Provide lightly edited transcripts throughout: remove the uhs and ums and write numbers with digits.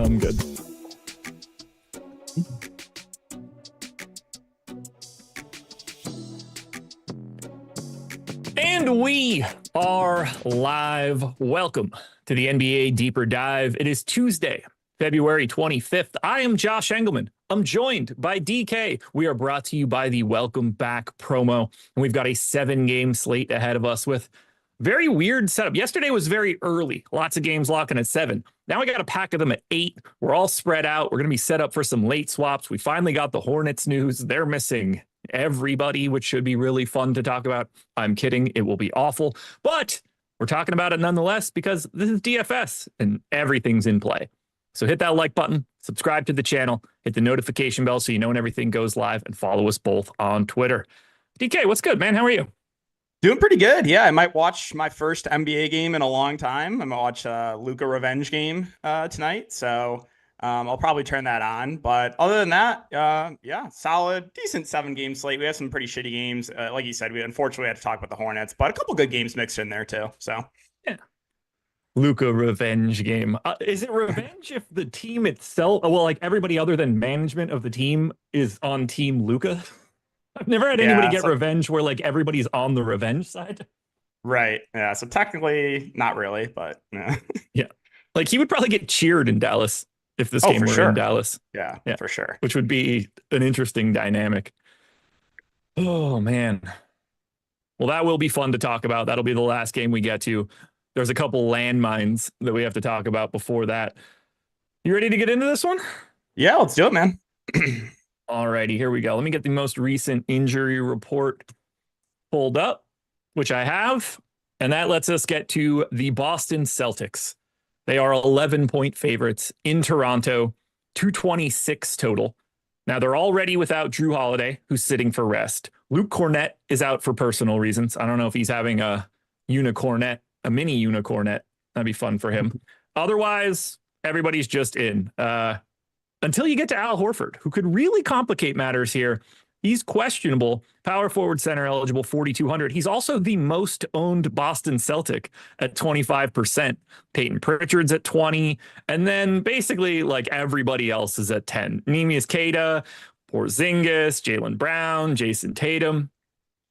I'm good. And we are live. Welcome to the NBA Deeper Dive. It is Tuesday, February 25th. I am Josh Engleman. I'm joined by DK. We are brought to you by the Welcome Back promo. And we've got a 7-game slate ahead of us with very weird setup. Yesterday was very early. Lots of games locking at 7. Now we got a pack of them at 8. We're all spread out. We're going to be set up for some late swaps. We finally got the Hornets news. They're missing everybody, which should be really fun to talk about. I'm kidding. It will be awful. But we're talking about it nonetheless because this is DFS and everything's in play. So hit that like button, subscribe to the channel, hit the notification bell so you know when everything goes live, and follow us both on Twitter. DK, what's good, man? How are you? Doing pretty good. Yeah, I might watch my first NBA game in a long time. I'm going to watch Luka revenge game tonight. So I'll probably turn that on. But other than that, yeah, solid, decent 7-game slate. We have some pretty shitty games. Like you said, we unfortunately had to talk about the Hornets, but a couple good games mixed in there too. So yeah. Luka revenge game. Is it revenge if the team itself, well, like everybody other than management of the team is on team Luka? I've never had anybody get revenge where like everybody's on the revenge side. Right. Yeah. So technically not really, but yeah. Like he would probably get cheered in Dallas if this game were in Dallas. Yeah, for sure. Which would be an interesting dynamic. Oh, man. Well, that will be fun to talk about. That'll be the last game we get to. There's a couple landmines that we have to talk about before that. You ready to get into this one? Yeah, let's do it, man. All righty, here we go. Let me get the most recent injury report pulled up, which I have. And that lets us get to the Boston Celtics. They are 11-point favorites in Toronto, 226 total. Now, they're already without Drew Holiday, who's sitting for rest. Luke Cornett is out for personal reasons. I don't know if he's having a mini unicornet. That'd be fun for him. Otherwise, everybody's just in. Until you get to Al Horford, who could really complicate matters here. He's questionable. Power forward center eligible, 4,200. He's also the most owned Boston Celtic at 25%. Peyton Pritchard's at 20. And then basically like everybody else is at 10. Neemias Queta, Porzingis, Jaylen Brown, Jason Tatum.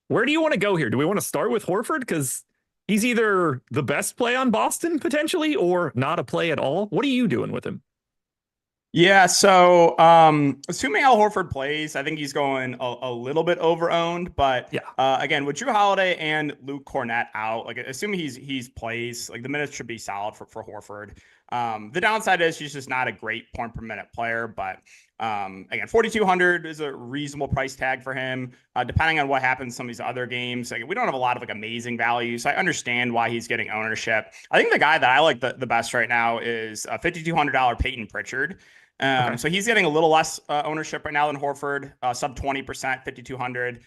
Where do you want to go here? Do we want to start with Horford? Because he's either the best play on Boston potentially or not a play at all. What are you doing with him? Yeah, so assuming Al Horford plays, I think he's going a little bit over-owned. But yeah, again, with Drew Holiday and Luke Cornett out, like assuming he's plays, like the minutes should be solid for Horford. The downside is he's just not a great point per minute player, but again, 4,200 is a reasonable price tag for him. Depending on what happens in some of these other games, like we don't have a lot of like amazing value, so I understand why he's getting ownership. I think the guy that I like the best right now is $5,200 Peyton Pritchard. So he's getting a little less ownership right now than Horford, sub 20%, 5,200.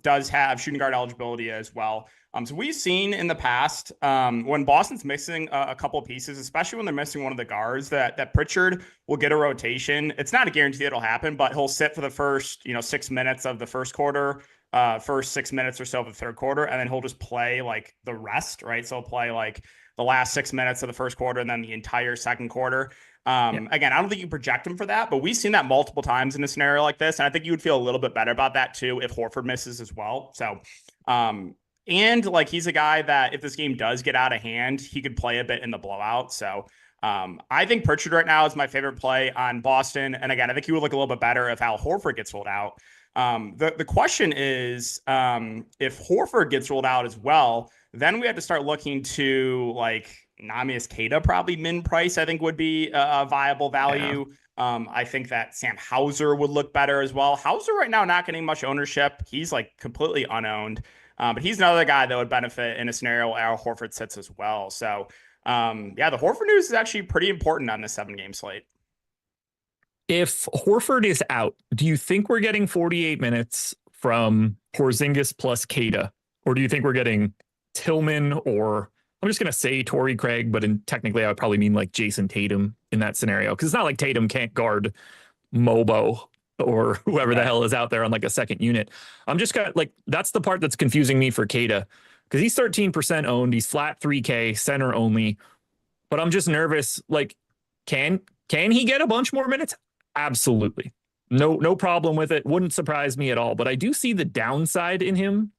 Does have shooting guard eligibility as well. So we've seen in the past when Boston's missing a couple of pieces, especially when they're missing one of the guards, that Pritchard will get a rotation. It's not a guarantee it'll happen, but he'll sit for the first 6 minutes of the first quarter, first 6 minutes or so of the third quarter, and then he'll just play like the rest, right? So he'll play like the last 6 minutes of the first quarter and then the entire second quarter. Again, I don't think you project him for that, but we've seen that multiple times in a scenario like this. And I think you would feel a little bit better about that too if Horford misses as well. So, and like he's a guy that if this game does get out of hand, he could play a bit in the blowout. So I think Pritchard right now is my favorite play on Boston. And again, I think he would look a little bit better if Al Horford gets rolled out. The question is if Horford gets rolled out as well, then we have to start looking to like Neemias Queta probably min price, I think would be a viable value. Yeah. I think that Sam Hauser would look better as well. Hauser right now not getting much ownership. He's like completely unowned, but he's another guy that would benefit in a scenario where Al Horford sits as well. So yeah, the Horford news is actually pretty important on this 7-game slate. If Horford is out, do you think we're getting 48 minutes from Porzingis plus Queta? Or do you think we're getting Tillman or I'm just going to say Torrey Craig, but technically I would probably mean like Jason Tatum in that scenario. Because it's not like Tatum can't guard Mobo or whoever the hell is out there on like a second unit. I'm just got like, that's the part that's confusing me for Queta. Because he's 13% owned. He's flat 3K, center only. But I'm just nervous. Like, can Can he get a bunch more minutes? Absolutely. No problem with it. Wouldn't surprise me at all. But I do see the downside in him.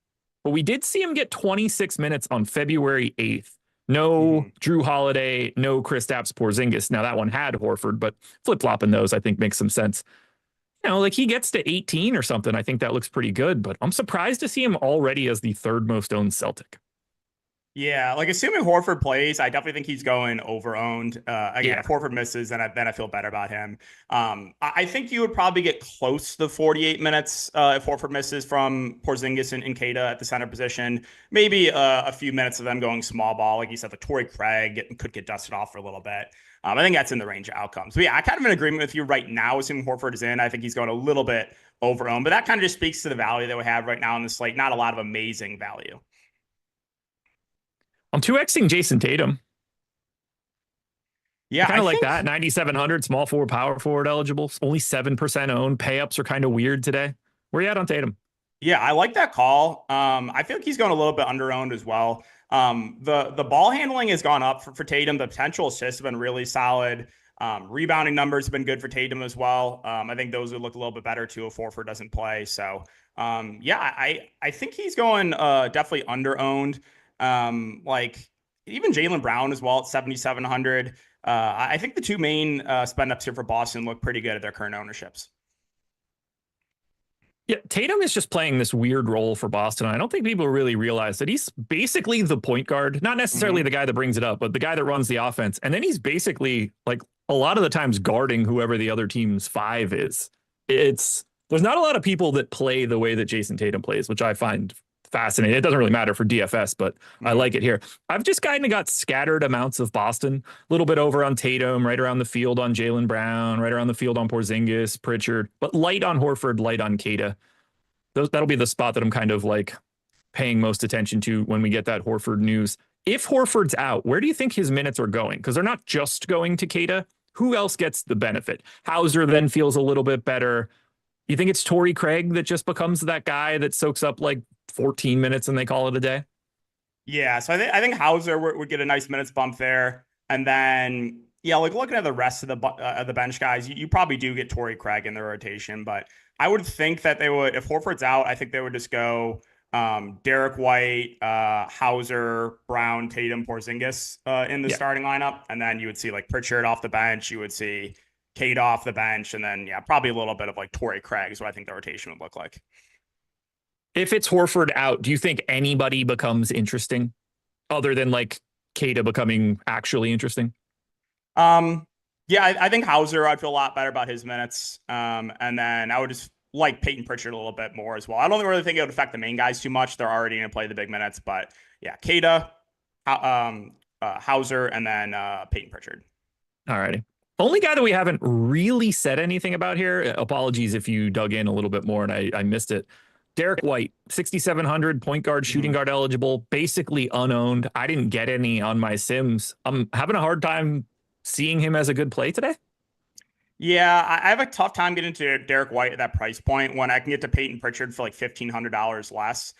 But we did see him get 26 minutes on February 8th. No Drew Holiday, no Kristaps Porzingis. Now that one had Horford, but flip-flopping those I think makes some sense. Like he gets to 18 or something. I think that looks pretty good, but I'm surprised to see him already as the third most owned Celtic. Yeah, like assuming Horford plays, I definitely think he's going over owned. Again, if Horford misses, then I feel better about him. I think you would probably get close to the 48 minutes if Horford misses from Porzingis and Queta at the center position. Maybe a few minutes of them going small ball, like you said, the Torrey Craig could get dusted off for a little bit. I think that's in the range of outcomes. But yeah, I kind of in agreement with you right now, assuming Horford is in. I think he's going a little bit over owned, but that kind of just speaks to the value that we have right now in the slate. Not a lot of amazing value. I'm 2xing Jason Tatum. Yeah, kind of like that. 9,700, small forward, power forward eligible. Only 7% owned. Payups are kind of weird today. Where you at on Tatum? Yeah, I like that call. I feel like he's going a little bit under owned as well. The ball handling has gone up for Tatum. The potential assists have been really solid. Rebounding numbers have been good for Tatum as well. I think those would look a little bit better too if Horford doesn't play. So yeah, I think he's going definitely under owned. Like even Jaylen Brown as well at 7,700. I think the two main spend ups here for Boston look pretty good at their current ownerships. Yeah, Tatum is just playing this weird role for Boston. I don't think people really realize that he's basically the point guard, not necessarily the guy that brings it up, but the guy that runs the offense. And then he's basically like a lot of the times guarding whoever the other team's five is. There's not a lot of people that play the way that Jason Tatum plays, which I find fascinating. It doesn't really matter for DFS, but I like it here. I've just kind of got scattered amounts of Boston, a little bit over on Tatum, right around the field on Jaylen Brown, right around the field on Porzingis, Pritchard, but light on Horford, light on Queta. That'll be the spot that I'm kind of like paying most attention to when we get that Horford news. If Horford's out, where do you think his minutes are going? Because they're not just going to Queta. Who else gets the benefit? Hauser then feels a little bit better. You think it's Torrey Craig that just becomes that guy that soaks up like 14 minutes and they call it a day? Yeah, so I think Hauser would get a nice minutes bump there. And then, yeah, like looking at the rest of the bench guys, you probably do get Torrey Craig in the rotation. But I would think that they would, if Horford's out, I think they would just go Derek White, Hauser, Brown, Tatum, Porzingis in the starting lineup. And then you would see like Pritchard off the bench. You would see Cade off the bench. And then, yeah, probably a little bit of like Torrey Craig is what I think the rotation would look like. If it's Horford out, do you think anybody becomes interesting other than like Queta becoming actually interesting? Yeah, I think Hauser, I'd feel a lot better about his minutes. And then I would just like Peyton Pritchard a little bit more as well. I don't really think it would affect the main guys too much. They're already going to play the big minutes. But yeah, Queta, Hauser, and then Peyton Pritchard. All righty. Only guy that we haven't really said anything about here, apologies if you dug in a little bit more and I missed it. Derek White, 6,700, point guard, shooting guard eligible, basically unowned. I didn't get any on my Sims. I'm having a hard time seeing him as a good play today. Yeah, I have a tough time getting to Derek White at that price point when I can get to Peyton Pritchard for like $1,500 less.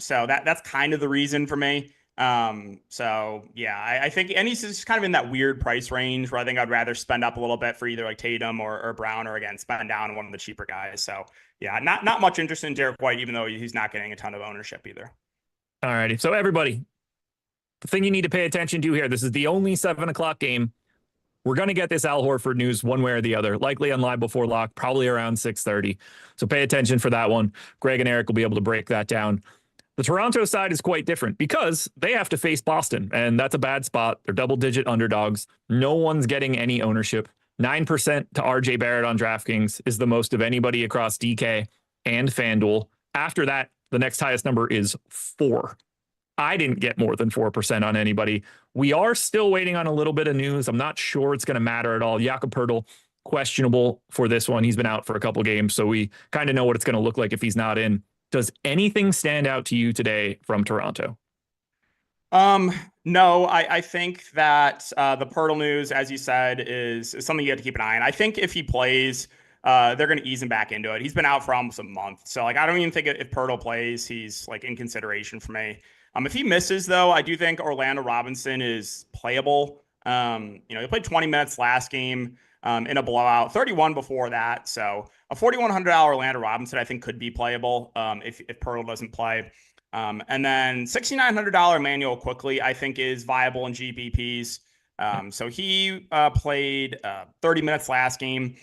So that's kind of the reason for me. So yeah, I think, and he's just kind of in that weird price range where I think I'd rather spend up a little bit for either like Tatum or Brown, or again, spend down on one of the cheaper guys. So yeah, not much interest in Derek White, even though he's not getting a ton of ownership either. All righty. So everybody, the thing you need to pay attention to here, this is the only 7:00 game. We're going to get this Al Horford news one way or the other, likely on Live Before Lock, probably around 6:30. So pay attention for that one. Greg and Eric will be able to break that down. The Toronto side is quite different because they have to face Boston, and that's a bad spot. They're double-digit underdogs. No one's getting any ownership. 9% to RJ Barrett on DraftKings is the most of anybody across DK and FanDuel. After that, the next highest number is 4. I didn't get more than 4% on anybody. We are still waiting on a little bit of news. I'm not sure it's going to matter at all. Jakob Poeltl, questionable for this one. He's been out for a couple games, so we kind of know what it's going to look like if he's not in. Does anything stand out to you today from Toronto? No, I think that the Poeltl news, as you said, is something you have to keep an eye on. I think if he plays, they're going to ease him back into it. He's been out for almost a month. So like, I don't even think if Poeltl plays, he's like in consideration for me. If he misses though, I do think Orlando Robinson is playable. He played 20 minutes last game in a blowout, 31 before that. So a $4,100 Orlando Robinson, I think, could be playable if Pearl doesn't play. And then $6,900 Emmanuel Quickly, I think, is viable in GPPs. So he played 30 minutes last game.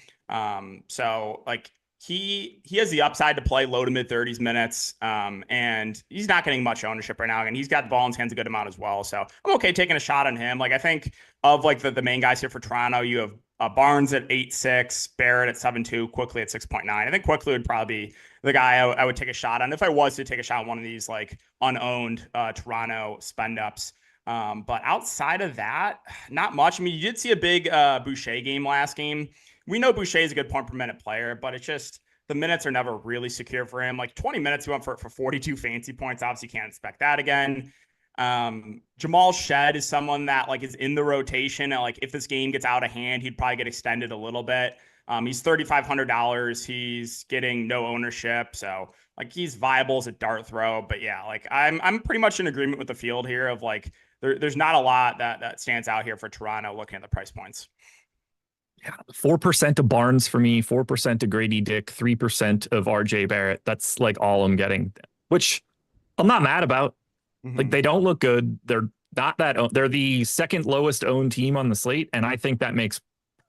So like he has the upside to play low to mid 30s minutes. And he's not getting much ownership right now. And he's got the ball in his hands a good amount as well. So I'm okay taking a shot on him. Like I think of like the main guys here for Toronto, you have Barnes at 8.6, Barrett at 7.2, Quickly at 6.9. I think Quickly would probably be the guy I would take a shot on if I was to take a shot on one of these like unowned Toronto spend ups. But outside of that, not much. I mean, you did see a big Boucher game last game. We know Boucher is a good point per minute player, but it's just the minutes are never really secure for him. Like 20 minutes, he went for 42 fancy points. Obviously, can't expect that again. Jamal Shed is someone that like is in the rotation. And like if this game gets out of hand, he'd probably get extended a little bit. He's $3,500. He's getting no ownership. So like he's viable as a dart throw. But yeah, like I'm pretty much in agreement with the field here of like there's not a lot that stands out here for Toronto looking at the price points. Yeah, 4% to Barnes for me, 4% to Grady Dick, 3% of RJ Barrett. That's like all I'm getting, which I'm not mad about. Like they don't look good. They're not that. They're the second lowest owned team on the slate, and I think that makes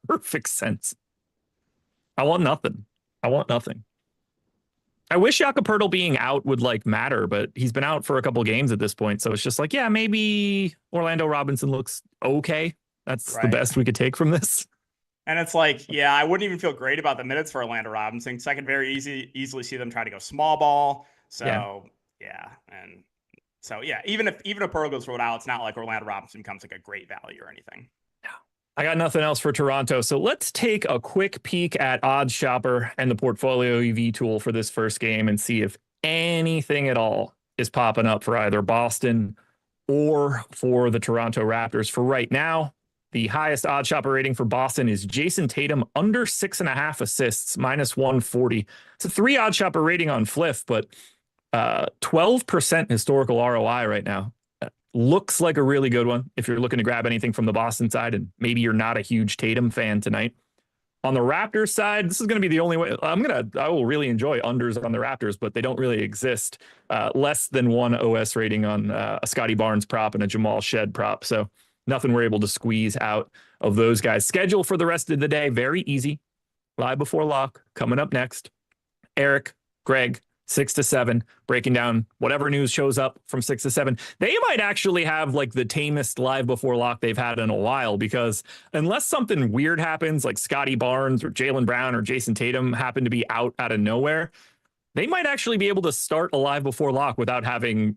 perfect sense. I want nothing. I wish Jakob Poeltl being out would like matter, but he's been out for a couple games at this point, so it's just like, yeah, maybe Orlando Robinson looks okay. That's the best we could take from this. And it's like, yeah, I wouldn't even feel great about the minutes for Orlando Robinson because I could very easily see them try to go small ball. So even if Pearl goes rolled out, it's not like Orlando Robinson becomes like a great value or anything. No. I got nothing else for Toronto. So let's take a quick peek at OddsShopper and the Portfolio EV tool for this first game and see if anything at all is popping up for either Boston or for the Toronto Raptors. For right now, the highest OddsShopper rating for Boston is Jason Tatum under 6.5 assists, -140. It's a 3 OddsShopper rating on Fliff, but 12% historical ROI right now. Looks like a really good one if you're looking to grab anything from the Boston side, and maybe you're not a huge Tatum fan tonight. On the Raptors side, this is going to be the only way. I will really enjoy unders on the Raptors, but they don't really exist. Less than 1 OS rating on a Scotty Barnes prop and a Jamal Shed prop. So nothing we're able to squeeze out of those guys. Schedule for the rest of the day, very easy. Live before lock, coming up next. Eric, Greg, 6 to 7, breaking down whatever news shows up from 6 to 7. They might actually have like the tamest live before lock they've had in a while, because unless something weird happens, like Scotty Barnes or Jaylen Brown or Jason Tatum happen to be out of nowhere, they might actually be able to start a live before lock without having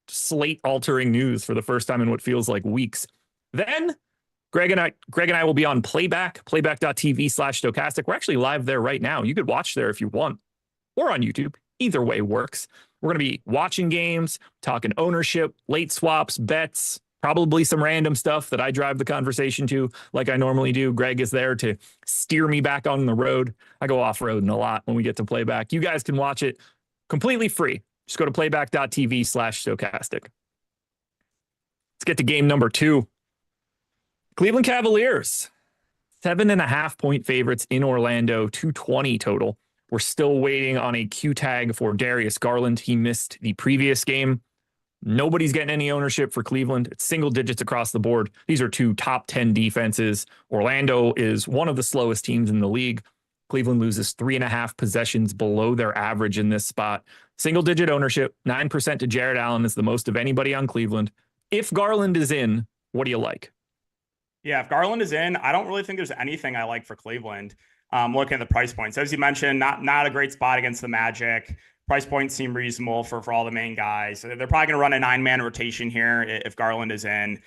slate altering news for the first time in what feels like weeks. Then Greg and I will be on playback.tv/Stokastic. We're actually live there right now. You could watch there if you want, or on YouTube. Either way works. We're going to be watching games, talking ownership, late swaps, bets, probably some random stuff that I drive the conversation to like I normally do. Greg is there to steer me back on the road. I go off-roading a lot when we get to playback. You guys can watch it completely free. Just go to playback.tv/Stokastic. Let's get to game number 2. Cleveland Cavaliers, 7.5 point favorites in Orlando, 220 total. We're still waiting on a Q tag for Darius Garland. He missed the previous game. Nobody's getting any ownership for Cleveland. It's single digits across the board. These are 2 top 10 defenses. Orlando is one of the slowest teams in the league. Cleveland loses 3.5 possessions below their average in this spot. Single digit ownership, 9% to Jared Allen is the most of anybody on Cleveland. If Garland is in, what do you like? Yeah, if Garland is in, I don't really think there's anything I like for Cleveland. Looking at the price points, as you mentioned, not a great spot against the Magic. Price points seem reasonable for all the main guys. They're probably going to run a 9-man rotation here if Garland is in.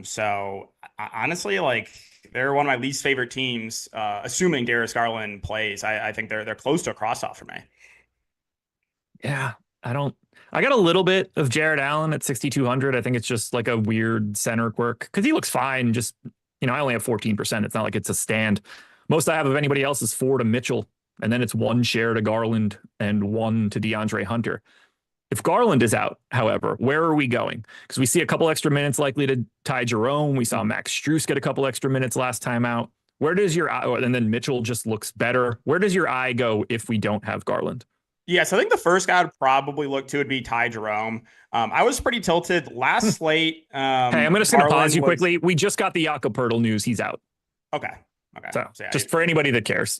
So honestly, like they're one of my least favorite teams. Assuming Darius Garland plays, I think they're close to a cross-off for me. Yeah, I got a little bit of Jared Allen at 6,200. I think it's just like a weird center quirk because he looks fine. Just, I only have 14%. It's not like it's a stand. Most I have of anybody else is 4 to Mitchell, and then it's 1 share to Garland and 1 to DeAndre Hunter. If Garland is out, however, where are we going? Because we see a couple extra minutes likely to Ty Jerome. We saw Max Strus get a couple extra minutes last time out. Where does your eye, and then Mitchell just looks better. Where does your eye go if we don't have Garland? Yeah, so I think the first guy I'd probably look to would be Ty Jerome. I was pretty tilted last slate. Hey, I'm just going to pause you quickly. We just got the Jakob Poeltl news. He's out. Okay. So yeah, just for anybody that cares.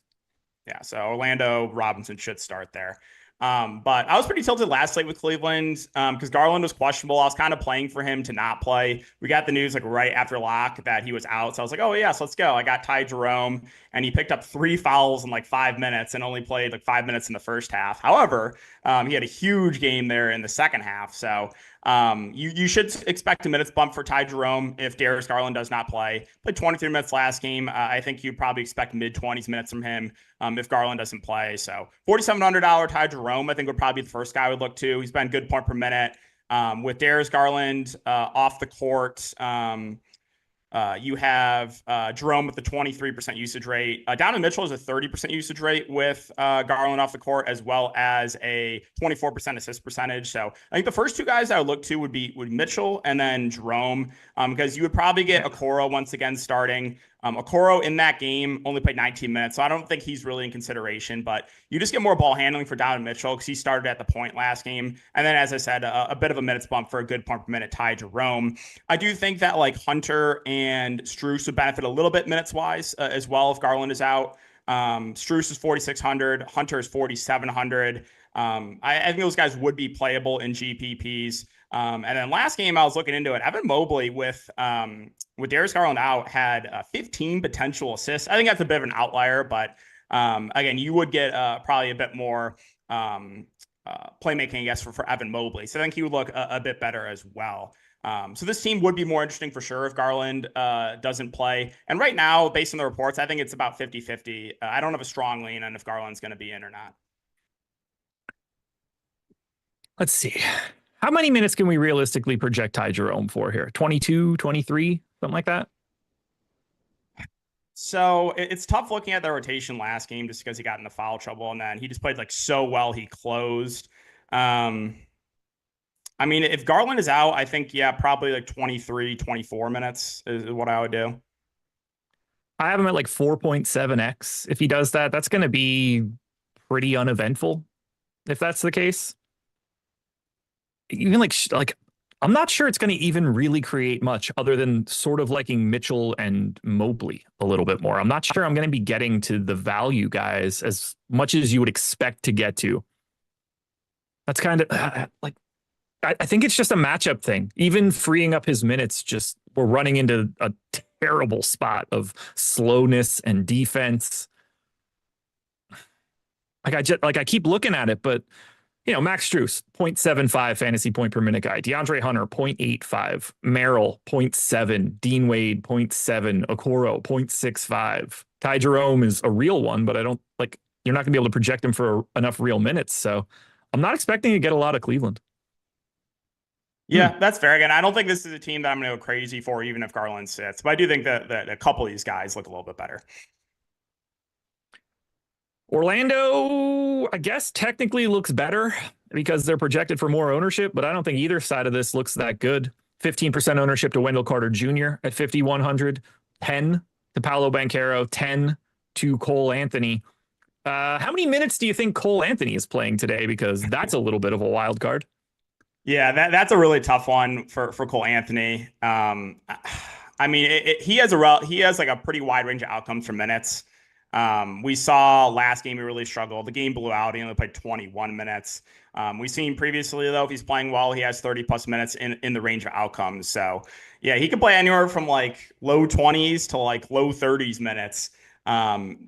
Yeah, so Orlando Robinson should start there. But I was pretty tilted last slate with Cleveland because Garland was questionable. I was kind of playing for him to not play. We got the news like right after lock that he was out. So I was like, oh, yes, let's go. I got Ty Jerome, and he picked up 3 fouls in like 5 minutes and only played like 5 minutes in the first half. However, he had a huge game there in the second half. So you should expect a minutes bump for Ty Jerome if Darius Garland does not play. Played 23 minutes last game. I think you probably expect mid-20s minutes from him if Garland doesn't play. So $4,700 Ty Jerome, I think, would probably be the first guy I would look to. He's been good point per minute. With Darius Garland off the court, you have Jerome with the 23% usage rate. Donovan Mitchell has a 30% usage rate with Garland off the court, as well as a 24% assist percentage. So I think the first 2 guys I would look to would be Mitchell and then Jerome, because you would probably get Okoro once again starting. Okoro in that game only played 19 minutes, so I don't think he's really in consideration, but you just get more ball handling for Donovan Mitchell because he started at the point last game. And then, as I said, a bit of a minutes bump for a good point per minute Ty Jerome. I do think that like Hunter and Strus would benefit a little bit minutes wise as well if Garland is out. Strus is 4,600. Hunter is 4,700. I think those guys would be playable in GPPs. And then last game I was looking into it. Evan Mobley with Darius Garland out had 15 potential assists. I think that's a bit of an outlier, but again, you would get probably a bit more playmaking, I guess, for Evan Mobley. So I think he would look a bit better as well. So this team would be more interesting for sure if Garland doesn't play. And right now, based on the reports, I think it's about 50-50. I don't have a strong lean on if Garland's going to be in or not. Let's see. How many minutes can we realistically project Ty Jerome for here? 22, 23, something like that? So it's tough looking at the rotation last game just because he got into foul trouble and then he just played like so well he closed. I mean, if Garland is out, I think, yeah, probably like 23, 24 minutes is what I would do. I have him at like 4.7x. If he does that, that's going to be pretty uneventful if that's the case. Even like I'm not sure it's going to even really create much other than sort of liking Mitchell and Mobley a little bit more. I'm not sure I'm going to be getting to the value guys as much as you would expect to get to. That's kind of like, I think it's just a matchup thing. Even freeing up his minutes, just we're running into a terrible spot of slowness and defense. I keep looking at it, but you know, Max Strus, 0.75 fantasy point per minute guy. DeAndre Hunter, 0.85. Merrill, 0.7. Dean Wade, 0.7. Okoro, 0.65. Ty Jerome is a real one, but I don't like, you're not going to be able to project him for enough real minutes. So I'm not expecting to get a lot of Cleveland. Yeah, that's fair. Again, I don't think this is a team that I'm going to go crazy for, even if Garland sits. But I do think that a couple of these guys look a little bit better. Orlando, I guess, technically looks better because they're projected for more ownership, but I don't think either side of this looks that good. 15% ownership to Wendell Carter Jr. at 5,100, 10 to Paolo Banchero, 10 to Cole Anthony. How many minutes do you think Cole Anthony is playing today? Because that's a little bit of a wild card. Yeah, that's a really tough one for Cole Anthony. I mean, he has like a pretty wide range of outcomes for minutes. We saw last game he really struggled. The game blew out. He only played 21 minutes. We've seen previously, though, if he's playing well, he has 30 plus minutes in the range of outcomes. So yeah, he can play anywhere from like low 20s to like low 30s minutes.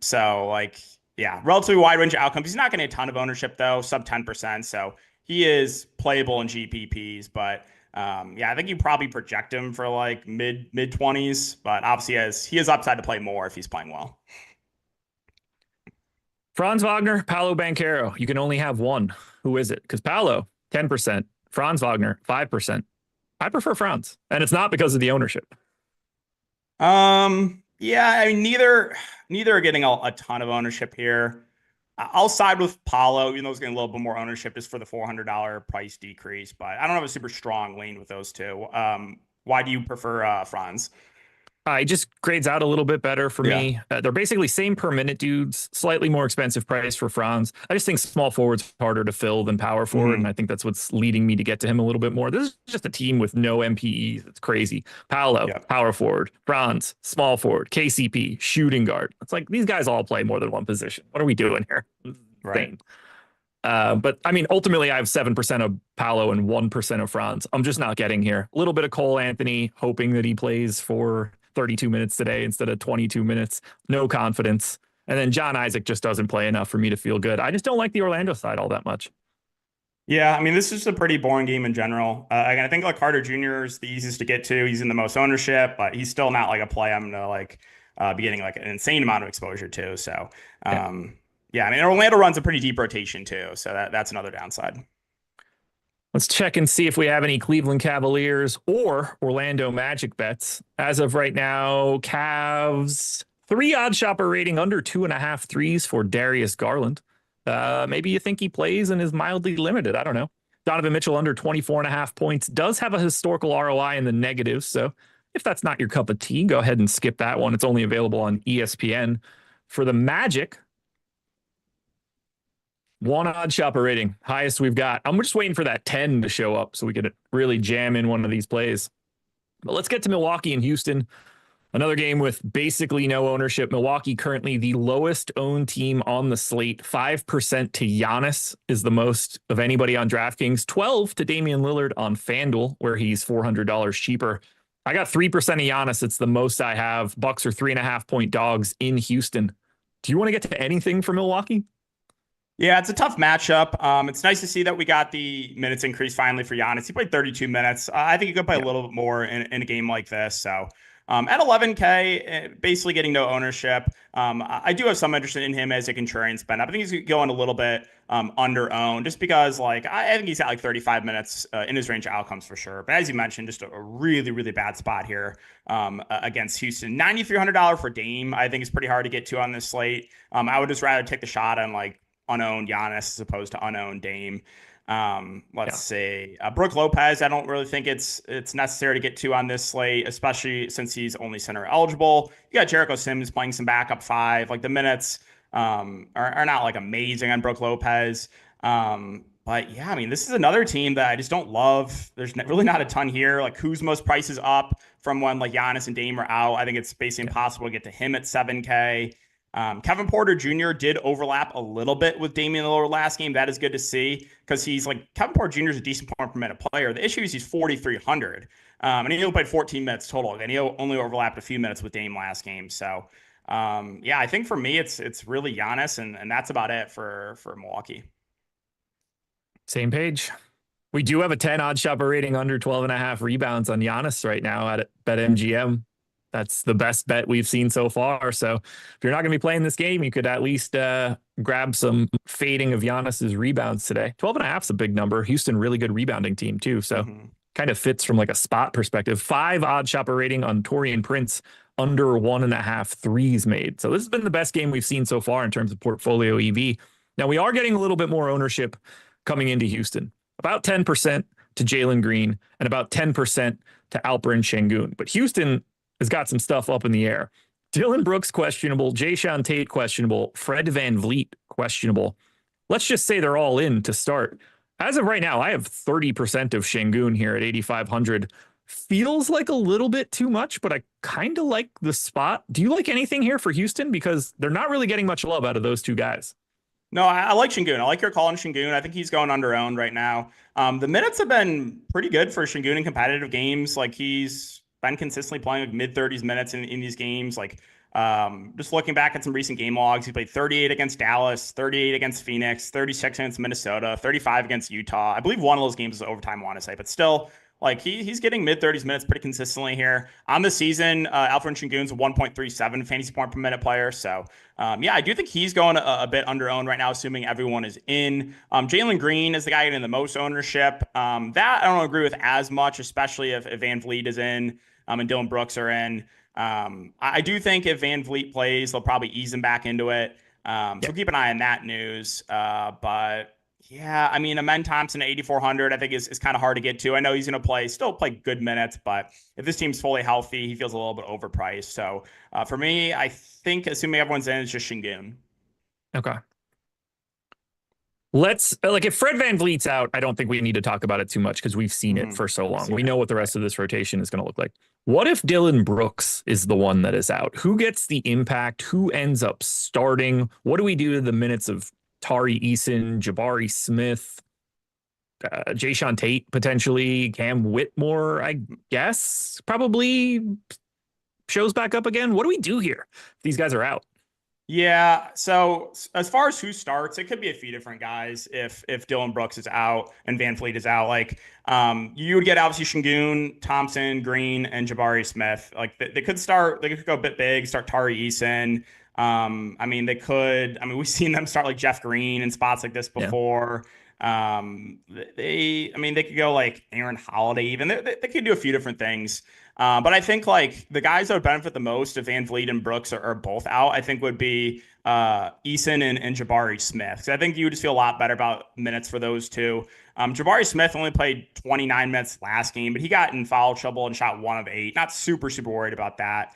So like, yeah, relatively wide range of outcomes. He's not getting a ton of ownership though, sub 10%. So he is playable in GPPs, but yeah, I think you probably project him for like mid 20s, but obviously he has upside to play more if he's playing well. Franz Wagner, Paolo Banchero. You can only have one. Who is it? Because Paolo, 10%. Franz Wagner, 5%. I prefer Franz. And it's not because of the ownership. Yeah, I mean, neither are getting a ton of ownership here. I'll side with Paulo, even though it's getting a little bit more ownership just for the $400 price decrease. But I don't have a super strong lean with those two. Why do you prefer Franz? It just grades out a little bit better for Yeah. me. They're basically same per minute dudes, slightly more expensive price for Franz. I just think small forward's harder to fill than power forward, and I think that's what's leading me to get to him a little bit more. This is just a team with no MPEs. It's crazy. Paolo, Yeah. power forward. Franz, small forward. KCP, shooting guard. It's like these guys all play more than one position. What are we doing here? Right. But I mean, ultimately, I have 7% of Paolo and 1% of Franz. I'm just not getting here. A little bit of Cole Anthony, hoping that he plays for 32 minutes today instead of 22 minutes. No confidence. And then John Isaac just doesn't play enough for me to feel good. I just don't like the Orlando side all that much. Yeah, I mean, this is a pretty boring game in general. Again, I think like Carter Jr. is the easiest to get to. He's in the most ownership, but he's still not like a play I'm gonna like be getting like an insane amount of exposure to. So, yeah, I mean, Orlando runs a pretty deep rotation too, so that's another downside. Let's check and see if we have any Cleveland Cavaliers or Orlando Magic bets. As of right now, Cavs 3 OddsShopper rating under 2.5 threes for Darius Garland. Maybe you think he plays and is mildly limited. I don't know. Donovan Mitchell under 24.5 points does have a historical ROI in the negative. So if that's not your cup of tea, go ahead and skip that one. It's only available on ESPN. For the Magic, 1 OddsShopper rating, highest we've got. I'm just waiting for that 10 to show up so we could really jam in one of these plays. But let's get to Milwaukee and Houston. Another game with basically no ownership. Milwaukee currently the lowest owned team on the slate. 5% to Giannis is the most of anybody on DraftKings. 12 to Damian Lillard on FanDuel, where he's $400 cheaper. I got 3% of Giannis. It's the most I have. Bucks are 3.5-point dogs in Houston. Do you want to get to anything for Milwaukee? Yeah, it's a tough matchup. It's nice to see that we got the minutes increase finally for Giannis. He played 32 minutes. I think he could play a little bit more in a game like this. So at 11K, basically getting no ownership. I do have some interest in him as a contrarian spend. I think he's going a little bit under owned just because like I think he's got like 35 minutes in his range of outcomes for sure. But as you mentioned, just a really, really bad spot here against Houston. $9,300 for Dame, I think is pretty hard to get to on this slate. I would just rather take the shot on like unowned Giannis as opposed to unowned Dame. Let's see. Brook Lopez, I don't really think it's necessary to get to on this slate, especially since he's only center eligible. You got Jericho Sims playing some backup 5. Like the minutes are not like amazing on Brook Lopez. But yeah, I mean, this is another team that I just don't love. There's really not a ton here. Like Kuzma's price is up from when like Giannis and Dame are out. I think it's basically impossible to get to him at 7K. Kevin Porter Jr. did overlap a little bit with Damian Lillard last game. That is good to see because he's like Kevin Porter Jr. is a decent point per minute player. The issue is he's 4,300, and he only played 14 minutes total, and he only overlapped a few minutes with Dame last game. So, yeah, I think for me it's really Giannis, and that's about it for Milwaukee. Same page. We do have a 10 OddsShopper rating under 12.5 rebounds on Giannis right now at BetMGM. That's the best bet we've seen so far. So if you're not going to be playing this game, you could at least grab some fading of Giannis's rebounds today. 12.5 is a big number. Houston, really good rebounding team too. So kind of fits from like a spot perspective. 5 OddsShopper rating on Taurean Prince, under 1.5 threes made. So this has been the best game we've seen so far in terms of portfolio EV. Now we are getting a little bit more ownership coming into Houston, about 10% to Jalen Green and about 10% to Alperen Şengün. But Houston has got some stuff up in the air. Dylan Brooks questionable, Jayshawn Tate questionable, Fred VanVleet questionable. Let's just say they're all in to start. As of right now, I have 30% of Şengün here at 8,500. Feels like a little bit too much, but I kind of like the spot. Do you like anything here for Houston? Because they're not really getting much love out of those two guys. No, I like Şengün. I like your call on Şengün. I think he's going under owned right now. The minutes have been pretty good for Şengün in competitive games. Like he's been consistently playing like mid-30s minutes in these games. Like just looking back at some recent game logs, he played 38 against Dallas, 38 against Phoenix, 36 against Minnesota, 35 against Utah. I believe one of those games is overtime, I want to say, but still, like he's getting mid-30s minutes pretty consistently here. On the season, Alperen Şengün's a 1.37 fantasy point per minute player. So, yeah, I do think he's going a bit under owned right now, assuming everyone is in. Jalen Green is the guy getting the most ownership. That I don't agree with as much, especially if VanVleet is in and Dylan Brooks are in. I do think if VanVleet plays, they'll probably ease him back into it. So keep an eye on that news. But yeah, I mean, Amen Thompson at 8,400, I think is kind of hard to get to. I know he's going to still play good minutes, but if this team's fully healthy, he feels a little bit overpriced. So for me, I think assuming everyone's in, it's just Şengün. Okay. Let's if Fred VanVleet's out, I don't think we need to talk about it too much because we've seen it for so long. We know what the rest of this rotation is going to look like. What if Dillon Brooks is the one that is out? Who gets the impact? Who ends up starting? What do we do to the minutes of Tari Eason, Jabari Smith, Jayshawn Tate, potentially Cam Whitmore, I guess, probably shows back up again? What do we do here if these guys are out? Yeah, so as far as who starts, it could be a few different guys if Dillon Brooks is out and VanVleet is out. You would get obviously Şengün, Thompson, Green, and Jabari Smith. They could go a bit big, start Tari Eason. We've seen them start like Jeff Green in spots like this before. They could go like Aaron Holiday even. They could do a few different things. But I think the guys that would benefit the most if VanVleet and Brooks are both out, I think would be Eason and Jabari Smith. So I think you would just feel a lot better about minutes for those two. Jabari Smith only played 29 minutes last game, but he got in foul trouble and shot 1 of 8. Not super worried about that.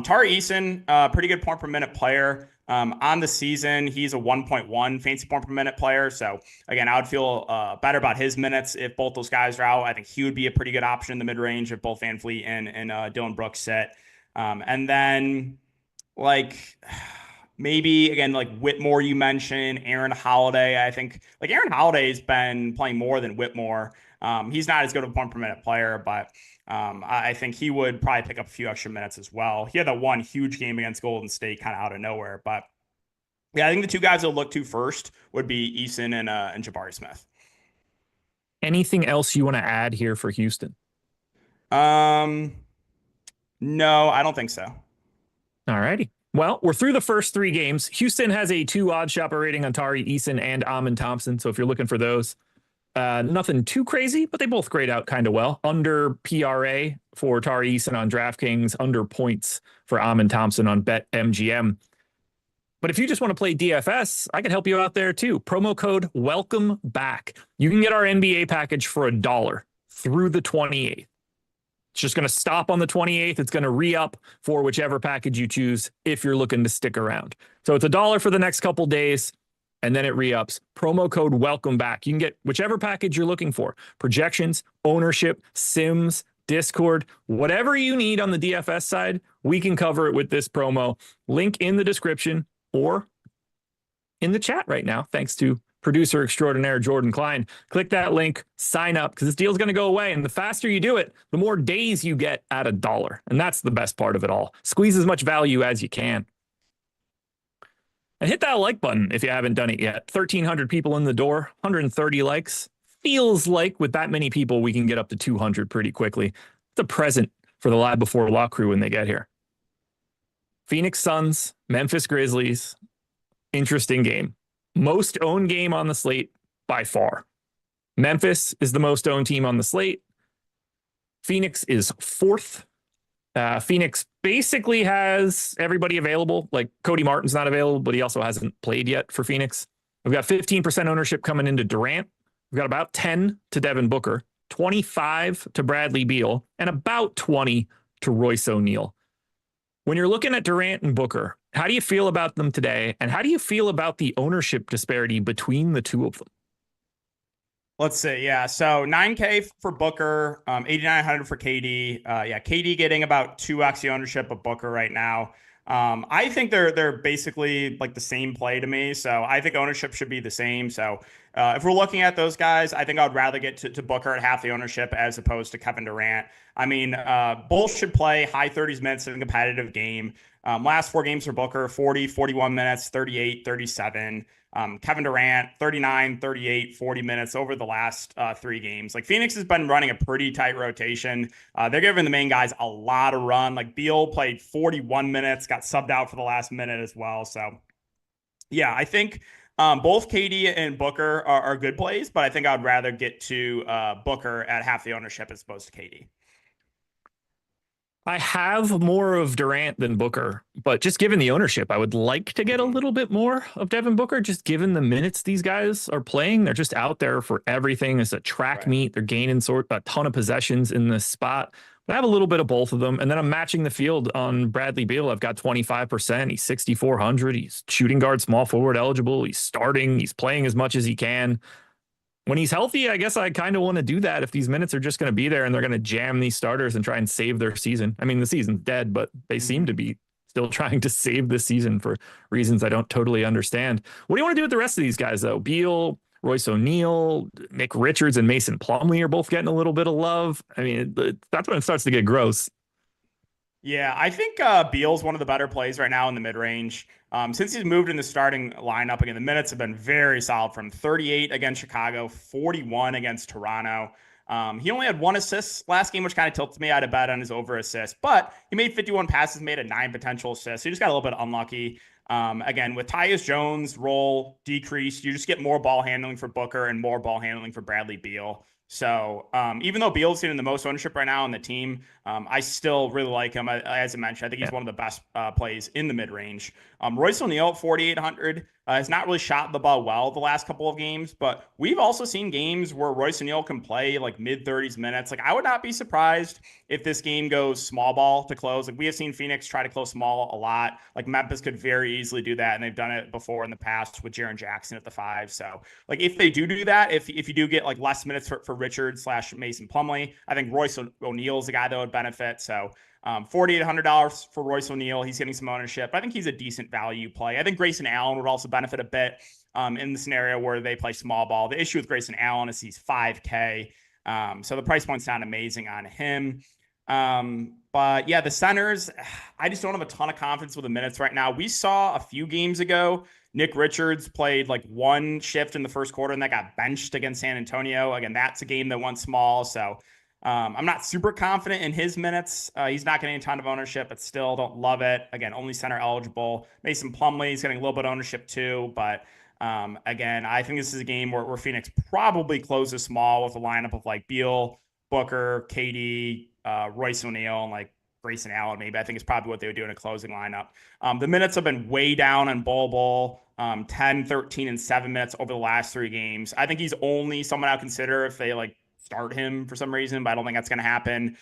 Tari Eason, pretty good point per minute player. On the season, he's a 1.1 fantasy point per minute player. So again, I would feel better about his minutes if both those guys are out. I think he would be a pretty good option in the mid range if both VanVleet and Dillon Brooks sit. And then maybe again Whitmore you mentioned, Aaron Holiday. I think Aaron Holiday's been playing more than Whitmore. He's not as good of a point per minute player, but I think he would probably pick up a few extra minutes as well. He had that one huge game against Golden State kind of out of nowhere. But yeah, I think the two guys I'll look to first would be Eason and Jabari Smith. Anything else you want to add here for Houston? No, I don't think so. All righty. Well, we're through the first 3 games. Houston has a 2 OddsShopper rating on Tari Eason and Amen Thompson. So if you're looking for those, nothing too crazy, but they both grade out kind of well. Under PRA for Tari Eason on DraftKings, under points for Amen Thompson on BetMGM. But if you just want to play DFS, I can help you out there too. Promo code welcome back. You can get our NBA package for $1 through the 28th. It's just going to stop on the 28th. It's going to re-up for whichever package you choose if you're looking to stick around. So it's $1 for the next couple days. And then it re-ups. Promo code welcome back. You can get whichever package you're looking for. Projections, ownership, sims, Discord, whatever you need on the DFS side, we can cover it with this promo. Link in the description or in the chat right now, thanks to producer extraordinaire Jordan Klein. Click that link, sign up, because this deal's going to go away. And the faster you do it, the more days you get at $1. And that's the best part of it all. Squeeze as much value as you can. And hit that like button if you haven't done it yet. 1,300 people in the door, 130 likes. Feels like with that many people, we can get up to 200 pretty quickly. It's a present for the Live Before Law crew when they get here. Phoenix Suns, Memphis Grizzlies. Interesting game. Most owned game on the slate by far. Memphis is the most owned team on the slate. Phoenix is 4th. Phoenix basically has everybody available. Like Cody Martin's not available, but he also hasn't played yet for Phoenix. We've got 15% ownership coming into Durant. We've got about 10 to Devin Booker, 25 to Bradley Beal, and about 20 to Royce O'Neal. When you're looking at Durant and Booker, how do you feel about them today? And how do you feel about the ownership disparity between the two of them? Let's see. Yeah. So 9K for Booker, 8,900 for KD. KD getting about 2x the ownership of Booker right now. I think they're basically like the same play to me. So I think ownership should be the same. So if we're looking at those guys, I think I'd rather get to Booker at half the ownership as opposed to Kevin Durant. I mean, both should play high 30s minutes in a competitive game. Last 4 games for Booker, 40, 41 minutes, 38, 37. Kevin Durant, 39, 38, 40 minutes over the last 3 games. Like Phoenix has been running a pretty tight rotation. They're giving the main guys a lot of run. Like Beal played 41 minutes, got subbed out for the last minute as well. So yeah, I think both KD and Booker are good plays, but I think I'd rather get to Booker at half the ownership as opposed to KD. I have more of Durant than Booker, but just given the ownership, I would like to get a little bit more of Devin Booker, just given the minutes these guys are playing. They're just out there for everything. It's a track meet. They're gaining a ton of possessions in this spot. But I have a little bit of both of them. And then I'm matching the field on Bradley Beal. I've got 25%. He's 6,400. He's shooting guard, small forward eligible. He's starting. He's playing as much as he can. When he's healthy, I guess I kind of want to do that if these minutes are just going to be there and they're going to jam these starters and try and save their season. I mean, the season's dead, but they seem to be still trying to save the season for reasons I don't totally understand. What do you want to do with the rest of these guys, though? Beal, Royce O'Neal, Nick Richards, and Mason Plumlee are both getting a little bit of love. I mean, that's when it starts to get gross. Yeah, I think Beal's one of the better plays right now in the mid-range. Since he's moved in the starting lineup, again, the minutes have been very solid from 38 against Chicago, 41 against Toronto. He only had 1 assist last game, which kind of tilts me. I had a bet on his over assist, but he made 51 passes, made a 9 potential assists. So he just got a little bit unlucky. Again, with Tyus Jones' role decreased, you just get more ball handling for Booker and more ball handling for Bradley Beal. So even though Beal's getting the most ownership right now on the team, I still really like him. As I mentioned, I think he's one of the best plays in the mid-range. Royce O'Neal at 4,800 has not really shot the ball well the last couple of games, but we've also seen games where Royce O'Neal can play like mid-30s minutes. Like, I would not be surprised if this game goes small ball to close. Like, we have seen Phoenix try to close small a lot. Like, Memphis could very easily do that, and they've done it before in the past with Jaren Jackson at the 5. So, like, if they do that, if you do get like less minutes for Richard / Mason Plumlee, I think Royce O'Neal is the guy that would benefit. So $4,800 for Royce O'Neal. He's getting some ownership. I think he's a decent value play. I think Grayson Allen would also benefit a bit in the scenario where they play small ball. The issue with Grayson Allen is he's $5K. So the price point's not amazing on him. But yeah, the centers, I just don't have a ton of confidence with the minutes right now. We saw a few games ago, Nick Richards played like 1 shift in the first quarter and that got benched against San Antonio. Again, that's a game that went small. So I'm not super confident in his minutes. He's not getting a ton of ownership, but still don't love it. Again, only center eligible. Mason Plumlee is getting a little bit of ownership too. But again, I think this is a game where Phoenix probably closes small with a lineup of like Beal, Booker, KD, Royce O'Neal, and like Grayson Allen, maybe. I think it's probably what they would do in a closing lineup. The minutes have been way down on Bol, 10, 13, and 7 minutes over the last 3 games. I think he's only someone I'll consider if they like start him for some reason, but I don't think that's going to happen.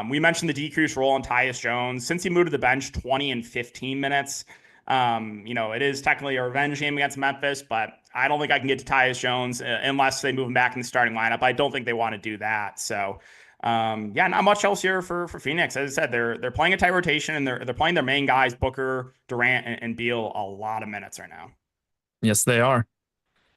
We mentioned the decreased role on Tyus Jones. Since he moved to the bench 20 and 15 minutes, it is technically a revenge game against Memphis, but I don't think I can get to Tyus Jones unless they move him back in the starting lineup. I don't think they want to do that. So, not much else here for Phoenix. As I said, they're playing a tight rotation and they're playing their main guys, Booker, Durant, and Beal, a lot of minutes right now. Yes, they are.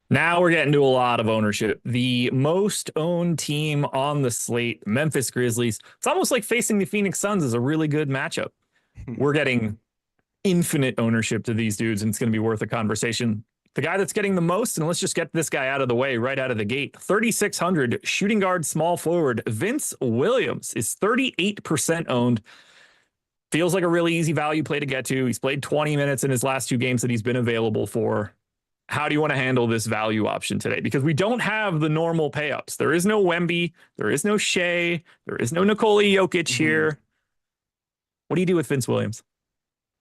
Now we're getting to a lot of ownership. The most owned team on the slate, Memphis Grizzlies. It's almost like facing the Phoenix Suns is a really good matchup. We're getting infinite ownership to these dudes, and it's going to be worth a conversation. The guy that's getting the most, and let's just get this guy out of the way right out of the gate, 3,600, shooting guard, small forward, Vince Williams is 38% owned. Feels like a really easy value play to get to. He's played 20 minutes in his last 2 games that he's been available for. How do you want to handle this value option today? Because we don't have the normal pay-ups. There is no Wemby. There is no Shea. There is no Nikola Jokic here. What do you do with Vince Williams?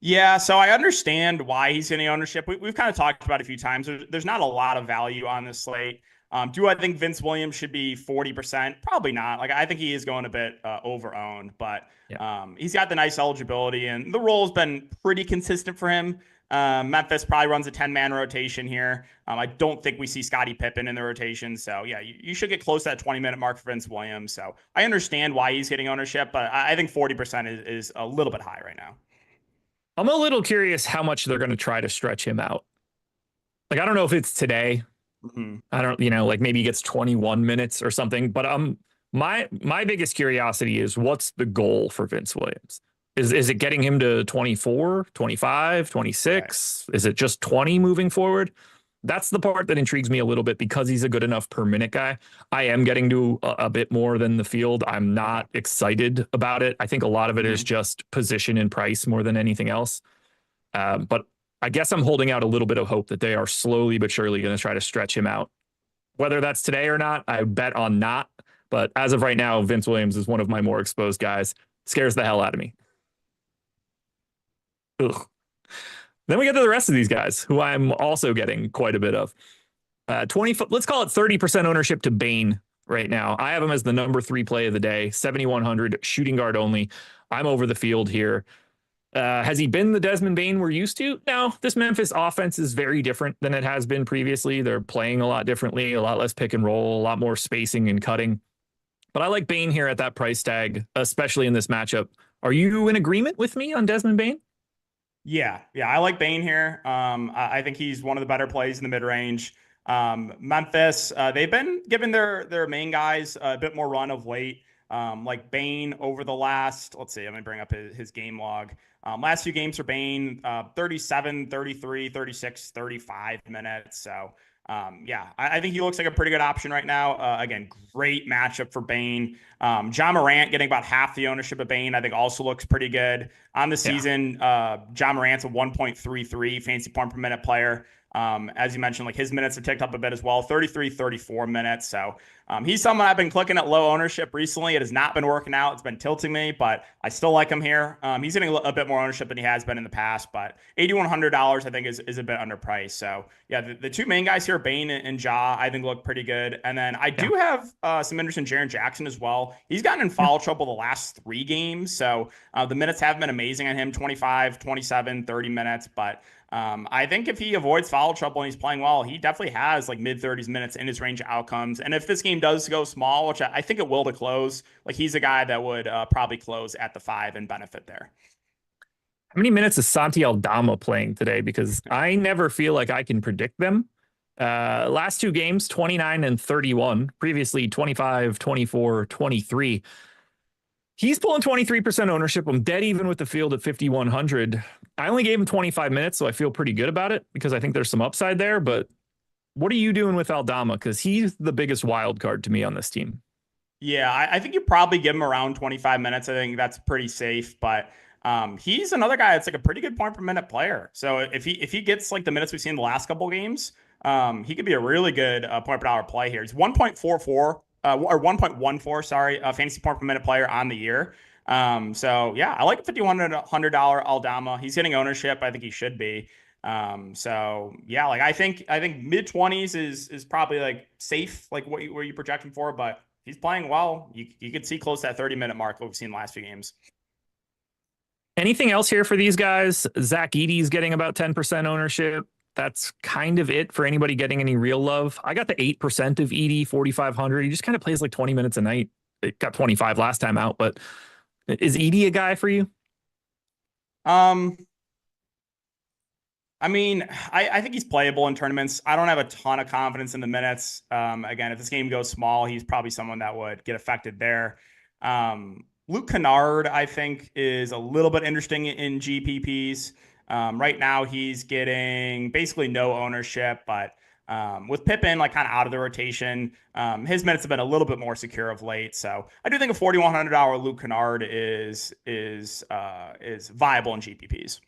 Yeah, so I understand why he's getting ownership. We've kind of talked about it a few times. There's not a lot of value on this slate. Do I think Vince Williams should be 40%? Probably not. Like, I think he is going a bit over-owned, but he's got the nice eligibility, and the role has been pretty consistent for him. Memphis probably runs a 10-man rotation here. I don't think we see Scottie Pippen in the rotation. So, yeah, you should get close to that 20-minute mark for Vince Williams. So I understand why he's getting ownership, but I think 40% is a little bit high right now. I'm a little curious how much they're going to try to stretch him out. Like, I don't know if it's today. I don't, like maybe he gets 21 minutes or something. But my biggest curiosity is what's the goal for Vince Williams? Is it getting him to 24, 25, 26? Right. Is it just 20 moving forward? That's the part that intrigues me a little bit because he's a good enough per minute guy. I am getting to a bit more than the field. I'm not excited about it. I think a lot of it is just position and price more than anything else. But I guess I'm holding out a little bit of hope that they are slowly but surely going to try to stretch him out. Whether that's today or not, I bet on not. But as of right now, Vince Williams is one of my more exposed guys. Scares the hell out of me. Ugh. Then we get to the rest of these guys, who I'm also getting quite a bit of. 20, let's call it 30% ownership to Bane right now. I have him as the number 3 play of the day, 7,100 shooting guard only. I'm over the field here. Has he been the Desmond Bane we're used to? No, this Memphis offense is very different than it has been previously. They're playing a lot differently, a lot less pick and roll, a lot more spacing and cutting. But I like Bane here at that price tag, especially in this matchup. Are you in agreement with me on Desmond Bane? Yeah, I like Bane here. I think he's one of the better plays in the mid range. Memphis, they've been giving their main guys a bit more run of late. Like Bane over the last, let's see, let me bring up his game log. Last few games for Bane, 37, 33, 36, 35 minutes. So, I think he looks like a pretty good option right now. Again, great matchup for Bane. John Morant getting about half the ownership of Bane, I think also looks pretty good. On the season, John Morant's a 1.33 fantasy point per minute player. As you mentioned, like his minutes have ticked up a bit as well, 33, 34 minutes. So he's someone I've been clicking at low ownership recently. It has not been working out. It's been tilting me, but I still like him here. He's getting a bit more ownership than he has been in the past, but $8,100 I think is a bit underpriced. So yeah, the two main guys here, Bane and Ja, I think look pretty good. And then I do have some interest in Jaren Jackson as well. He's gotten in foul trouble the last 3 games. So the minutes have been amazing on him, 25, 27, 30 minutes, but I think if he avoids foul trouble and he's playing well, he definitely has like mid-30s minutes in his range of outcomes. And if this game does go small, which I think it will to close, like he's a guy that would probably close at the 5 and benefit there. How many minutes is Santi Aldama playing today? Because I never feel like I can predict them. Last 2 games, 29 and 31. Previously, 25, 24, 23. He's pulling 23% ownership. I'm dead even with the field at 5,100. I only gave him 25 minutes, so I feel pretty good about it because I think there's some upside there. But what are you doing with Aldama? Because he's the biggest wild card to me on this team. Yeah, I think you probably give him around 25 minutes. I think that's pretty safe. But he's another guy that's like a pretty good point per minute player. So if he gets like the minutes we've seen in the last couple of games, he could be a really good point per dollar play here. He's 1.44 or 1.14, sorry, fantasy point per minute player on the year. So yeah, I like a $5,100 Aldama. He's getting ownership. I think he should be. So yeah, like I think mid 20s is probably like safe, like where you project him for, but he's playing well. You could see close to that 30-minute mark what we've seen the last few games. Anything else here for these guys? Zach Edey's getting about 10% ownership. That's kind of it for anybody getting any real love. I got the 8% of Edey, 4,500. He just kind of plays like 20 minutes a night. It got 25 last time out, but is Edey a guy for you? I mean, I think he's playable in tournaments. I don't have a ton of confidence in the minutes. Again, if this game goes small, he's probably someone that would get affected there. Luke Kennard, I think, is a little bit interesting in GPPs. Right now, he's getting basically no ownership, but with Pippen like kind of out of the rotation, his minutes have been a little bit more secure of late. So I do think a $4,100 Luke Kennard is viable in GPPs.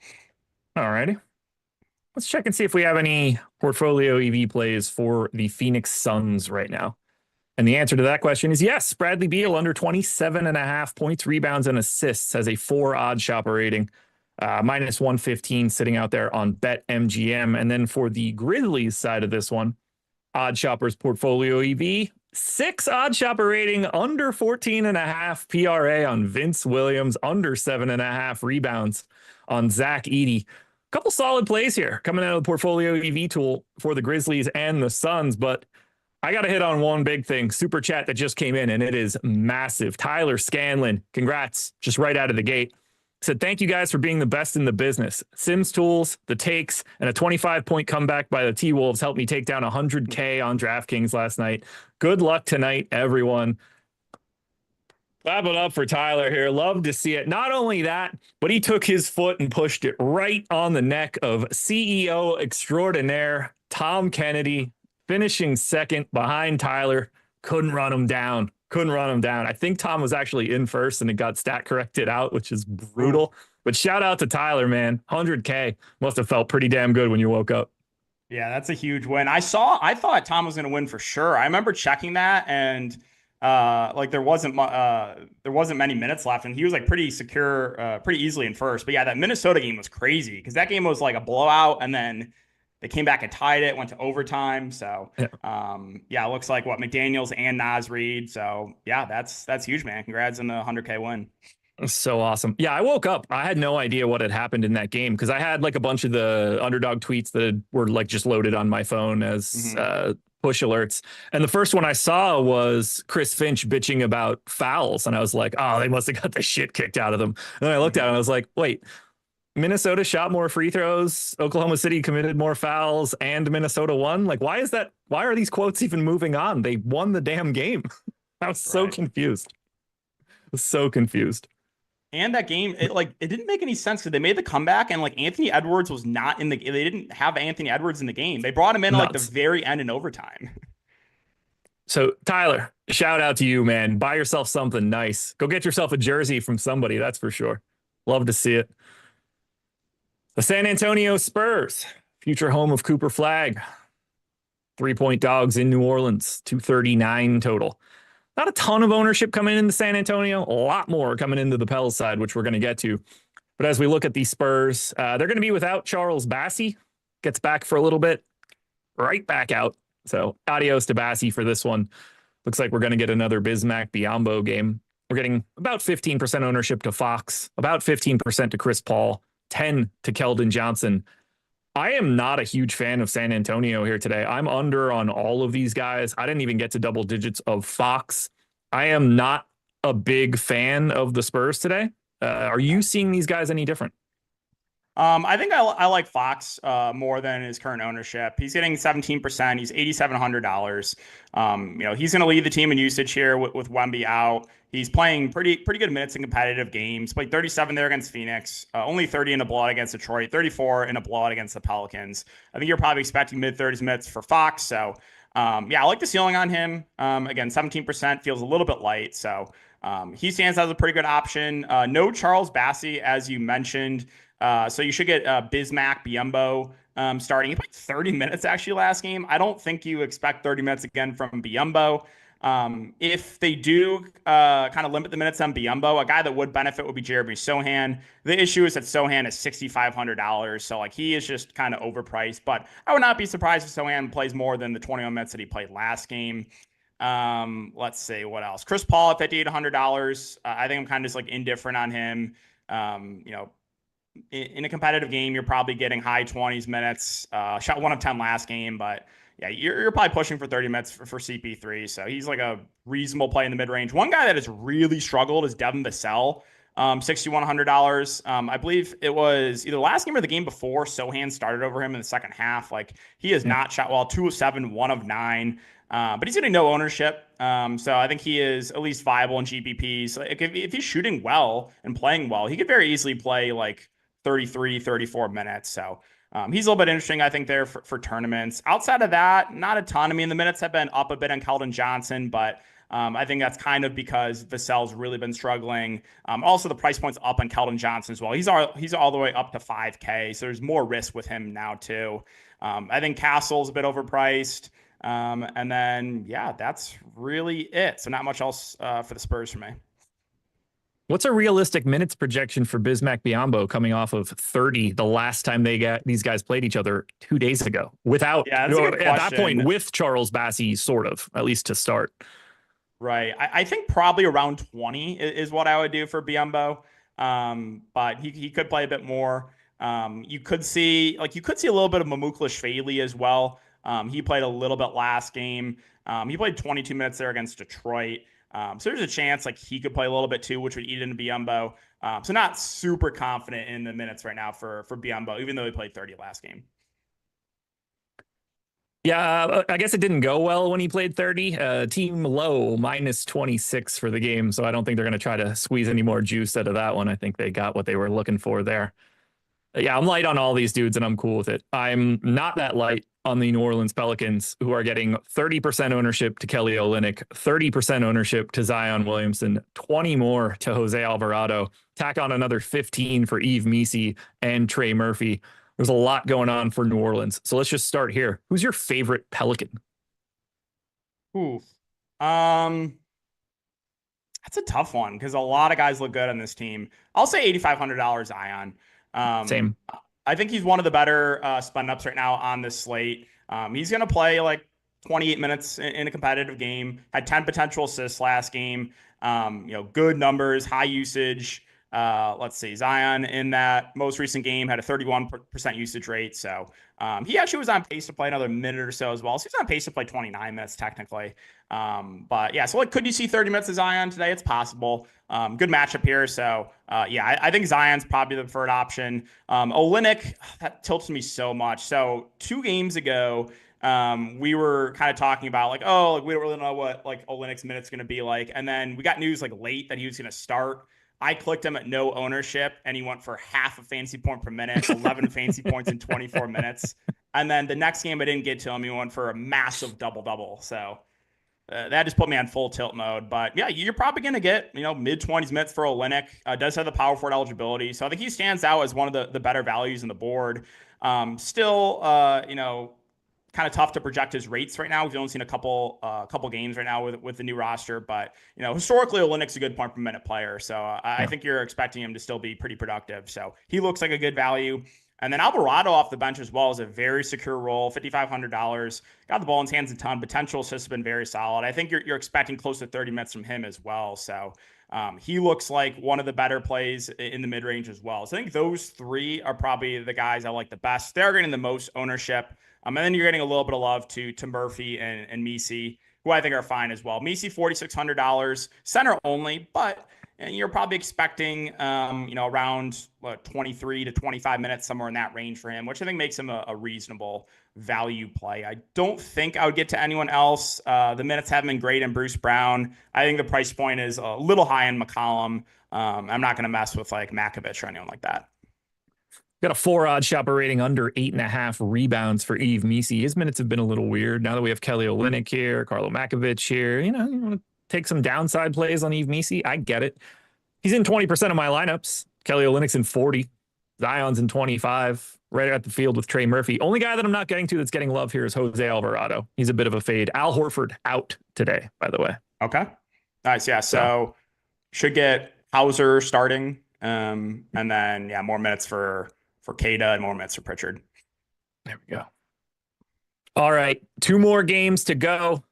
All righty. Let's check and see if we have any portfolio EV plays for the Phoenix Suns right now. And the answer to that question is yes. Bradley Beal under 27.5 points, rebounds, and assists has a 4 OddsShopper rating. Minus 115 sitting out there on BetMGM. And then for the Grizzlies side of this one, OddsShopper's Portfolio EV, 6 OddsShopper rating, under 14.5 PRA on Vince Williams, under 7.5 rebounds on Zach Edey. Couple solid plays here coming out of the Portfolio EV tool for the Grizzlies and the Suns, but I got to hit on one big thing. Super chat that just came in, and it is massive. Tyler Scanlon, congrats, just right out of the gate. Said, thank you guys for being the best in the business. Sims tools, the takes, and a 25-point comeback by the T-Wolves helped me take down 100K on DraftKings last night. Good luck tonight, everyone. Clap it up for Tyler here. Love to see it. Not only that, but he took his foot and pushed it right on the neck of CEO extraordinaire Tom Kennedy, finishing second behind Tyler. Couldn't run him down. I think Tom was actually in first and it got stat corrected out, which is brutal. But shout out to Tyler, man. 100K must have felt pretty damn good when you woke up. Yeah, that's a huge win. I thought Tom was going to win for sure. I remember checking that, and like there wasn't many minutes left, and he was like pretty secure, pretty easily in first. But yeah, that Minnesota game was crazy because that game was like a blowout, and then they came back and tied it, went to overtime. So Yeah. yeah, it looks like what McDaniels and Nas Reed. So yeah, that's huge, man. Congrats on the 100K win. So awesome. Yeah, I woke up. I had no idea what had happened in that game because I had like a bunch of the underdog tweets that were like just loaded on my phone as push alerts. And the first one I saw was Chris Finch bitching about fouls. And I was like, oh, they must have got the shit kicked out of them. And then I looked at it and I was like, wait, Minnesota shot more free throws. Oklahoma City committed more fouls and Minnesota won. Like, why is that? Why are these quotes even moving on? They won the damn game. I was so confused. So confused. And that game, it didn't make any sense because they made the comeback and like Anthony Edwards was not in the. They didn't have Anthony Edwards in the game. They brought him in like the very end in overtime. So Tyler, shout out to you, man. Buy yourself something nice. Go get yourself a jersey from somebody. That's for sure. Love to see it. The San Antonio Spurs, future home of Cooper Flagg. 3-point dogs in New Orleans, 239 total. Not a ton of ownership coming into San Antonio, a lot more coming into the Pels side, which we're going to get to. But as we look at these Spurs, they're going to be without Charles Bassey. Gets back for a little bit, right back out. So adios to Bassey for this one. Looks like we're going to get another Bismack Biyombo game. We're getting about 15% ownership to Fox, about 15% to Chris Paul, 10 to Keldon Johnson. I am not a huge fan of San Antonio here today. I'm under on all of these guys. I didn't even get to double digits of Fox. I am not a big fan of the Spurs today. Are you seeing these guys any different? I think I like Fox more than his current ownership. He's getting 17%. He's $8,700. He's going to lead the team in usage here with Wemby out. He's playing pretty good minutes in competitive games. Played 37 there against Phoenix, only 30 in a blowout against Detroit, 34 in a blowout against the Pelicans. I think you're probably expecting mid-30s minutes for Fox. So, yeah, I like the ceiling on him. Again, 17% feels a little bit light. So he stands as a pretty good option. No Charles Bassey, as you mentioned. So you should get Bismack Biyombo starting. He played 30 minutes actually last game. I don't think you expect 30 minutes again from Biyombo. If they do kind of limit the minutes on Biyombo, a guy that would benefit would be Jeremy Sohan. The issue is that Sohan is $6,500, so like he is just kind of overpriced. But I would not be surprised if Sohan plays more than the 21 minutes that he played last game. Let's see what else. Chris Paul at $5,800. I think I'm kind of just like indifferent on him. In a competitive game, you're probably getting high 20s minutes. Shot 1 of 10 last game, but yeah, you're probably pushing for 30 minutes for CP3. So he's like a reasonable play in the mid range. One guy that has really struggled is Devin Vassell, $6,100. I believe it was either last game or the game before Sohan started over him in the second half. Like he has not shot well, 2 of 7, 1 of 9. But he's getting no ownership. So I think he is at least viable in GPPs. So if he's shooting well and playing well, he could very easily play like 33, 34 minutes. So he's a little bit interesting, I think, there for tournaments. Outside of that, not a ton. I mean, the minutes have been up a bit on Keldon Johnson, but I think that's kind of because Vassell's really been struggling. Also, the price point's up on Keldon Johnson as well. He's all the way up to 5K, so there's more risk with him now too. I think Castle's a bit overpriced. And then, yeah, that's really it. So not much else for the Spurs for me. What's a realistic minutes projection for Bismack Biyombo coming off of 30 the last time these guys played each other 2 days ago? Without, at that point, with Charles Bassey, sort of, at least to start. Right. I think probably around 20 is what I would do for Biyombo. But he could play a bit more. You could see a little bit of Mamouklaash Faley as well. He played a little bit last game. He played 22 minutes there against Detroit. So there's a chance like he could play a little bit too, which would eat into Biyombo. So not super confident in the minutes right now for Biyombo, even though he played 30 last game. Yeah, I guess it didn't go well when he played 30. Team low, -26 for the game. So I don't think they're going to try to squeeze any more juice out of that one. I think they got what they were looking for there. Yeah, I'm light on all these dudes and I'm cool with it. I'm not that light on the New Orleans Pelicans, who are getting 30% ownership to Kelly Olynyk, 30% ownership to Zion Williamson, 20 more to Jose Alvarado, tack on another 15 for Yves Missi and Trey Murphy. There's a lot going on for New Orleans. So let's just start here. Who's your favorite Pelican? Ooh. That's a tough one because a lot of guys look good on this team. I'll say $8,500 Zion. Same. I think he's one of the better spend ups right now on this slate. He's going to play like 28 minutes in a competitive game. Had 10 potential assists last game. Good numbers, high usage. Let's see, Zion in that most recent game had a 31% usage rate. So he actually was on pace to play another minute or so as well. So he's on pace to play 29 minutes technically. But yeah, so like, could you see 30 minutes of Zion today? It's possible. Good matchup here. So I think Zion's probably the preferred option. Olynyk, that tilts me so much. So 2 games ago, we were kind of talking about like, oh, like we don't really know what like Olynyk's minutes going to be like. And then we got news like late that he was going to start. I clicked him at no ownership and he went for half a fantasy point per minute, 11 fantasy points in 24 minutes. And then the next game I didn't get to him. He went for a massive double-double. So that just put me on full tilt mode. But yeah, you're probably going to get, mid-20s minutes for Olynyk. Does have the power forward eligibility. So I think he stands out as one of the better values in the board. Still, kind of tough to project his rates right now. We've only seen a couple games right now with the new roster, but historically Olynyk's a good point per minute player. So I think you're expecting him to still be pretty productive. So he looks like a good value. And then Alvarado off the bench as well is a very secure role, $5,500. Got the ball in his hands a ton. Potential assists have been very solid. I think you're expecting close to 30 minutes from him as well. So he looks like one of the better plays in the mid-range as well. So I think those 3 are probably the guys I like the best. They're getting the most ownership. And then you're getting a little bit of love to Murphy and Misi, who I think are fine as well. Misi, $4,600, center only, but you're probably expecting, around 23 to 25 minutes, somewhere in that range for him, which I think makes him a reasonable value play. I don't think I would get to anyone else. The minutes haven't been great in Bruce Brown. I think the price point is a little high in McCollum. I'm not going to mess with like Makovich or anyone like that. Got a 4 OddsShopper rating under 8.5 rebounds for Yves Misi. His minutes have been a little weird. Now that we have Kelly Olynyk here, Carlo Makovich here, you want to take some downside plays on Yves Misi. I get it. He's in 20% of my lineups. Kelly Olynyk's in 40. Zion's in 25. Right at the field with Trey Murphy. Only guy that I'm not getting to that's getting love here is Jose Alvarado. He's a bit of a fade. Al Horford out today, by the way. Okay. Nice. Yeah. So should get Hauser starting. And then, more minutes for Kada and more minutes for Pritchard. There we go. All right. 2 more games to go.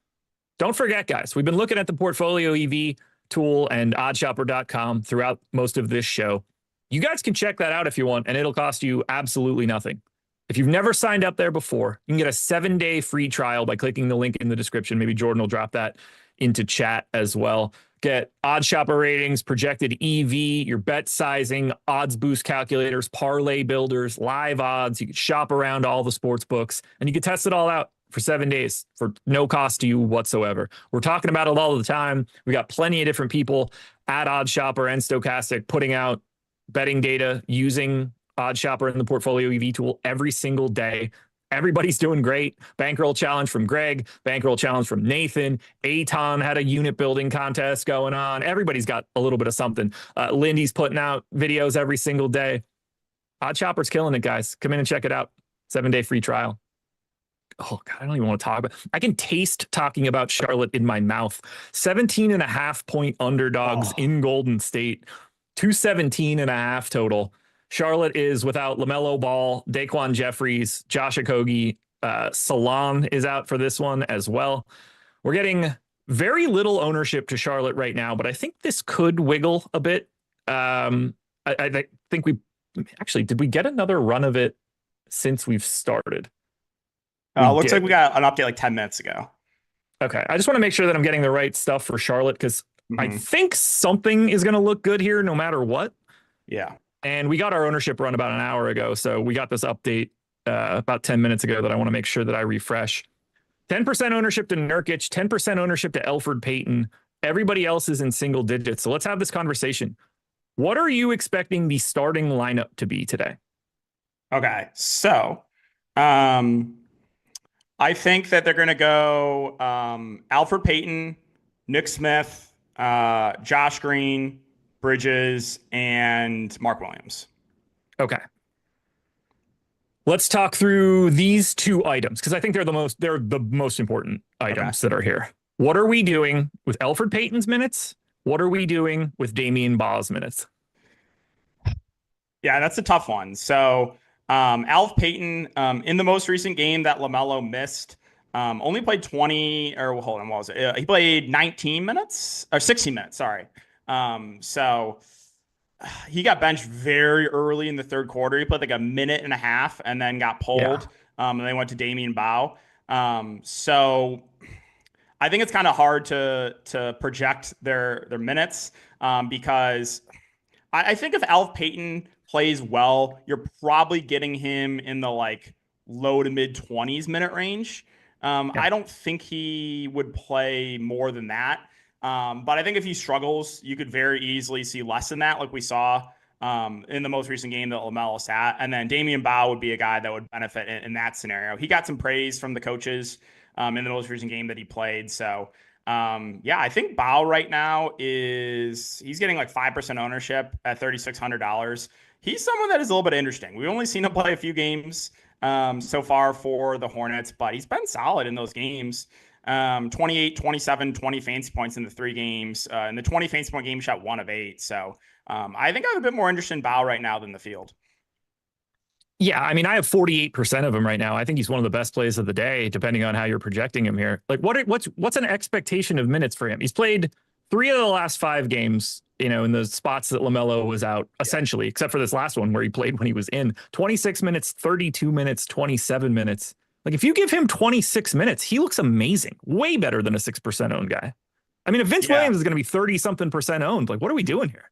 Don't forget, guys, we've been looking at the Portfolio EV tool and OddsShopper.com throughout most of this show. You guys can check that out if you want, and it'll cost you absolutely nothing. If you've never signed up there before, you can get a 7-day free trial by clicking the link in the description. Maybe Jordan will drop that into chat as well. Get OddsShopper ratings, projected EV, your bet sizing, odds boost calculators, parlay builders, live odds. You can shop around all the sports books, and you can test it all out for 7 days for no cost to you whatsoever. We're talking about it all the time. We got plenty of different people at OddsShopper and Stokastic putting out betting data using OddsShopper and the Portfolio EV tool every single day. Everybody's doing great. Bankroll challenge from Greg, bankroll challenge from Nathan. Aton had a unit building contest going on. Everybody's got a little bit of something. Lindy's putting out videos every single day. OddsShopper's killing it, guys. Come in and check it out. 7-day free trial. Oh, God, I don't even want to talk about it. I can taste talking about Charlotte in my mouth. 17.5 point underdogs in Golden State. 217.5 total. Charlotte is without LaMelo Ball, Daquan Jeffries, Josh Okogie. Salon is out for this one as well. We're getting very little ownership to Charlotte right now, but I think this could wiggle a bit. I think we actually, did we get another run of it since we've started? Looks like we got an update like 10 minutes ago. Okay. I just want to make sure that I'm getting the right stuff for Charlotte because I think something is going to look good here no matter what. Yeah. And we got our ownership run about an hour ago. So we got this update about 10 minutes ago that I want to make sure that I refresh. 10% ownership to Nurkic, 10% ownership to Elfrid Payton. Everybody else is in single digits. So let's have this conversation. What are you expecting the starting lineup to be today? Okay. So I think that they're going to go Elfrid Payton, Nick Smith, Josh Green, Bridges, and Mark Williams. Okay. Let's talk through these 2 items because I think they're the most important items that are here. What are we doing with Elfrid Payton's minutes What are we doing with Damian Ball's minutes? Yeah, that's a tough one. So, Alf Payton, in the most recent game that LaMelo missed, only played 20, or well, hold on, what was it? He played 19 minutes or 16 minutes, sorry. So he got benched very early in the third quarter. He played like a minute and a half and then got Yeah. pulled. And they went to Damian Bow. So I think it's kind of hard to project their minutes because I think if Alf Payton plays well, you're probably getting him in the like low to mid 20s minute range. Yeah. I don't think he would play more than that. But I think if he struggles, you could very easily see less than that, like we saw in the most recent game that LaMelo sat. And then Damian Bow would be a guy that would benefit in that scenario. He got some praise from the coaches in the most recent game that he played. So yeah, I think Bow right now he's getting like 5% ownership at $3,600. He's someone that is a little bit interesting. We've only seen him play a few games so far for the Hornets, but he's been solid in those games. 28, 27, 20 fantasy points in the 3 games. In the 20 fantasy point game, he shot 1 of 8. So I think I'm a bit more interested in Bow right now than the field. Yeah, I mean, I have 48% of him right now. I think he's one of the best plays of the day, depending on how you're projecting him here. Like, what's an expectation of minutes for him? He's played 3 of the last 5 games, in the spots that LaMelo was out, essentially, except for this last one where he played when he was in. 26 minutes, 32 minutes, 27 minutes. Like, if you give him 26 minutes, he looks amazing. Way better than a 6% owned guy. I mean, if Vince Williams is going to be 30-something percent owned, like, what are we doing here?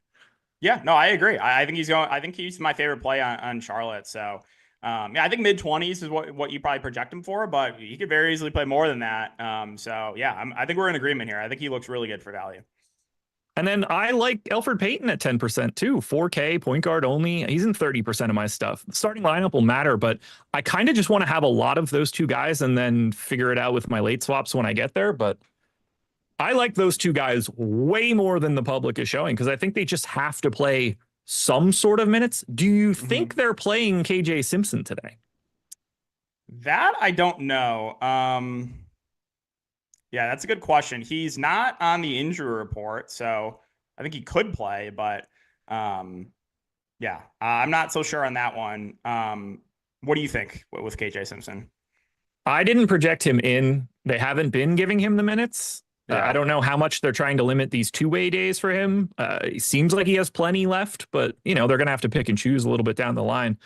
Yeah, no, I agree. I think I think he's my favorite play on Charlotte. So, yeah, I think mid 20s is what you probably project him for, but he could very easily play more than that. So yeah, I think we're in agreement here. I think he looks really good for value. And then I like Elfrid Payton at 10% too. 4K, point guard only. He's in 30% of my stuff. The starting lineup will matter, but I kind of just want to have a lot of those two guys and then figure it out with my late swaps when I get there. But I like those two guys way more than the public is showing because I think they just have to play some sort of minutes. Do you think they're playing KJ Simpson today? That I don't know. Yeah, that's a good question. He's not on the injury report, so I think he could play, but yeah, I'm not so sure on that one. What do you think with KJ Simpson? I didn't project him in. They haven't been giving him the minutes. Yeah. I don't know how much they're trying to limit these two-way days for him. It seems like he has plenty left, but they're going to have to pick and choose a little bit down the line.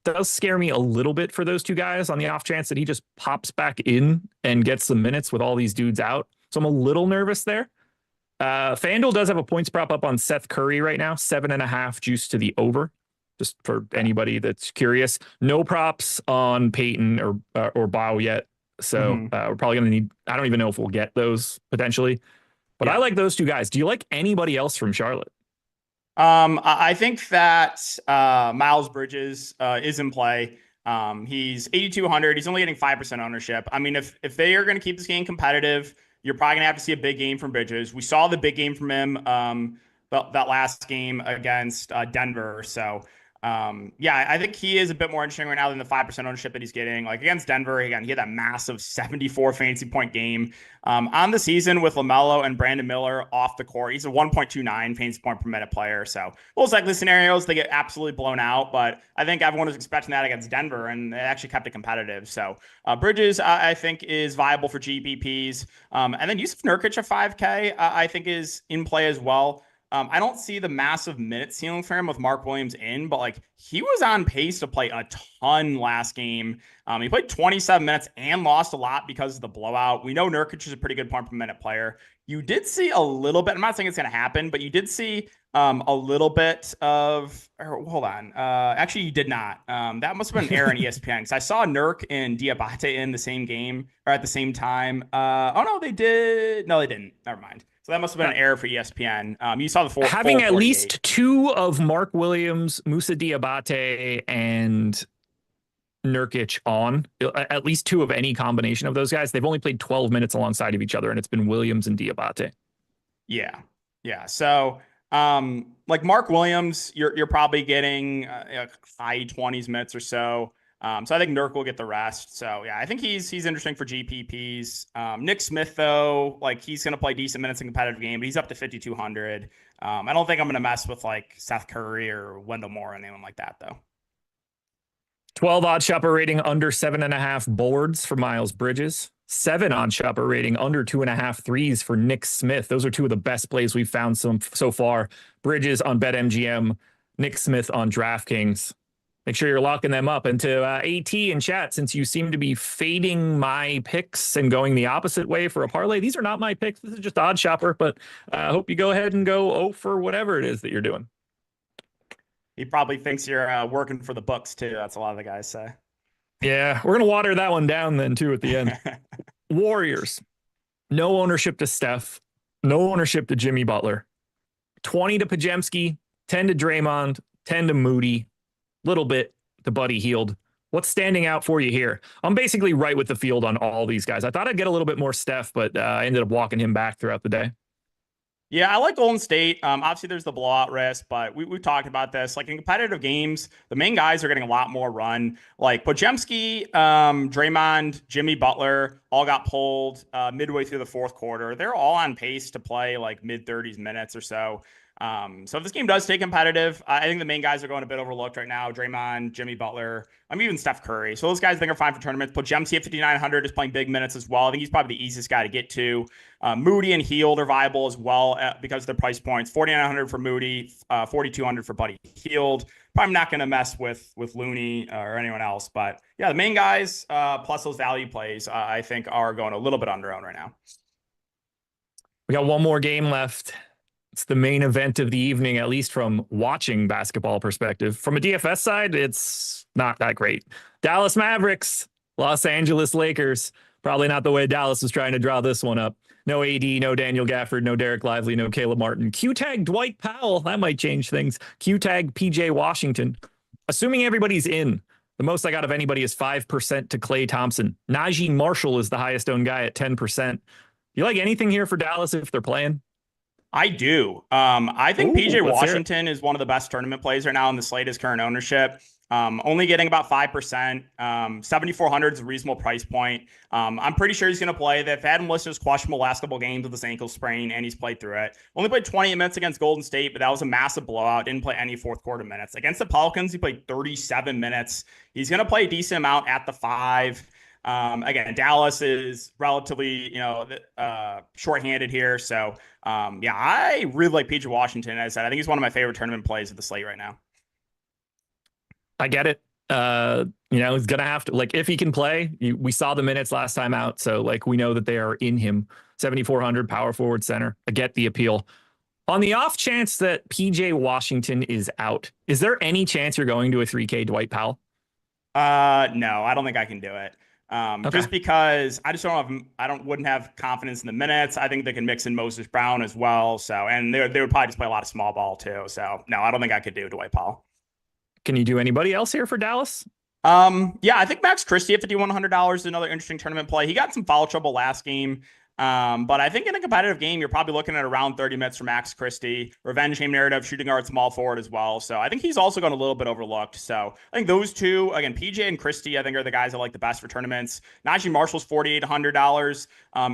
Does scare me a little bit for those two guys on the off chance that he just pops back in and gets some minutes with all these dudes out. So I'm a little nervous there. FanDuel does have a points prop up on Seth Curry right now, 7.5 juice to the over. Just for anybody that's curious, no props on Peyton or Bow yet. So we're probably going to need, I don't even know if we'll get those potentially, but I like those two guys. Do you like anybody else from Charlotte? I think that Miles Bridges is in play. He's 8,200. He's only getting 5% ownership. I mean, if they are going to keep this game competitive, you're probably going to have to see a big game from Bridges. We saw the big game from him that last game against Denver. So yeah, I think he is a bit more interesting right now than the 5% ownership that he's getting. Like against Denver, again, he had that massive 74 fantasy point game on the season with LaMelo and Brandon Miller off the court. He's a 1.29 fantasy point per minute player. So most likely scenarios, they get absolutely blown out. But I think everyone was expecting that against Denver, and they actually kept it competitive. So Bridges, I think, is viable for GPPs. And then Yusuf Nurkic at 5K, I think is in play as well. I don't see the massive minute ceiling for him with Mark Williams in, but like he was on pace to play a ton last game. He played 27 minutes and lost a lot because of the blowout. We know Nurkic is a pretty good point per minute player. You did see a little bit. I'm not saying it's going to happen, but you did see a little bit of. Hold on. Actually, you did not. That must have been an error in ESPN because I saw Nurk and Diabate in the same game or at the same time. Oh no, they did. No, they didn't. Never mind. So that must have been an error for ESPN. You saw the having at least 2 of Mark Williams, Musa Diabate, and Nurkic on, at least 2 of any combination of those guys. They've only played 12 minutes alongside of each other, and it's been Williams and Diabate. Yeah. Yeah. So like Mark Williams, you're probably getting high 20s minutes or so. So I think Nurk will get the rest. So yeah, I think he's interesting for GPPs. Nick Smith though, like he's going to play decent minutes in competitive game, but he's up to 5,200. I don't think I'm going to mess with like Seth Curry or Wendell Moore or anyone like that though. 12 OddsShopper rating under 7.5 boards for Miles Bridges. 7 OddsShopper rating under 2.5 threes for Nick Smith. Those are two of the best plays we've found so far. Bridges on BetMGM, Nick Smith on DraftKings. Make sure you're locking them up. And to AT in chat, since you seem to be fading my picks and going the opposite way for a parlay, these are not my picks. This is just OddsShopper, but I hope you go ahead and go 0 for whatever it is that you're doing. He probably thinks you're working for the books too. That's a lot of the guys say. Yeah, we're going to water that one down then too at the end. Warriors, no ownership to Steph, no ownership to Jimmy Butler. 20 to Pajemski, 10 to Draymond, 10 to Moody, little bit to Buddy Hield. What's standing out for you here? I'm basically right with the field on all these guys. I thought I'd get a little bit more Steph, but I ended up walking him back throughout the day. Yeah, I like Golden State. Obviously, there's the blowout risk, but we've talked about this. Like in competitive games, the main guys are getting a lot more run. Like Pojemski, Draymond, Jimmy Butler all got pulled midway through the fourth quarter. They're all on pace to play like mid-30s minutes or so. So if this game does stay competitive, I think the main guys are going a bit overlooked right now. Draymond, Jimmy Butler, even Steph Curry. So those guys I think are fine for tournaments. Pojemski at 5,900 is playing big minutes as well. I think he's probably the easiest guy to get to. Moody and Hield are viable as well because of their price points. 4,900 for Moody, 4,200 for Buddy Hield. Probably not going to mess with Looney or anyone else. But yeah, the main guys plus those value plays I think are going a little bit under-owned right now. We got one more game left. It's the main event of the evening, at least from watching basketball perspective. From a DFS side, it's not that great. Dallas Mavericks, Los Angeles Lakers. Probably not the way Dallas was trying to draw this one up. No AD, no Daniel Gafford, no Derek Lively, no Caleb Martin. Q-tag Dwight Powell. That might change things. Q-tag PJ Washington. Assuming everybody's in, the most I got of anybody is 5% to Klay Thompson. Najee Marshall is the highest owned guy at 10%. You like anything here for Dallas if they're playing? I do. I think PJ Washington is one of the best tournament plays right now in the slate, his current ownership. Only getting about 5%. 7,400 is a reasonable price point. I'm pretty sure he's going to play. They've had him listed as questionable last couple games with this ankle sprain, and he's played through it. Only played 20 minutes against Golden State, but that was a massive blowout. Didn't play any fourth quarter minutes. Against the Pelicans, he played 37 minutes. He's going to play a decent amount at the 5. Again, Dallas is relatively, shorthanded here. So, yeah, I really like PJ Washington. As I said, I think he's one of my favorite tournament plays of the slate right now. I get it. He's going to have to, like, if he can play, we saw the minutes last time out. So, like, we know that they are in him. 7,400 power forward center. I get the appeal. On the off chance that PJ Washington is out, is there any chance you're going to a 3K Dwight Powell? No, I don't think I can do it. Okay. Just because I just wouldn't have confidence in the minutes. I think they can mix in Moses Brown as well. So, and they would probably just play a lot of small ball too. So no, I don't think I could do Dwight Powell. Can you do anybody else here for Dallas? Yeah, I think Max Christie at $5,100 is another interesting tournament play. He got some foul trouble last game. But I think in a competitive game, you're probably looking at around 30 minutes for Max Christie. Revenge game narrative, shooting guard, small forward as well. So I think he's also gone a little bit overlooked. So I think those two, again, PJ and Christie, I think are the guys I like the best for tournaments. Najee Marshall's $4,800.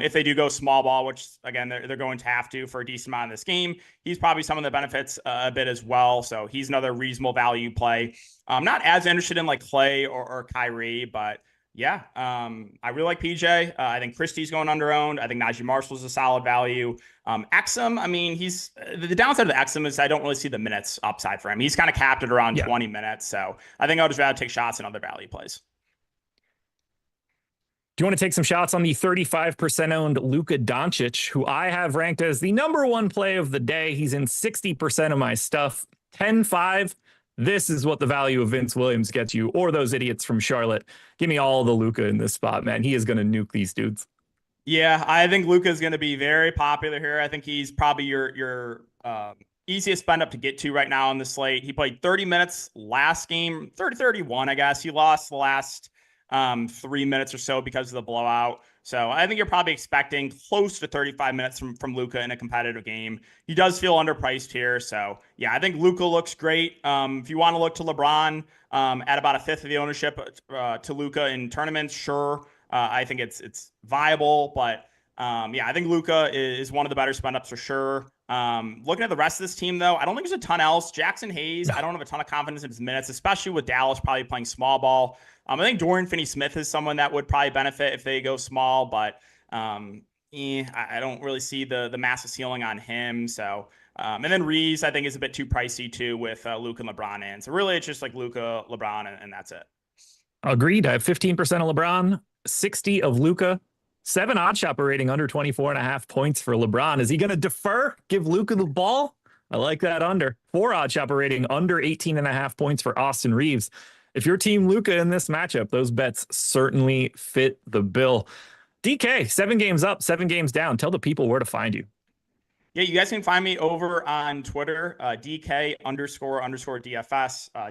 If they do go small ball, which again, they're going to have to for a decent amount of this game, he's probably some of the benefits a bit as well. So he's another reasonable value play. I'm not as interested in like Klay or Kyrie, but yeah, I really like PJ. I think Christie's going under-owned. I think Najee Marshall's a solid value. Exum, he's the downside of the Exum is I don't really see the minutes upside for him. He's kind of capped at around 20 minutes. So I think I'll just rather take shots in other value plays. Do you want to take some shots on the 35% owned Luka Doncic, who I have ranked as the #1 play of the day? He's in 60% of my stuff. 10-5. This is what the value of Vince Williams gets you, or those idiots from Charlotte. Give me all the Luka in this spot, man. He is going to nuke these dudes. Yeah, I think Luka is going to be very popular here. I think he's probably your easiest spend up to get to right now on the slate. He played 30 minutes last game, 30-31, I guess. He lost the last 3 minutes or so because of the blowout. So I think you're probably expecting close to 35 minutes from Luka in a competitive game. He does feel underpriced here. So yeah, I think Luka looks great. If you want to look to LeBron at about a fifth of the ownership to Luka in tournaments, sure. I think it's viable, but yeah, I think Luka is one of the better spend ups for sure. Looking at the rest of this team, though, I don't think there's a ton else. Jackson Hayes, I don't have a ton of confidence in his minutes, especially with Dallas probably playing small ball. I think Dorian Finney-Smith is someone that would probably benefit if they go small, but I don't really see the massive ceiling on him. So, and then Reeves, I think, is a bit too pricey too with Luka and LeBron in. So really, it's just like Luka, LeBron, and that's it. Agreed. I have 15% of LeBron, 60 of Luka. 7 OddsShopper rating under 24.5 points for LeBron. Is he going to defer? Give Luka the ball? I like that under. 4 OddsShopper rating under 18.5 points for Austin Reeves. If you're team Luka in this matchup, those bets certainly fit the bill. DK, 7 games up, 7 games down. Tell the people where to find you. Yeah, you guys can find me over on Twitter, DK__DFS,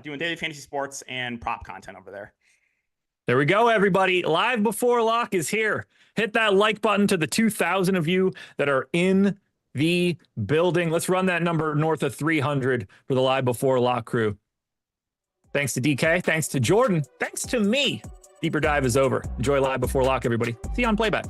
doing daily fantasy sports and prop content over there. There we go, everybody. Live Before Lock is here. Hit that like button to the 2,000 of you that are in the building. Let's run that number north of 300 for the Live Before Lock crew. Thanks to DK. Thanks to Jordan. Thanks to me. Deeper Dive is over. Enjoy Live Before Lock, everybody. See you on playback.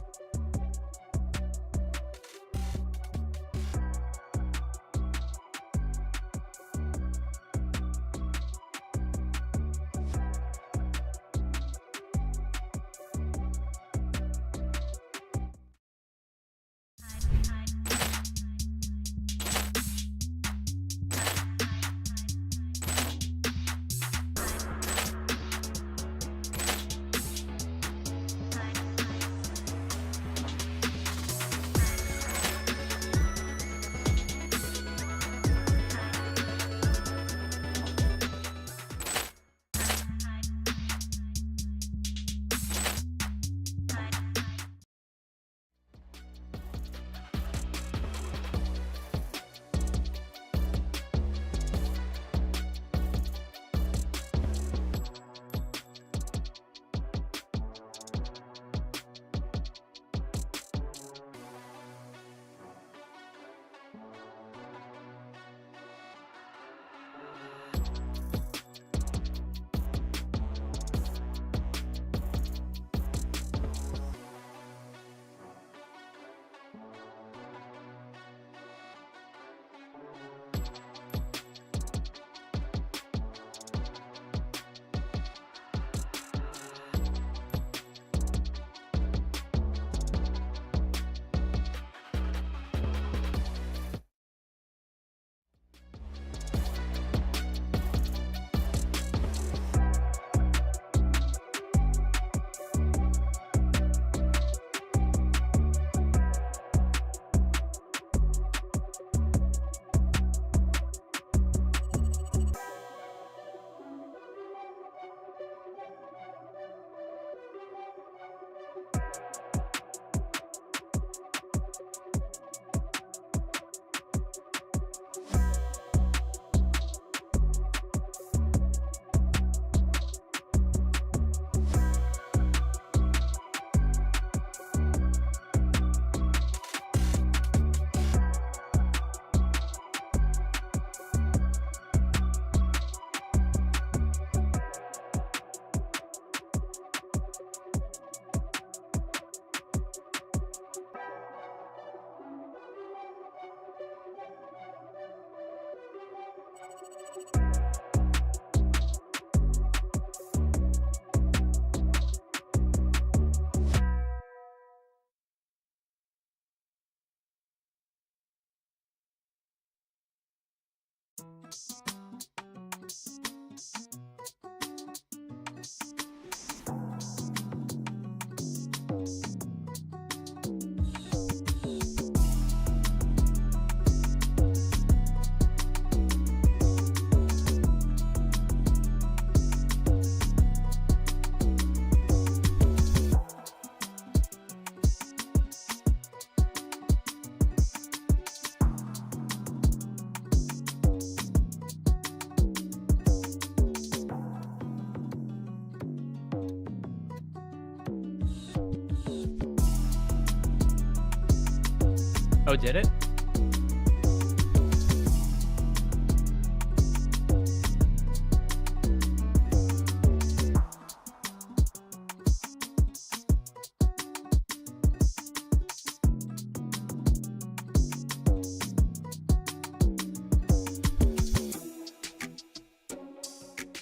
Oh, did it?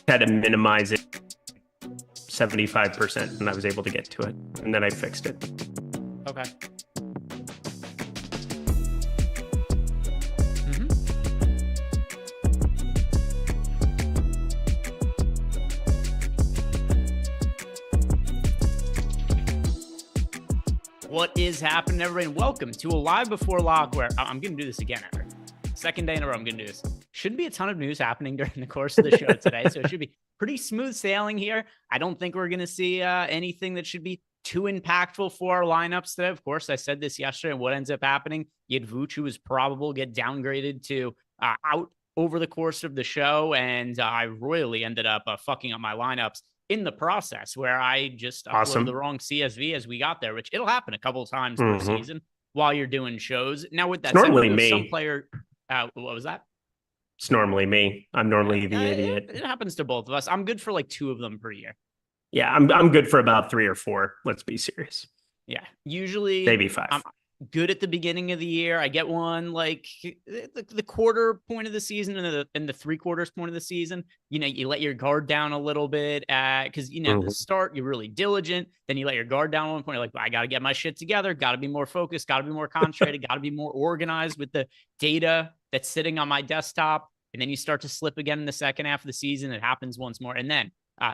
Had to minimize it 75%, and I was able to get to it, and then I fixed it. Okay. What is happening, everybody? And welcome to a live before lock where I'm going to do this again, Eric. Second day in a row, I'm going to do this. Shouldn't be a ton of news happening during the course of the show today, so it should be pretty smooth sailing here. I don't think we're going to see anything that should be too impactful for our lineups today. Of course, I said this yesterday, and what ends up happening, you had Vooch, who was probable, get downgraded to out over the course of the show, and I royally ended up fucking up my lineups in the process, where I just uploaded the wrong CSV as we got there, which it'll happen a couple of times per season while you're doing shows. Now, with that, normally me. Some player, what was that? It's normally me. I'm normally the idiot. It happens to both of us. I'm good for like 2 of them per year. Yeah, I'm good for about 3 or 4. Let's be serious. Yeah, usually maybe 5. I'm good at the beginning of the year. I get one like the quarter point of the season and the 3/4 point of the season. You know, you let your guard down a little bit because at the start you're really diligent. Then you let your guard down at one point. You're like, I got to get my shit together. Got to be more focused. Got to be more concentrated. Got to be more organized with the data that's sitting on my desktop. And then you start to slip again in the second half of the season. It happens once more, and then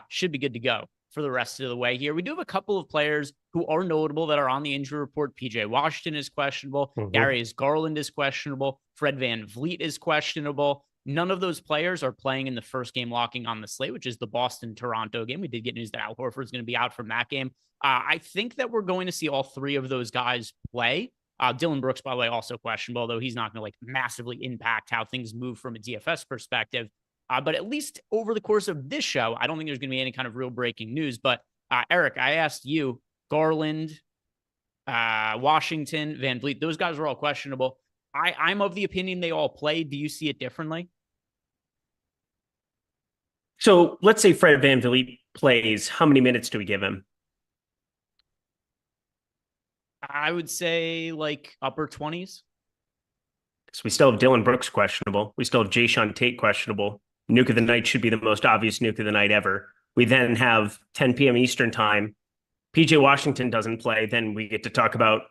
should be good to go for the rest of the way here. We do have a couple of players who are notable that are on the injury report. PJ Washington is questionable. Darius Garland is questionable. Fred VanVleet is questionable. None of those players are playing in the first game locking on the slate, which is the Boston-Toronto game. We did get news that Al Horford is going to be out from that game. I think that we're going to see all 3 of those guys play. Dylan Brooks, by the way, also questionable, though he's not going to like massively impact how things move from a DFS perspective. But at least over the course of this show, I don't think there's going to be any kind of real breaking news. But Eric, I asked you, Garland, Washington, VanVleet, those guys are all questionable. I'm of the opinion they all play. Do you see it differently? So let's say Fred VanVleet plays. How many minutes do we give him? I would say like upper 20s. So we still have Dylan Brooks questionable. We still have Jayshawn Tate questionable. Nuke of the night should be the most obvious nuke of the night ever. We then have 10 p.m. Eastern time. PJ Washington doesn't play. Then we get to talk about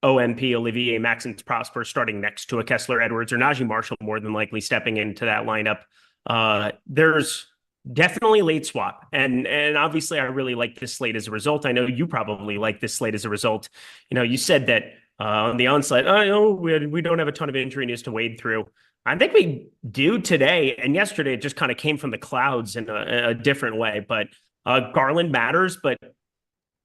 OMP, Olivier Maxence Prosper starting next to a Kessler Edwards or Najee Marshall more than likely stepping into that lineup. There's definitely late swap. And obviously I really like this slate as a result. I know you probably like this slate as a result. You know, you said that on the onslaught, we don't have a ton of injury news to wade through. I think we do today. And yesterday, it just kind of came from the clouds in a different way. But Garland matters, but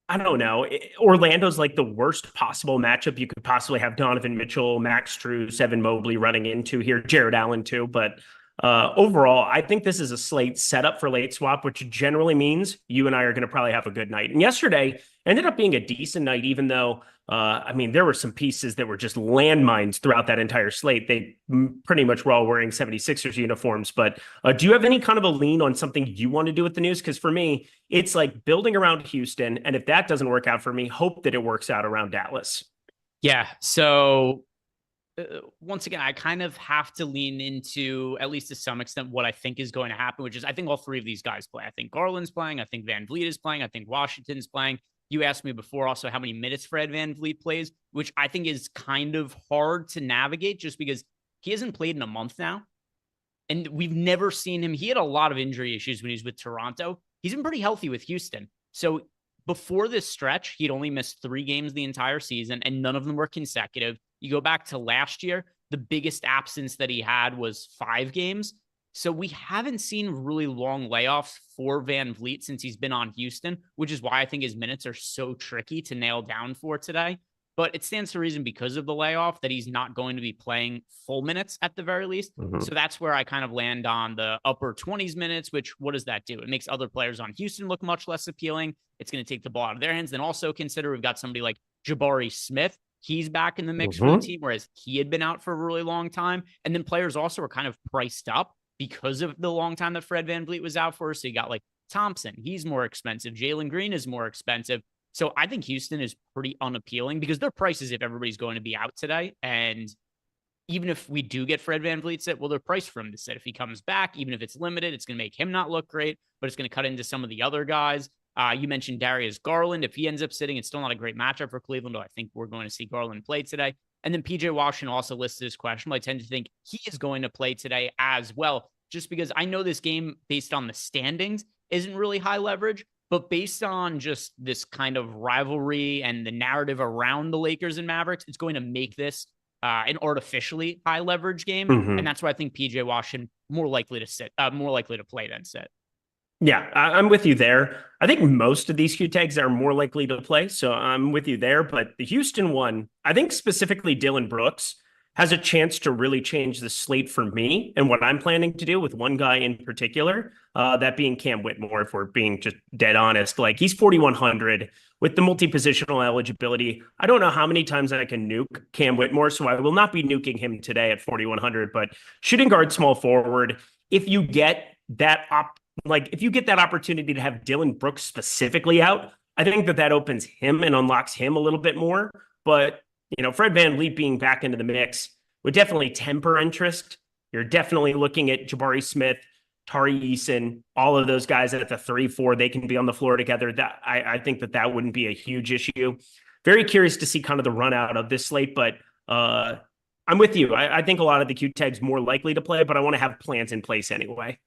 I don't know. Orlando's like the worst possible matchup you could possibly have. Donovan Mitchell, Max Strus, Evan Mobley running into here, Jared Allen too. But overall, I think this is a slate set up for late swap, which generally means you and I are going to probably have a good night. And yesterday ended up being a decent night, even though, there were some pieces that were just landmines throughout that entire slate. They pretty much were all wearing 76ers uniforms. But do you have any kind of a lean on something you want to do with the news? Because for me, it's like building around Houston. And if that doesn't work out for me, hope that it works out around Dallas. Yeah. So once again, I kind of have to lean into, at least to some extent, what I think is going to happen, which is I think all 3 of these guys play. I think Garland's playing. I think VanVleet is playing. I think Washington's playing. You asked me before also how many minutes Fred VanVleet plays, which I think is kind of hard to navigate just because he hasn't played in a month now. And we've never seen him. He had a lot of injury issues when he was with Toronto. He's been pretty healthy with Houston. So before this stretch, he'd only missed 3 games the entire season, and none of them were consecutive. You go back to last year, the biggest absence that he had was 5 games. So we haven't seen really long layoffs for VanVleet since he's been on Houston, which is why I think his minutes are so tricky to nail down for today. But it stands to reason because of the layoff that he's not going to be playing full minutes at the very least. So that's where I kind of land on the upper 20s minutes, which what does that do? It makes other players on Houston look much less appealing. It's going to take the ball out of their hands. Then also consider we've got somebody like Jabari Smith, he's back in the mix for the team, whereas he had been out for a really long time. And then players also are kind of priced up because of the long time that Fred VanVleet was out for. So you got like Thompson, he's more expensive. Jalen Green is more expensive. So I think Houston is pretty unappealing because their prices if everybody's going to be out today. And even if we do get Fred VanVleet sit, well, they're priced for him to sit. If he comes back, even if it's limited, it's going to make him not look great, but it's going to cut into some of the other guys. You mentioned Darius Garland. If he ends up sitting, it's still not a great matchup for Cleveland, though I think we're going to see Garland play today. And then PJ Washington also listed as questionable. I tend to think he is going to play today as well, just because I know this game, based on the standings, isn't really high leverage, but based on just this kind of rivalry and the narrative around the Lakers and Mavericks, it's going to make this an artificially high leverage game. And that's why I think PJ Washington more likely to play than sit. Yeah, I'm with you there. I think most of these Q tags are more likely to play, so I'm with you there. But the Houston one, I think specifically Dillon Brooks has a chance to really change the slate for me and what I'm planning to do with one guy in particular, that being Cam Whitmore, if we're being just dead honest. Like, he's 4,100 with the multi-positional eligibility. I don't know how many times I can nuke Cam Whitmore, so I will not be nuking him today at 4,100. But shooting guard, small forward, if you get that if you get that opportunity to have Dillon Brooks specifically out, I think that opens him and unlocks him a little bit more. But, Fred VanVleet being back into the mix would definitely temper interest. You're definitely looking at Jabari Smith, Tari Eason, all of those guys at the 3-4. They can be on the floor together. That I think that wouldn't be a huge issue. Very curious to see kind of the run out of this slate, but I'm with you. I think a lot of the Q tags more likely to play, but I want to have plans in place anyway.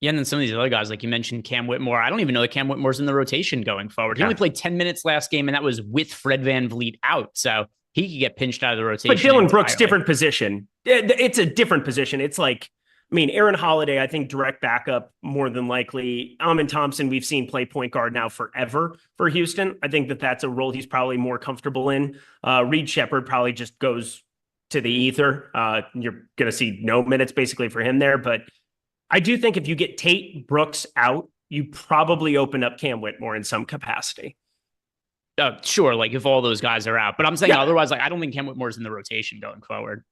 Yeah, and then some of these other guys, like you mentioned, Cam Whitmore. I don't even know that Cam Whitmore's in the rotation going forward. He only played 10 minutes last game, and that was with Fred VanVleet out. So he could get pinched out of the rotation. But Dillon Brooks, different position. It's a different position. It's like, Aaron Holiday, I think direct backup more than likely. Amin Thompson, we've seen play point guard now forever for Houston. I think that's a role he's probably more comfortable in. Reed Shepherd probably just goes to the ether. You're going to see no minutes basically for him there, but I do think if you get Tate Brooks out, you probably open up Cam Whitmore in some capacity. Sure, like if all those guys are out. But I'm saying otherwise, like I don't think Cam Whitmore's in the rotation going forward.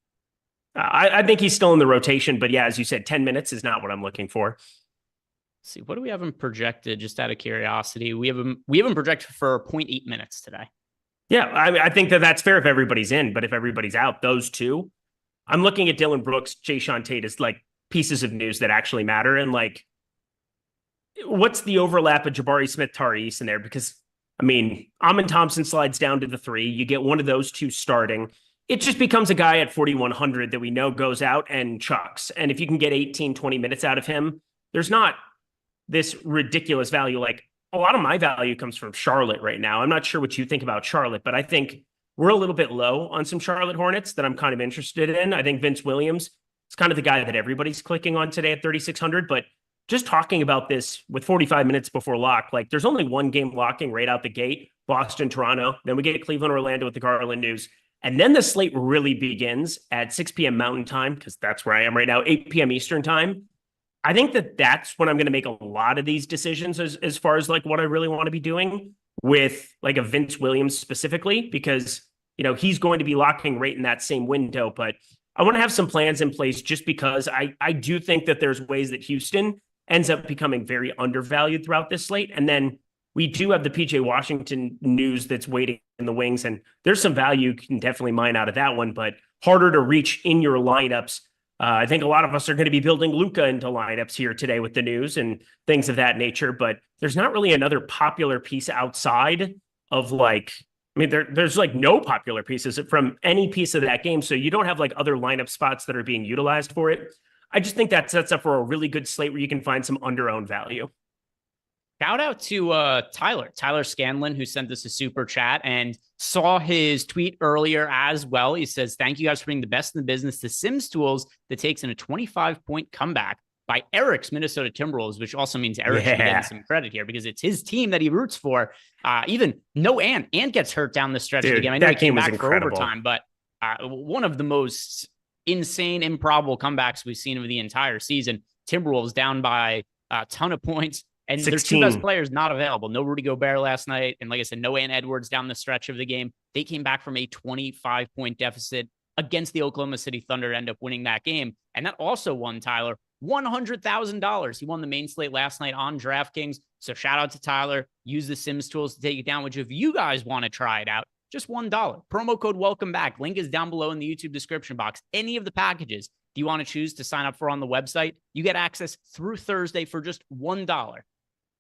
I think he's still in the rotation, but yeah, as you said, 10 minutes is not what I'm looking for. Let's see, what do we have him projected? Just out of curiosity, we have him projected for 0.8 minutes today. Yeah, I think that's fair if everybody's in, but if everybody's out, those two, I'm looking at Dillon Brooks, Jayshawn Tate as like pieces of news that actually matter. And like, what's the overlap of Jabari Smith, Tari Eason there? Because Amin Thompson slides down to the 3. You get one of those two starting. It just becomes a guy at 4,100 that we know goes out and chucks. And if you can get 18, 20 minutes out of him, there's not this ridiculous value. Like, a lot of my value comes from Charlotte right now. I'm not sure what you think about Charlotte, but I think we're a little bit low on some Charlotte Hornets that I'm kind of interested in. I think Vince Williams is kind of the guy that everybody's clicking on today at 3,600. But just talking about this with 45 minutes before lock, like there's only one game locking right out the gate, Boston, Toronto. Then we get Cleveland, Orlando with the Garland news. And then the slate really begins at 6 p.m. Mountain time, because that's where I am right now, 8 p.m. Eastern time. I think that's when I'm going to make a lot of these decisions as far as like what I really want to be doing with like a Vince Williams specifically, because, he's going to be locking right in that same window. But I want to have some plans in place just because I do think that there's ways that Houston ends up becoming very undervalued throughout this slate. And then we do have the PJ Washington news that's waiting in the wings, and there's some value you can definitely mine out of that one, but harder to reach in your lineups. I think a lot of us are going to be building Luka into lineups here today with the news and things of that nature, but there's not really another popular piece outside of like, there's like no popular pieces from any piece of that game. So you don't have like other lineup spots that are being utilized for it. I just think that sets up for a really good slate where you can find some under-owned value. Shout out to Tyler Scanlon, who sent us a super chat and saw his tweet earlier as well. He says, "Thank you guys for being the best in the business. The Sims tools that takes in a 25-point comeback by Eric's Minnesota Timberwolves," which also means Eric should get some credit here because it's his team that he roots for. Even no Ant gets hurt down the stretch of the game. I know he came back for overtime, but one of the most insane, improbable comebacks we've seen of the entire season. Timberwolves down by a ton of points. And 16. Their two best players not available. No Rudy Gobert last night. And like I said, no Ant Edwards down the stretch of the game. They came back from a 25-point deficit against the Oklahoma City Thunder to end up winning that game. And that also won Tyler $100,000. He won the main slate last night on DraftKings. So shout out to Tyler. Use the Sims tools to take it down, which if you guys want to try it out, just $1. Promo code welcome back. Link is down below in the YouTube description box. Any of the packages you want to choose to sign up for on the website, you get access through Thursday for just $1.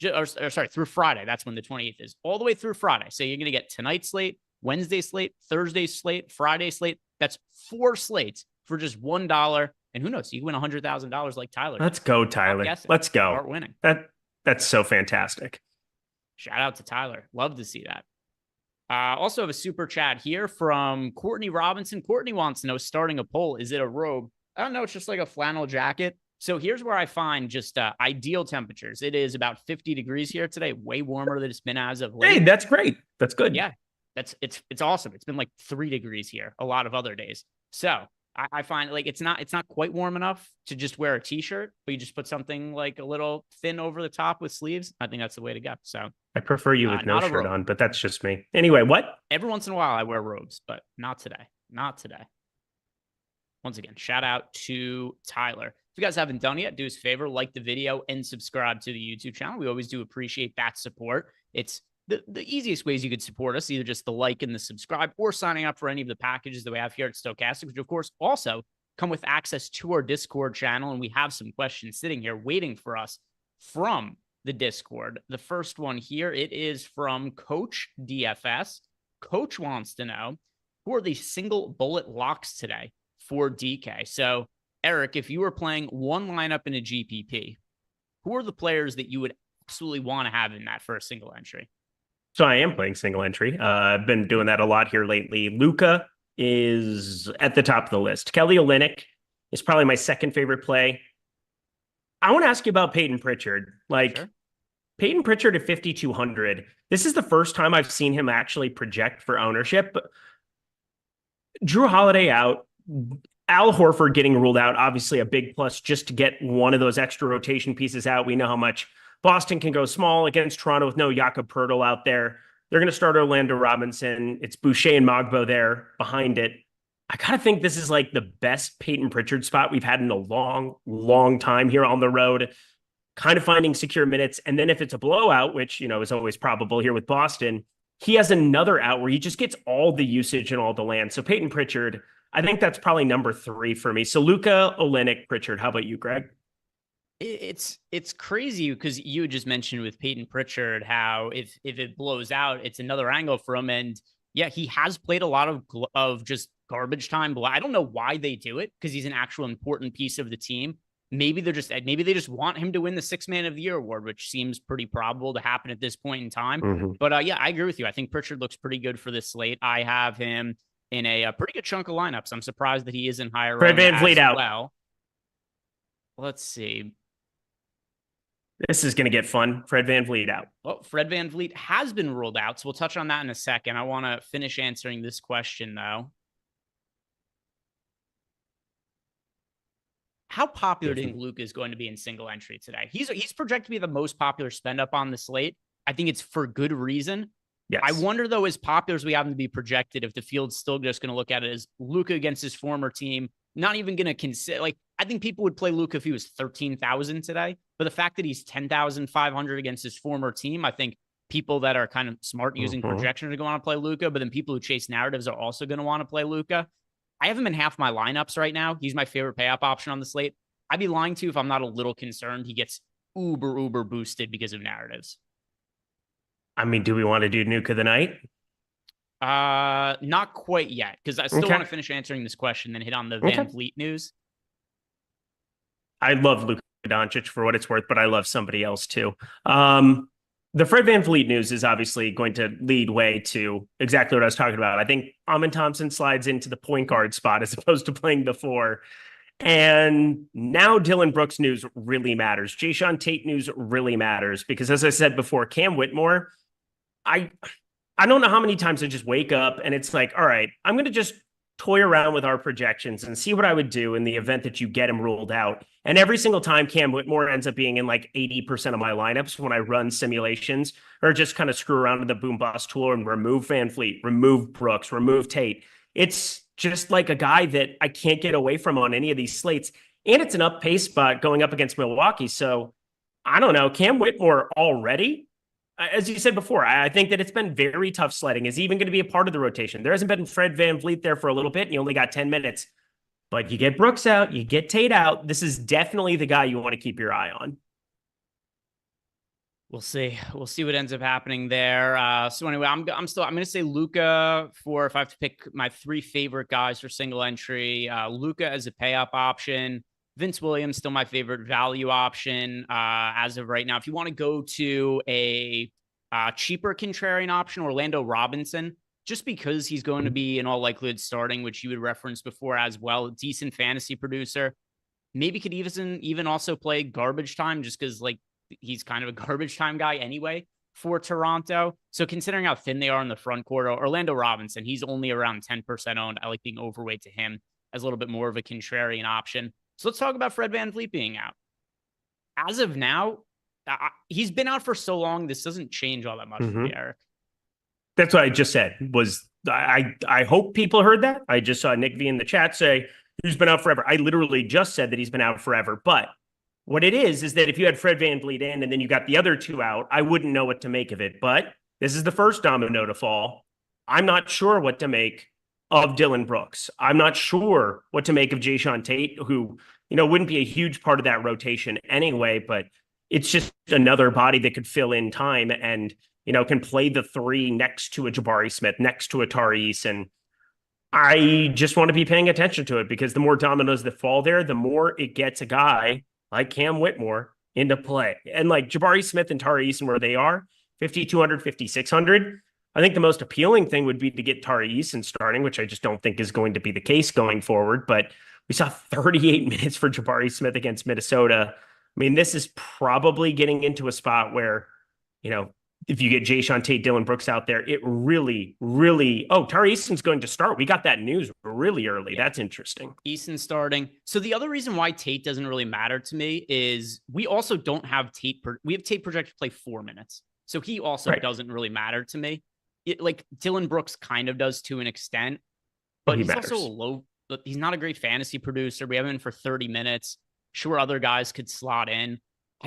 Sorry, through Friday. That's when the 28th is. All the way through Friday. So you're going to get tonight's slate, Wednesday slate, Thursday slate, Friday slate. That's 4 slates for just $1. And who knows? You can win $100,000 like Tyler. Let's go, Tyler. Let's go. Start winning. That's so fantastic. Shout out to Tyler. Love to see that. Also have a super chat here from Courtney Robinson. Courtney wants to know, starting a poll, is it a robe? I don't know. It's just like a flannel jacket. So here's where I find just ideal temperatures. It is about 50 degrees here today, way warmer than it's been as of late. Hey, that's great. That's good. Yeah, it's awesome. It's been like 3 degrees here a lot of other days. So I find like it's not quite warm enough to just wear a t-shirt, but you just put something like a little thin over the top with sleeves. I think that's the way to go. So I prefer you with no shirt on, but that's just me. Anyway, what? Every once in a while I wear robes, but not today. Not today. Once again, shout out to Tyler. If you guys haven't done it yet, do us a favor, like the video and subscribe to the YouTube channel. We always do appreciate that support. It's the easiest ways you could support us, either just the like and the subscribe or signing up for any of the packages that we have here at Stokastic, which of course also come with access to our Discord channel. And we have some questions sitting here waiting for us from the Discord. The first one here, it is from Coach DFS. Coach wants to know, who are the single bullet locks today for DK? So Eric, if you were playing one lineup in a GPP, who are the players that you would absolutely want to have in that for a single entry? So I am playing single entry. I've been doing that a lot here lately. Luka is at the top of the list. Kelly Olynyk is probably my second favorite play. I want to ask you about Peyton Pritchard. Sure. Peyton Pritchard at 5,200. This is the first time I've seen him actually project for ownership. Drew Holiday out. Al Horford getting ruled out, obviously a big plus just to get one of those extra rotation pieces out. We know how much Boston can go small against Toronto with no Jakob Poeltl out there. They're going to start Orlando Robinson. It's Boucher and Mogbo there behind it. I got to think this is like the best Peyton Pritchard spot we've had in a long, long time here on the road, kind of finding secure minutes. And then if it's a blowout, which, is always probable here with Boston, he has another out where he just gets all the usage and all the land. So Peyton Pritchard, I think that's probably number 3 for me. So Luka, Olynyk, Pritchard. How about you, Greg? It's crazy because you had just mentioned with Peyton Pritchard how if it blows out, it's another angle for him. And yeah, he has played a lot of just garbage time. But I don't know why they do it, because he's an actual important piece of the team. Maybe they just want him to win the 6th Man of the Year award, which seems pretty probable to happen at this point in time. Mm-hmm. But yeah, I agree with you. I think Pritchard looks pretty good for this slate. I have him in a pretty good chunk of lineups. I'm surprised that he isn't higher. Fred VanVleet out. Well, let's see. This is going to get fun. Fred VanVleet out. Well, Fred VanVleet has been ruled out, so we'll touch on that in a second. I want to finish answering this question, though. How popular do you think Luka is going to be in single entry today? He's projected to be the most popular spend up on the slate. I think it's for good reason. Yes. I wonder, though, as popular as we have him to be projected, if the field's still just going to look at it as Luka against his former team, not even going to consider, I think people would play Luka if he was 13,000 today. But the fact that he's 10,500 against his former team, I think people that are kind of smart using projection are going to want to play Luka, but then people who chase narratives are also going to want to play Luka. I have him in half my lineups right now. He's my favorite pay up option on the slate. I'd be lying to you if I'm not a little concerned he gets uber boosted because of narratives. I mean, do we want to do Nuke of the Night? Not quite yet, because I still want to finish answering this question, then hit on the Van Vliet news. I love Luka Doncic for what it's worth, but I love somebody else too. The Fred VanVleet news is obviously going to lead way to exactly what I was talking about. I think Amin Thompson slides into the point guard spot as opposed to playing the 4. And now Dylan Brooks news really matters. Jayshawn Tate news really matters because, as I said before, Cam Whitmore, I don't know how many times I just wake up and it's like, all right, I'm going to just toy around with our projections and see what I would do in the event that you get him ruled out. And every single time Cam Whitmore ends up being in like 80% of my lineups when I run simulations or just kind of screw around with the boom bust tool and remove Van Fleet, remove Brooks, remove Tate. It's just like a guy that I can't get away from on any of these slates. And it's an up pace spot going up against Milwaukee. So I don't know. Cam Whitmore already, as you said before, I think that it's been very tough sledding. Is he even going to be a part of the rotation? There hasn't been Fred VanVleet there for a little bit, and you only got 10 minutes. But you get Brooks out, you get Tate out. This is definitely the guy you want to keep your eye on. We'll see. We'll see what ends up happening there. So anyway, I'm going to say Luka for, if I have to pick my 3 favorite guys for single entry, Luka as a pay up option. Vince Williams, still my favorite value option as of right now. If you want to go to a cheaper contrarian option, Orlando Robinson, just because he's going to be in all likelihood starting, which you had referenced before as well, decent fantasy producer. Maybe could even also play garbage time just because like he's kind of a garbage time guy anyway for Toronto. So considering how thin they are in the front court, Orlando Robinson, he's only around 10% owned. I like being overweight to him as a little bit more of a contrarian option. So let's talk about Fred VanVleet being out. As of now, he's been out for so long, this doesn't change all that much for me, Eric. That's what I just said. I hope people heard that. I just saw Nick V in the chat say, he's been out forever. I literally just said that he's been out forever. But what it is that if you had Fred VanVleet in and then you got the other 2 out, I wouldn't know what to make of it. But this is the first domino to fall. I'm not sure what to make of Dillon Brooks. I'm not sure what to make of Jae'Sean Tate, who, wouldn't be a huge part of that rotation anyway, but it's just another body that could fill in time and, can play the 3 next to a Jabari Smith, next to a Tari Eason. I just want to be paying attention to it because the more dominoes that fall there, the more it gets a guy like Cam Whitmore into play. And like Jabari Smith and Tari Eason, where they are, 5,200, 5,600, I think the most appealing thing would be to get Tari Eason starting, which I just don't think is going to be the case going forward. But we saw 38 minutes for Jabari Smith against Minnesota. I mean, this is probably getting into a spot where, if you get Jae'Sean Tate, Dillon Brooks out there, it really, Tari Eason's going to start. We got that news really early. Yeah. That's interesting. Eason starting. So the other reason why Tate doesn't really matter to me is we also don't have Tate. We have Tate projected to play 4 minutes. So he also doesn't really matter to me. Like Dillon Brooks kind of does to an extent, but he's also low. He's not a great fantasy producer. We have him in for 30 minutes. Sure, other guys could slot in.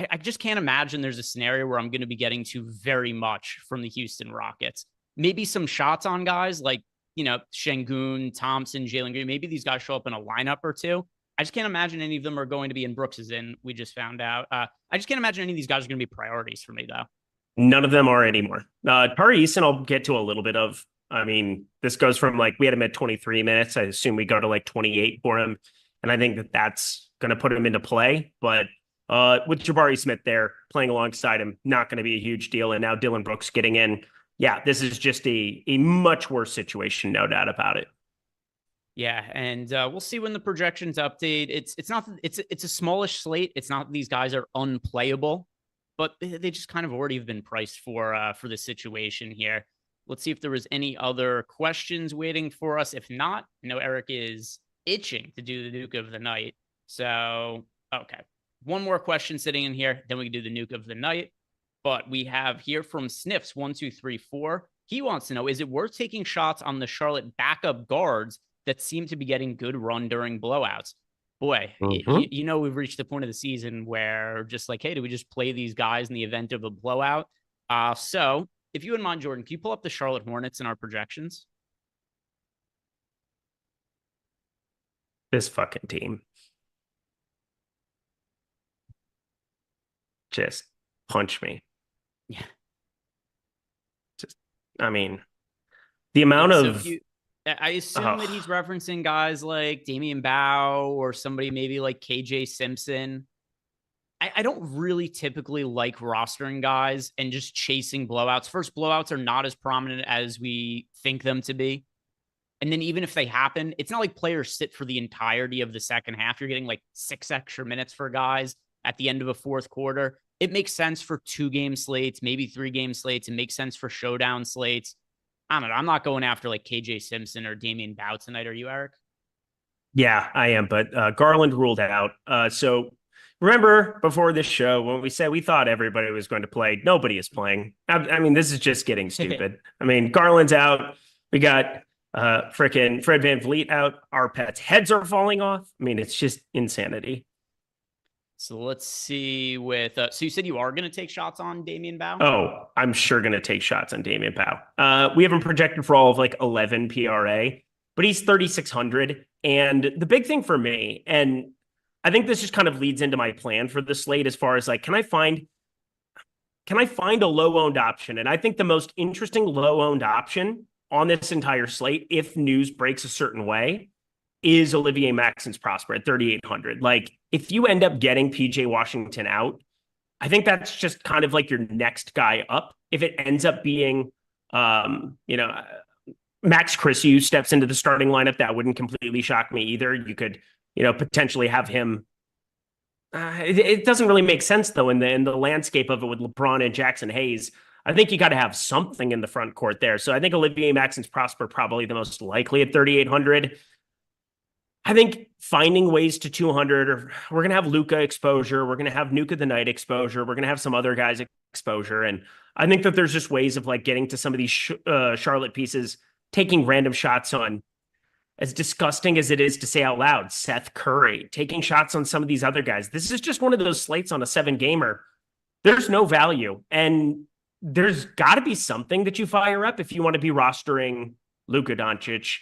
I just can't imagine there's a scenario where I'm going to be getting to very much from the Houston Rockets. Maybe some shots on guys like, Şengün, Thompson, Jalen Green. Maybe these guys show up in a lineup or 2. I just can't imagine any of them are going to be in Brooks's in. We just found out. I just can't imagine any of these guys are going to be priorities for me, though. None of them are anymore. Tari Eason, I'll get to a little bit of. I mean, this goes from we had him at 23 minutes. I assume we go to 28 for him. And I think that that's going to put him into play. But with Jabari Smith there playing alongside him, not going to be a huge deal. And now Dillon Brooks getting in. Yeah, this is just a much worse situation, no doubt about it. Yeah, and we'll see when the projections update. It's a smallish slate. It's not these guys are unplayable, but they just kind of already have been priced for the situation here. Let's see if there was any other questions waiting for us. If not, I know Eric is itching to do the nuke of the night. So, okay. One more question sitting in here, then we can do the nuke of the night. But we have here from Sniffs1234. He wants to know, is it worth taking shots on the Charlotte backup guards that seem to be getting good run during blowouts? Boy, we've reached the point of the season where just like, hey, do we just play these guys in the event of a blowout? So if you wouldn't mind, Jordan, can you pull up the Charlotte Hornets in our projections? This fucking team. Just punch me. Yeah. The amount of... I assume that he's referencing guys like Damian Bow or somebody maybe like KJ Simpson. I don't really typically like rostering guys and just chasing blowouts. First, blowouts are not as prominent as we think them to be. And then even if they happen, it's not like players sit for the entirety of the second half. You're getting 6 extra minutes for guys at the end of a fourth quarter. It makes sense for 2-game slates, maybe 3-game slates. It makes sense for showdown slates. I don't know. I'm not going after like KJ Simpson or Damian Bow tonight. Are you, Eric? Yeah, I am, but Garland ruled out. So remember before this show when we said we thought everybody was going to play, nobody is playing. I mean, this is just getting stupid. I mean, Garland's out. We got freaking Fred VanVleet out. Our pets' heads are falling off. I mean, it's just insanity. So let's see with so you said you are going to take shots on Damian Bow? Oh, I'm sure going to take shots on Damian Bow. We have him projected for all of like 11 PRA, but he's 3,600. And the big thing for me, and I think this just kind of leads into my plan for the slate as far as like, can I find a low owned option? And I think the most interesting low owned option on this entire slate, if news breaks a certain way, is Olivier Maxence Prosper at 3,800. Like, if you end up getting PJ Washington out, I think that's just kind of like your next guy up. If it ends up being, Max Christie steps into the starting lineup, that wouldn't completely shock me either. You could, potentially have him. It doesn't really make sense though in the landscape of it with LeBron and Jackson Hayes. I think you got to have something in the front court there. So I think Olivier Maxence Prosper probably the most likely at 3,800. I think finding ways to 200, or we're going to have Luka exposure. We're going to have Nuke of the Night exposure. We're going to have some other guys exposure. And I think that there's just ways of like getting to some of these Charlotte pieces, taking random shots on, as disgusting as it is to say out loud, Seth Curry, taking shots on some of these other guys. This is just one of those slates on a 7-gamer. There's no value. And there's got to be something that you fire up if you want to be rostering Luka Doncic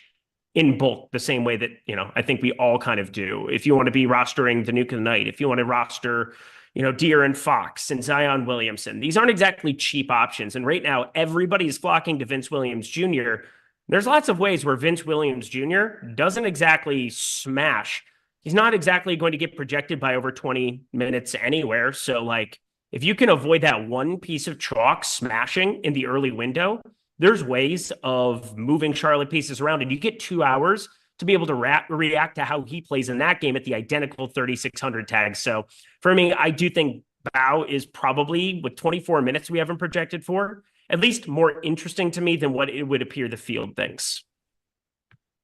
in bulk, the same way that, I think we all kind of do. If you want to be rostering the Nuke of the Night, if you want to roster, De'Aaron Fox and Zion Williamson, these aren't exactly cheap options. And right now, everybody's flocking to Vince Williams Jr. There's lots of ways where Vince Williams Jr. doesn't exactly smash. He's not exactly going to get projected by over 20 minutes anywhere. So, like, if you can avoid that one piece of chalk smashing in the early window, there's ways of moving Charlotte pieces around, and you get 2 hours to be able to react to how he plays in that game at the identical 3,600 tag. So for me, I do think Bow is probably, with 24 minutes we haven't projected for, at least more interesting to me than what it would appear the field thinks.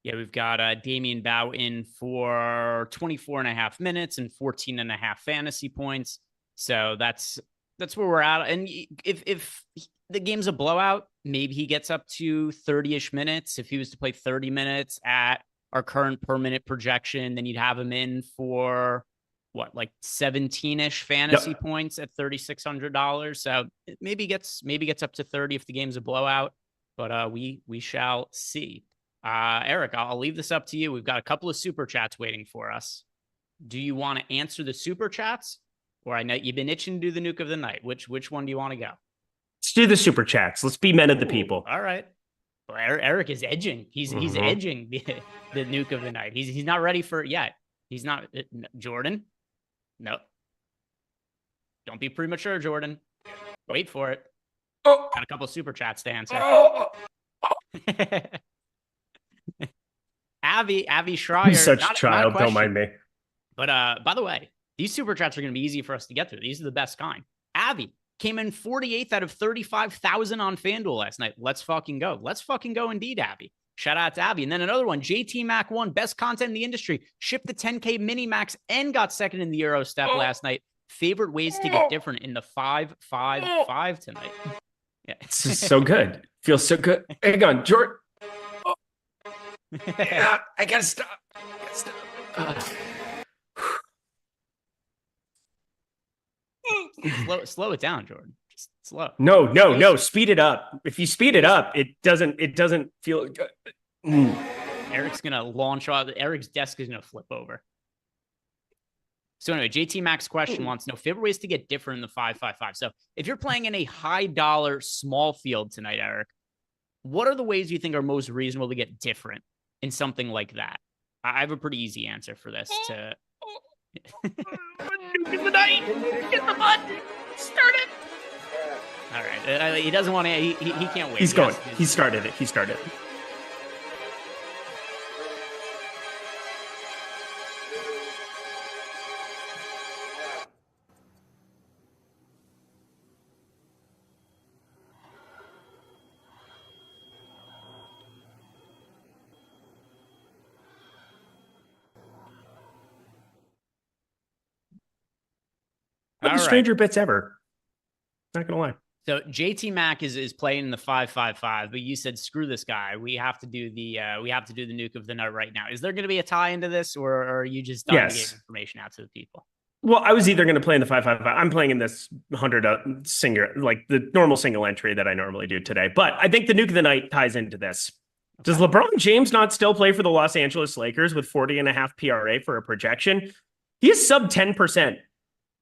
Yeah, we've got Damian Bow in for 24 and a half minutes and 14 and a half fantasy points. So that's where we're at. And if the game's a blowout, maybe he gets up to 30-ish minutes. If he was to play 30 minutes at our current per minute projection, then you'd have him in for what, like 17-ish fantasy points at $3,600. So maybe gets up to 30 if the game's a blowout, but we shall see. Eric, I'll leave this up to you. We've got a couple of super chats waiting for us. Do you want to answer the super chats? Or I know you've been itching to do the Nuke of the Night. Which one do you want to go? Let's do the super chats. Let's be men of the people. All right. Well, Eric is edging. He's edging the Nuke of the Night. He's not ready for it yet. He's not. Jordan? No. Don't be premature, Jordan. Wait for it. Got a couple of super chats to answer. Avi Schreier. I'm such a child. Don't mind me. But by the way, these super chats are going to be easy for us to get through. These are the best kind. Avi came in 48th out of 35,000 on FanDuel last night. Let's fucking go. Let's fucking go indeed, Abby. Shout out to Abby. And then another one, JT Mac 1, best content in the industry. Shipped the 10K mini max and got second in the Euro step last night. Favorite ways to get different in the 5-5-5 tonight. Yeah. This is so good. Feels so good. Hang on, Jordan. Yeah, I gotta stop. Slow it down, Jordan. Just slow. No. Speed it up. If you speed it up, it doesn't feel good. Eric's gonna launch off. Eric's desk is gonna flip over. So anyway, JT Max question wants to know favorite ways to get different in the 5-5-5. So if you're playing in a high dollar small field tonight, Eric, what are the ways you think are most reasonable to get different in something like that? I have a pretty easy answer for this. Nuke the night. Get the button. Start it. All right. He doesn't want to. He can't wait. He's going. He started it. One of the stranger bits ever. Not gonna lie. So JT Mack is playing in the 5-5-5, but you said screw this guy. We have to do the nuke of the night right now. Is there going to be a tie into this, or are you just done to get information out to the people? Well, I was either going to play in the 5-5-5. I'm playing in this 100 single, like the normal single entry that I normally do today. But I think the nuke of the night ties into this. Okay. Does LeBron James not still play for the Los Angeles Lakers with 40.5 PRA for a projection? He is sub 10%.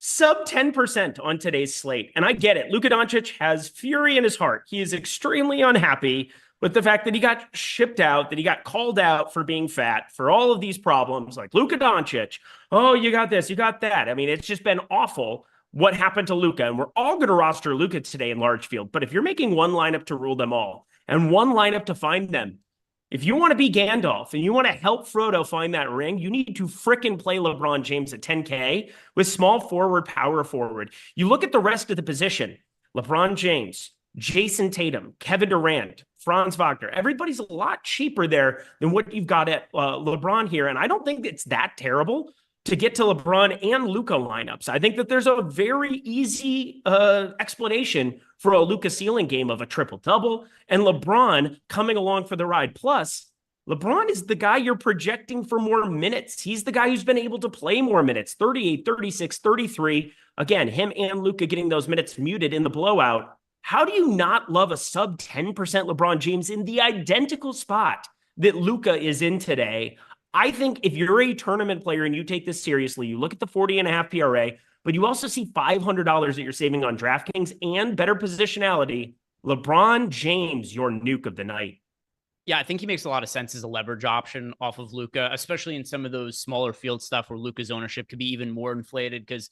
Sub 10% on today's slate. And I get it. Luka Doncic has fury in his heart. He is extremely unhappy with the fact that he got shipped out, that he got called out for being fat, for all of these problems. Like Luka Doncic, oh, you got this, you got that. I mean, it's just been awful what happened to Luka. And we're all going to roster Luka today in large field. But if you're making one lineup to rule them all and one lineup to find them, if you want to be Gandalf and you want to help Frodo find that ring, you need to fricking play LeBron James at 10K with small forward, power forward. You look at the rest of the position, LeBron James, Jason Tatum, Kevin Durant, Franz Wagner. Everybody's a lot cheaper there than what you've got at LeBron here. And I don't think it's that terrible to get to LeBron and Luka lineups. I think that there's a very easy explanation for a Luka ceiling game of a triple-double and LeBron coming along for the ride. Plus, LeBron is the guy you're projecting for more minutes. He's the guy who's been able to play more minutes, 38, 36, 33. Again, him and Luka getting those minutes muted in the blowout. How do you not love a sub 10% LeBron James in the identical spot that Luka is in today? I think if you're a tournament player and you take this seriously, you look at the 40.5 PRA, but you also see $500 that you're saving on DraftKings and better positionality, LeBron James, your nuke of the night. Yeah, I think he makes a lot of sense as a leverage option off of Luka, especially in some of those smaller field stuff where Luka's ownership could be even more inflated because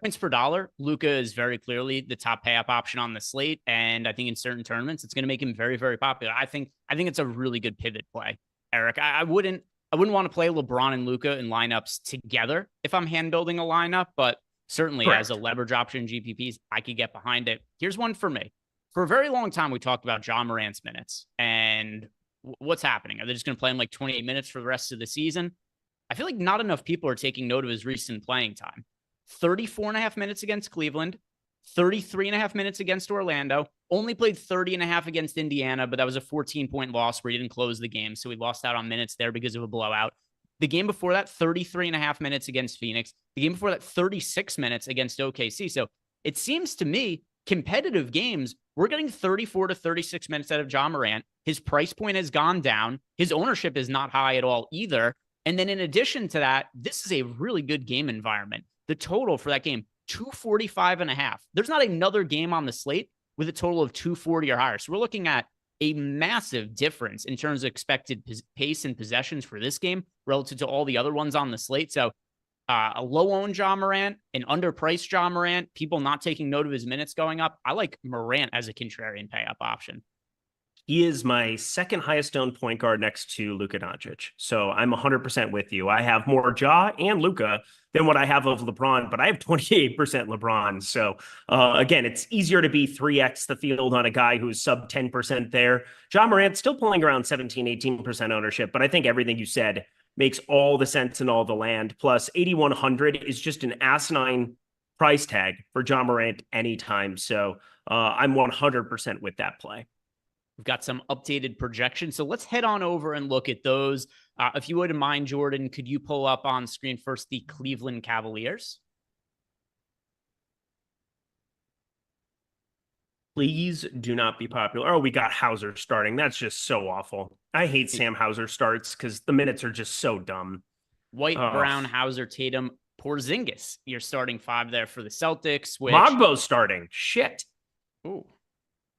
points per dollar, Luka is very clearly the top pay up option on the slate. And I think in certain tournaments, it's going to make him very, very popular. I think it's a really good pivot play, Eric. I wouldn't want to play LeBron and Luka in lineups together if I'm hand building a lineup, but certainly as a leverage option in GPPs, I could get behind it. Here's one for me. For a very long time, we talked about Ja Morant's minutes and what's happening. Are they just going to play him like 28 minutes for the rest of the season? I feel like not enough people are taking note of his recent playing time. 34.5 minutes against Cleveland, 33.5 minutes against Orlando, only played 30.5 against Indiana, but that was a 14-point loss where he didn't close the game. So we lost out on minutes there because of a blowout. The game before that, 33.5 minutes against Phoenix. The game before that, 36 minutes against OKC. So it seems to me, competitive games, we're getting 34 to 36 minutes out of Ja Morant. His price point has gone down. His ownership is not high at all either. And then in addition to that, this is a really good game environment. The total for that game, 245.5. There's not another game on the slate with a total of 240 or higher. So we're looking at a massive difference in terms of expected pace and possessions for this game relative to all the other ones on the slate. So a low-owned Ja Morant, an underpriced Ja Morant, people not taking note of his minutes going up. I like Morant as a contrarian pay-up option. He is my second highest owned point guard next to Luka Doncic. So I'm 100% with you. I have more Ja and Luka than what I have of LeBron, but I have 28% LeBron. So again, it's easier to be 3x the field on a guy who's sub 10% there. Ja Morant still pulling around 17, 18% ownership, but I think everything you said makes all the sense in all the land. Plus 8,100 is just an asinine price tag for Ja Morant anytime. So I'm 100% with that play. We've got some updated projections. So let's head on over and look at those. If you wouldn't mind, Jordan, could you pull up on screen first the Cleveland Cavaliers? Please do not be popular. Oh, we got Hauser starting. That's just so awful. I hate Sam Hauser starts because the minutes are just so dumb. White, Brown, Hauser, Tatum, Porzingis. You're starting 5 there for the Celtics. Mogbo's starting. Shit. Ooh.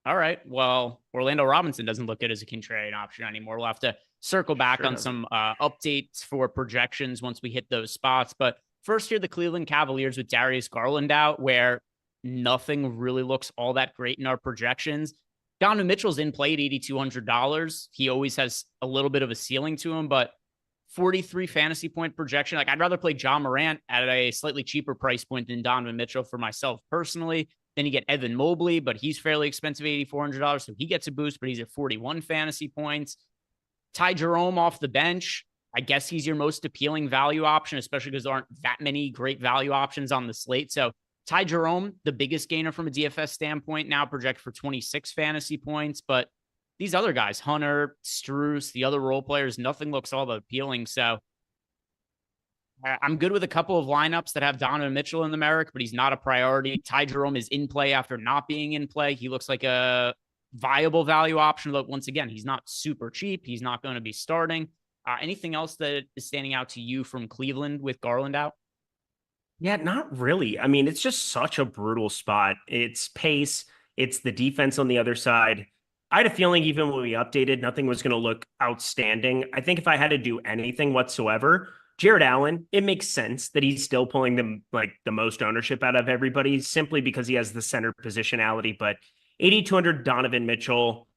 All right. Well, Orlando Robinson doesn't look good as a contrarian option anymore. We'll have to circle back on some updates for projections once we hit those spots. But first here, the Cleveland Cavaliers with Darius Garland out, where nothing really looks all that great in our projections. Donovan Mitchell's in play at $8,200. He always has a little bit of a ceiling to him, but 43 fantasy point projection. Like, I'd rather play Ja Morant at a slightly cheaper price point than Donovan Mitchell for myself personally. Then you get Evan Mobley, but he's fairly expensive, $8,400. So he gets a boost, but he's at 41 fantasy points. Ty Jerome off the bench. I guess he's your most appealing value option, especially because there aren't that many great value options on the slate. So Ty Jerome, the biggest gainer from a DFS standpoint, now projected for 26 fantasy points. But these other guys, Hunter, Strus, the other role players, nothing looks all that appealing. So I'm good with a couple of lineups that have Donovan Mitchell in the Merrick, but he's not a priority. Ty Jerome is in play after not being in play. He looks like a viable value option, but once again, he's not super cheap. He's not going to be starting. Anything else that is standing out to you from Cleveland with Garland out? Yeah, not really. I mean, it's just such a brutal spot. It's pace. It's the defense on the other side. I had a feeling even when we updated, nothing was going to look outstanding. I think if I had to do anything whatsoever, Jared Allen, it makes sense that he's still pulling the most ownership out of everybody simply because he has the center positionality. But 8,200 Donovan Mitchell,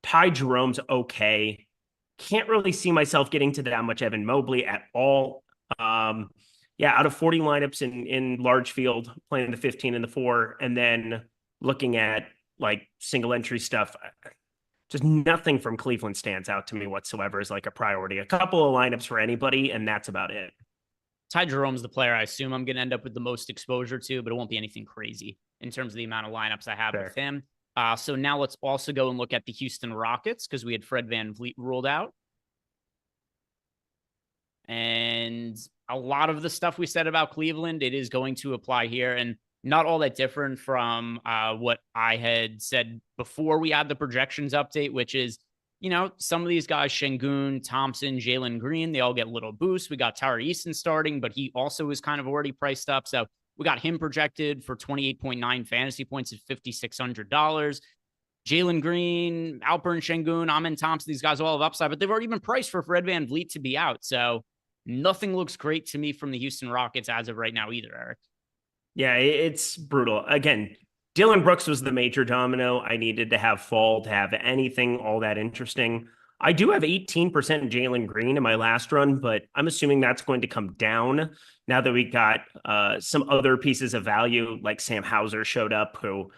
Ty Jerome's okay. Can't really see myself getting to that much Evan Mobley at all. Out of 40 lineups in large field, playing the 15 and the 4, and then looking at like single entry stuff, just nothing from Cleveland stands out to me whatsoever as like a priority. A couple of lineups for anybody, and that's about it. Ty Jerome's the player I assume I'm going to end up with the most exposure to, but it won't be anything crazy in terms of the amount of lineups I have with him. So now let's also go and look at the Houston Rockets because we had Fred VanVleet ruled out. And a lot of the stuff we said about Cleveland, it is going to apply here, and not all that different from what I had said before we had the projections update, which is, some of these guys, Şengün, Thompson, Jalen Green, they all get little boosts. We got Tari Eason starting, but he also is kind of already priced up. So we got him projected for 28.9 fantasy points at $5,600. Jalen Green, Alperen Şengün, Amen Thompson, these guys all have upside, but they've already been priced for Fred VanVleet to be out. So nothing looks great to me from the Houston Rockets as of right now either, Eric. Yeah, it's brutal. Again, Dillon Brooks was the major domino I needed to have fall to have anything all that interesting. I do have 18% Jalen Green in my last run, but I'm assuming that's going to come down now that we got some other pieces of value, like Sam Hauser showed up, who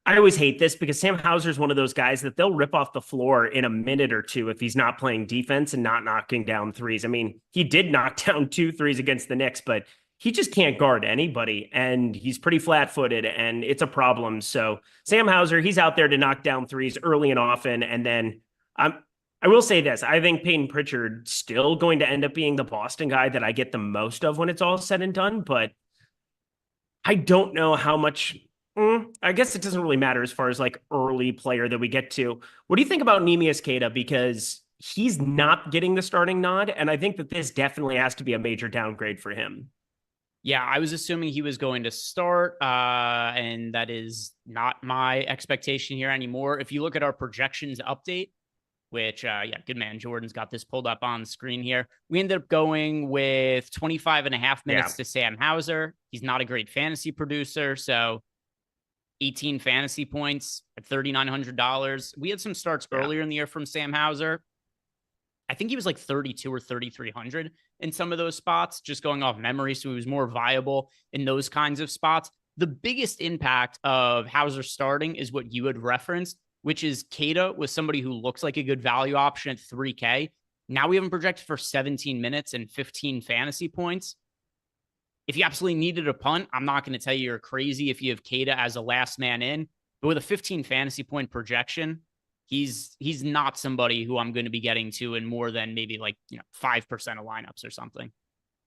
I always hate this because Sam Hauser is one of those guys that they'll rip off the floor in a minute or two if he's not playing defense and not knocking down threes. I mean, he did knock down 2 threes against the Knicks, but he just can't guard anybody, and he's pretty flat-footed, and it's a problem. So Sam Hauser, he's out there to knock down threes early and often, and then I will say this. I think Peyton Pritchard's still going to end up being the Boston guy that I get the most of when it's all said and done, but I don't know how much... I guess it doesn't really matter as far as like early player that we get to. What do you think about Neemias Queta? Because he's not getting the starting nod, and I think that this definitely has to be a major downgrade for him. Yeah, I was assuming he was going to start, and that is not my expectation here anymore. If you look at our projections update, which, good man, Jordan's got this pulled up on the screen here. We ended up going with 25 and a half minutes to Sam Hauser. He's not a great fantasy producer, so 18 fantasy points at $3,900. We had some starts earlier in the year from Sam Hauser. I think he was like 32 or 3,300 in some of those spots, just going off memory. So he was more viable in those kinds of spots. The biggest impact of Hauser starting is what you had referenced, which is Queta was somebody who looks like a good value option at 3K. Now we have him projected for 17 minutes and 15 fantasy points. If you absolutely needed a punt, I'm not going to tell you you're crazy if you have Queta as a last man in, but with a 15 fantasy point projection, he's not somebody who I'm going to be getting to in more than maybe 5% of lineups or something.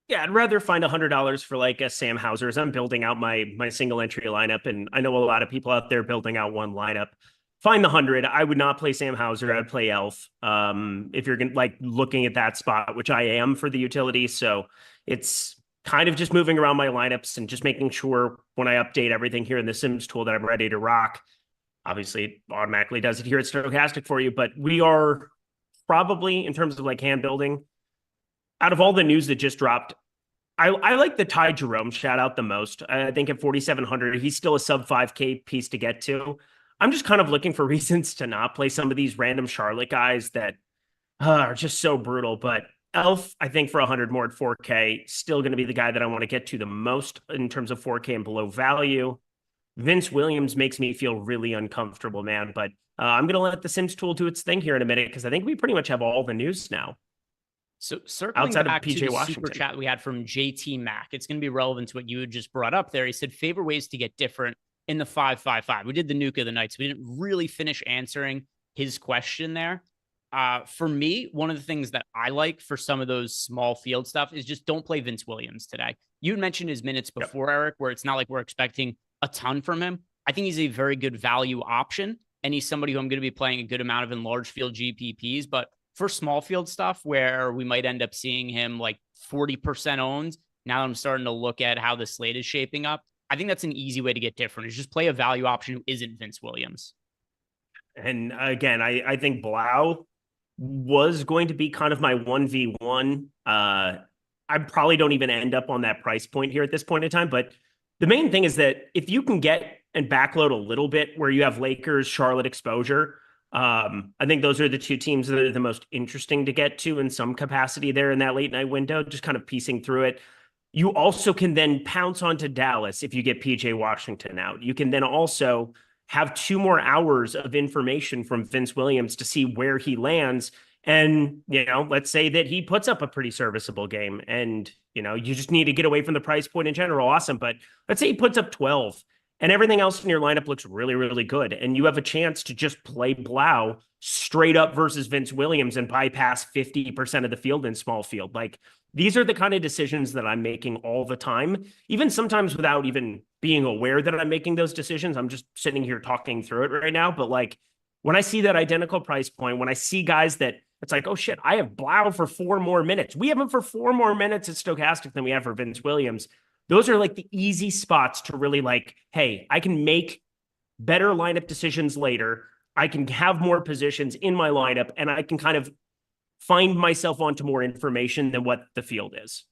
Yeah, I'd rather find $100 for like a Sam Hauser as I'm building out my single entry lineup, and I know a lot of people out there building out one lineup. Find the 100. I would not play Sam Hauser. I'd play Elf. If you're looking at that spot, which I am for the utility, so it's kind of just moving around my lineups and just making sure when I update everything here in the Sims tool that I'm ready to rock. Obviously, it automatically does it here at Stokastic for you, but we are probably, in terms of hand building, out of all the news that just dropped, I like the Ty Jerome shout out the most. I think at 4,700, he's still a sub 5K piece to get to. I'm just kind of looking for reasons to not play some of these random Charlotte guys that are just so brutal, but Elf, I think for 100 more at 4K, still going to be the guy that I want to get to the most in terms of 4K and below value. Vince Williams makes me feel really uncomfortable, man. But I'm going to let the Sims tool do its thing here in a minute because I think we pretty much have all the news now. So circling outside of back to PJ the Washington. super chat we had from JT Mack, it's going to be relevant to what you had just brought up there. He said, favorite ways to get different in the 5-5-5. We did the nuke of the night, so we didn't really finish answering his question there. For me, one of the things that I like for some of those small field stuff is just don't play Vince Williams today. You mentioned his minutes before, Eric, where it's not like we're expecting a ton from him. I think he's a very good value option, and he's somebody who I'm going to be playing a good amount of in large field GPPs. But for small field stuff where we might end up seeing him like 40% owned, now that I'm starting to look at how the slate is shaping up, I think that's an easy way to get different, is just play a value option who isn't Vince Williams. And again, I think Blau was going to be kind of my 1v1. I probably don't even end up on that price point here at this point in time. But the main thing is that if you can get and backload a little bit where you have Lakers, Charlotte exposure, I think those are the two teams that are the most interesting to get to in some capacity there in that late night window, just kind of piecing through it. You also can then pounce onto Dallas if you get PJ Washington out. You can then also have 2 more hours of information from Vince Williams to see where he lands. And, let's say that he puts up a pretty serviceable game and, you just need to get away from the price point in general. Awesome. But let's say he puts up 12 and everything else in your lineup looks really, really good. And you have a chance to just play Blau straight up versus Vince Williams and bypass 50% of the field in small field. Like, these are the kind of decisions that I'm making all the time, even sometimes without even being aware that I'm making those decisions. I'm just sitting here talking through it right now. But like, when I see that identical price point, when I see guys that it's like, oh shit, I have Blau for 4 more minutes. We have him for 4 more minutes at Stokastic than we have for Vince Williams. Those are like the easy spots to really like, hey, I can make better lineup decisions later. I can have more positions in my lineup and I can kind of find myself onto more information than what the field is.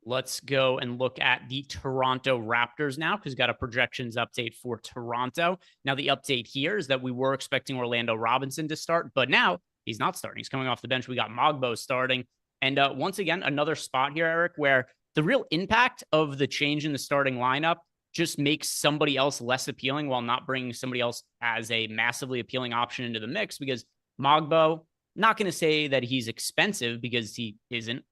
Let's go and look at the Toronto Raptors now, because we've got a projections update for Toronto. Now, the update here is that we were expecting Orlando Robinson to start, but now he's not starting. He's coming off the bench. We got Mogbo starting. And once again, another spot here, Eric, where the real impact of the change in the starting lineup just makes somebody else less appealing while not bringing somebody else as a massively appealing option into the mix, because Mogbo, not going to say that he's expensive because he isn't.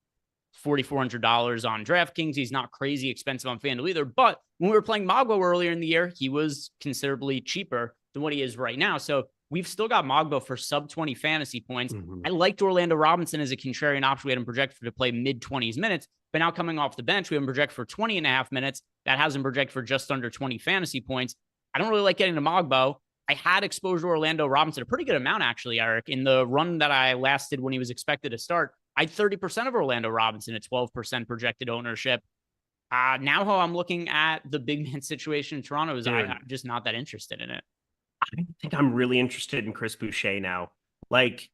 $4,400 on DraftKings. He's not crazy expensive on FanDuel either. But when we were playing Mogbo earlier in the year, he was considerably cheaper than what he is right now. So we've still got Mogbo for sub 20 fantasy points. I liked Orlando Robinson as a contrarian option. We had him projected to play mid 20s minutes, but now coming off the bench, we have him projected for 20 and a half minutes. That has him projected for just under 20 fantasy points. I don't really like getting to Mogbo. I had exposure to Orlando Robinson, a pretty good amount, actually, Eric, in the run that I lasted when he was expected to start. I had 30% of Orlando Robinson at 12% projected ownership. Now how I'm looking at the big man situation in Toronto is I'm just not that interested in it. I think I'm really interested in Chris Boucher now. Like,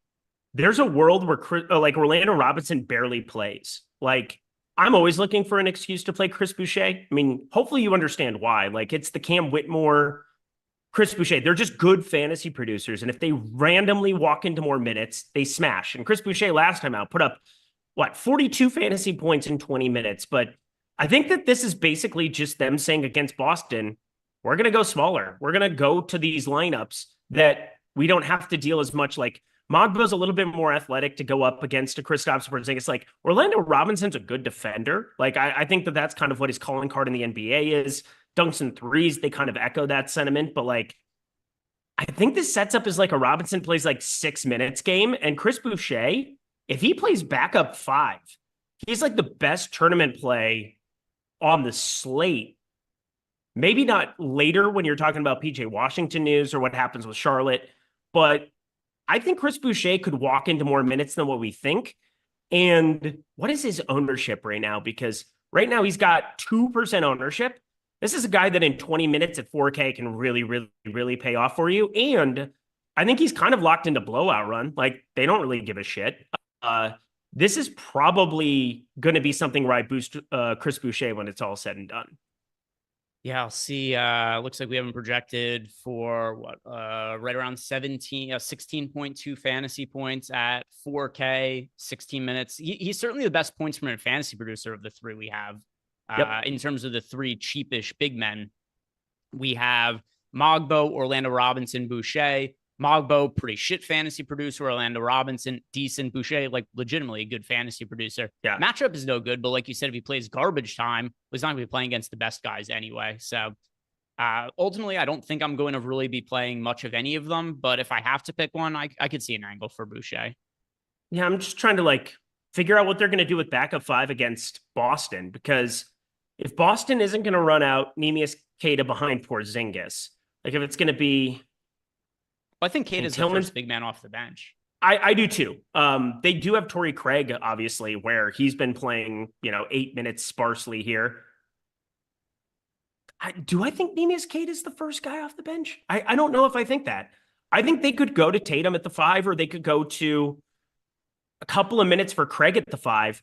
there's a world where Orlando Robinson barely plays. Like, I'm always looking for an excuse to play Chris Boucher. I mean, hopefully you understand why. Like, it's the Cam Whitmore, Chris Boucher. They're just good fantasy producers. And if they randomly walk into more minutes, they smash. And Chris Boucher last time out put up, 42 fantasy points in 20 minutes. But I think that this is basically just them saying against Boston, we're going to go smaller. We're going to go to these lineups that we don't have to deal as much. Like, Mogbo's a little bit more athletic to go up against a Kristaps Porzingis. Like, Orlando Robinson's a good defender. Like, I think that that's kind of what his calling card in the NBA is. Dunks and threes, they kind of echo that sentiment. But like, I think this sets up as like a Robinson plays like 6 minutes game. And Chris Boucher, if he plays backup 5, he's like the best tournament play on the slate. Maybe not later when you're talking about PJ Washington news or what happens with Charlotte, but I think Chris Boucher could walk into more minutes than what we think. And what is his ownership right now? Because right now he's got 2% ownership. This is a guy that in 20 minutes at 4K can really, really, really pay off for you. And I think he's kind of locked into blowout run. Like, they don't really give a shit. This is probably going to be something where I boost Chris Boucher when it's all said and done. Yeah, I'll see. Looks like we have him projected for right around 16.2 fantasy points at 4K, 16 minutes. He's certainly the best points from a fantasy producer of the 3 we have. In terms of the 3 cheapish big men, we have Mogbo, Orlando Robinson, Boucher. Mogbo, pretty shit fantasy producer. Orlando Robinson, decent. Boucher, like legitimately a good fantasy producer. Yeah. Matchup is no good, but like you said, if he plays garbage time, he's not going to be playing against the best guys anyway. So ultimately, I don't think I'm going to really be playing much of any of them. But if I have to pick one, I could see an angle for Boucher. Yeah, I'm just trying to like figure out what they're going to do with backup 5 against Boston, because if Boston isn't going to run out Neemias Queta behind Porzingis, like if it's going to be, I think Queta is the first big man off the bench. I do too. They do have Torrey Craig, obviously, where he's been playing, 8 minutes sparsely here. Do I think Neemias Queta is the first guy off the bench? I don't know if I think that. I think they could go to Tatum at the 5, or they could go to a couple of minutes for Craig at the 5.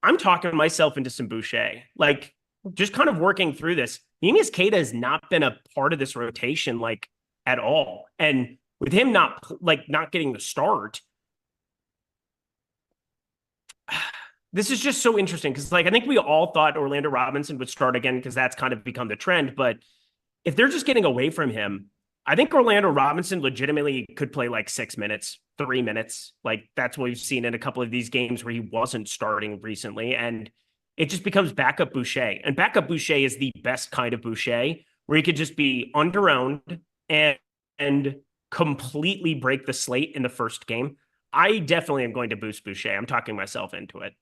I'm talking myself into some Boucher. Like, just kind of working through this. Neemias Queta has not been a part of this rotation, like, at all. And with him not getting the start, this is just so interesting because, like, I think we all thought Orlando Robinson would start again because that's kind of become the trend. But if they're just getting away from him, I think Orlando Robinson legitimately could play like 6 minutes, 3 minutes. Like, that's what we've seen in a couple of these games where he wasn't starting recently. And it just becomes backup Boucher. And backup Boucher is the best kind of Boucher, where he could just be under-owned and completely break the slate in the first game. I definitely am going to boost Boucher. I'm talking myself into it.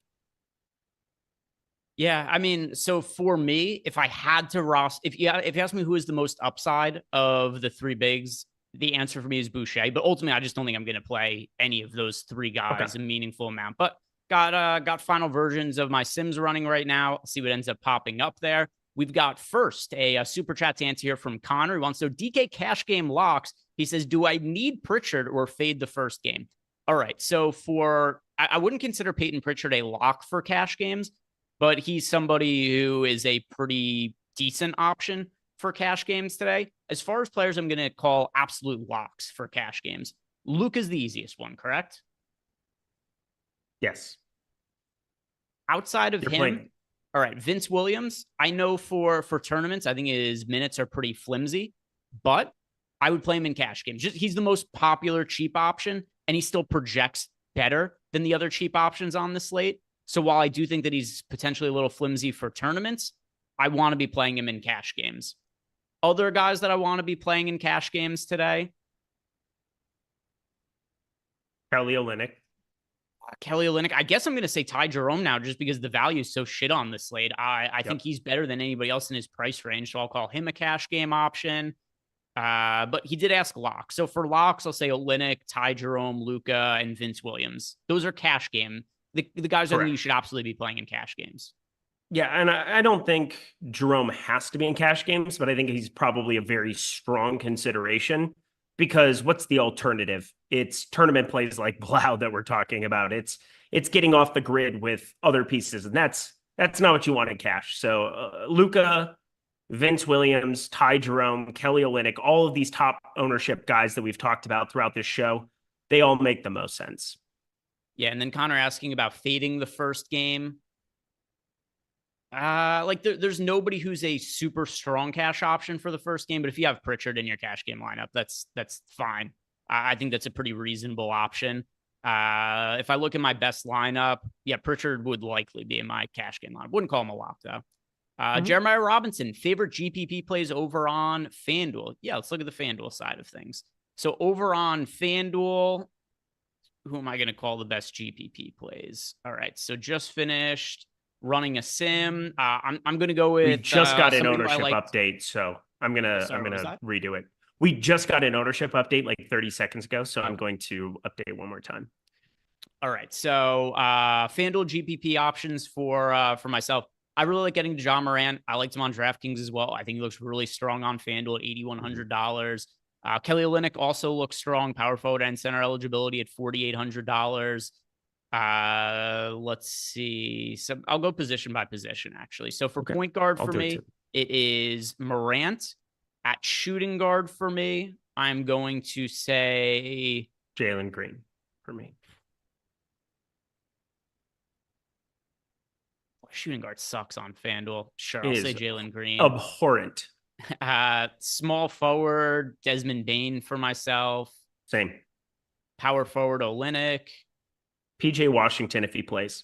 Yeah, I mean, so for me, if I had to if you ask me who is the most upside of the 3 bigs, the answer for me is Boucher. But ultimately, I just don't think I'm going to play any of those 3 guys a meaningful amount. But got final versions of my Sims running right now. I'll see what ends up popping up there. We've got first a super chat to answer here from Connor. He wants to know DK cash game locks. He says, do I need Pritchard or fade the first game? All right. So I wouldn't consider Peyton Pritchard a lock for cash games, but he's somebody who is a pretty decent option for cash games today. As far as players I'm going to call absolute locks for cash games, Luke is the easiest one, correct? Yes. Outside of him, all right, Vince Williams, I know for tournaments, I think his minutes are pretty flimsy, but I would play him in cash games. He's the most popular cheap option, and he still projects better than the other cheap options on the slate. So while I do think that he's potentially a little flimsy for tournaments, I want to be playing him in cash games. Other guys that I want to be playing in cash games today. Kelly Olynyk. I guess I'm going to say Ty Jerome now just because the value is so shit on the slate. I think he's better than anybody else in his price range, so I'll call him a cash game option. But he did ask locks. So for locks, I'll say Olynyk, Ty Jerome, Luka, and Vince Williams. Those are cash game. The guys I think you should absolutely be playing in cash games. Yeah, and I don't think Jerome has to be in cash games, but I think he's probably a very strong consideration because what's the alternative? It's tournament plays like Blau that we're talking about. It's getting off the grid with other pieces, and that's not what you want in cash. So Luka, Vince Williams, Ty Jerome, Kelly Olynyk, all of these top ownership guys that we've talked about throughout this show, they all make the most sense. Yeah, and then Connor asking about fading the first game. There's nobody who's a super strong cash option for the first game, but if you have Pritchard in your cash game lineup, that's fine. I think that's a pretty reasonable option. If I look at my best lineup, yeah, Pritchard would likely be in my cash game lineup. Wouldn't call him a lock though. Jeremiah Robinson, favorite GPP plays over on FanDuel. Yeah, let's look at the FanDuel side of things. So over on FanDuel, who am I going to call the best GPP plays? All right, so just finished running a sim. I'm going to go with. We just got an ownership update, so I'm gonna redo it. We just got an ownership update like 30 seconds ago, so I'm going to update it one more time. All right, so FanDuel GPP options for myself. I really like getting Ja Morant. I liked him on DraftKings as well. I think he looks really strong on FanDuel at $8,100. Kelly Olynyk also looks strong, power forward and center eligibility at $4,800. Let's see. So I'll go position by position, actually. So for point guard for me, it is Morant. At shooting guard for me, I'm going to say Jalen Green for me. Shooting guard sucks on FanDuel. Sure, I'll say Jalen Green. Abhorrent. Small forward, Desmond Bane for myself. Same. Power forward, Olynyk. PJ Washington if he plays.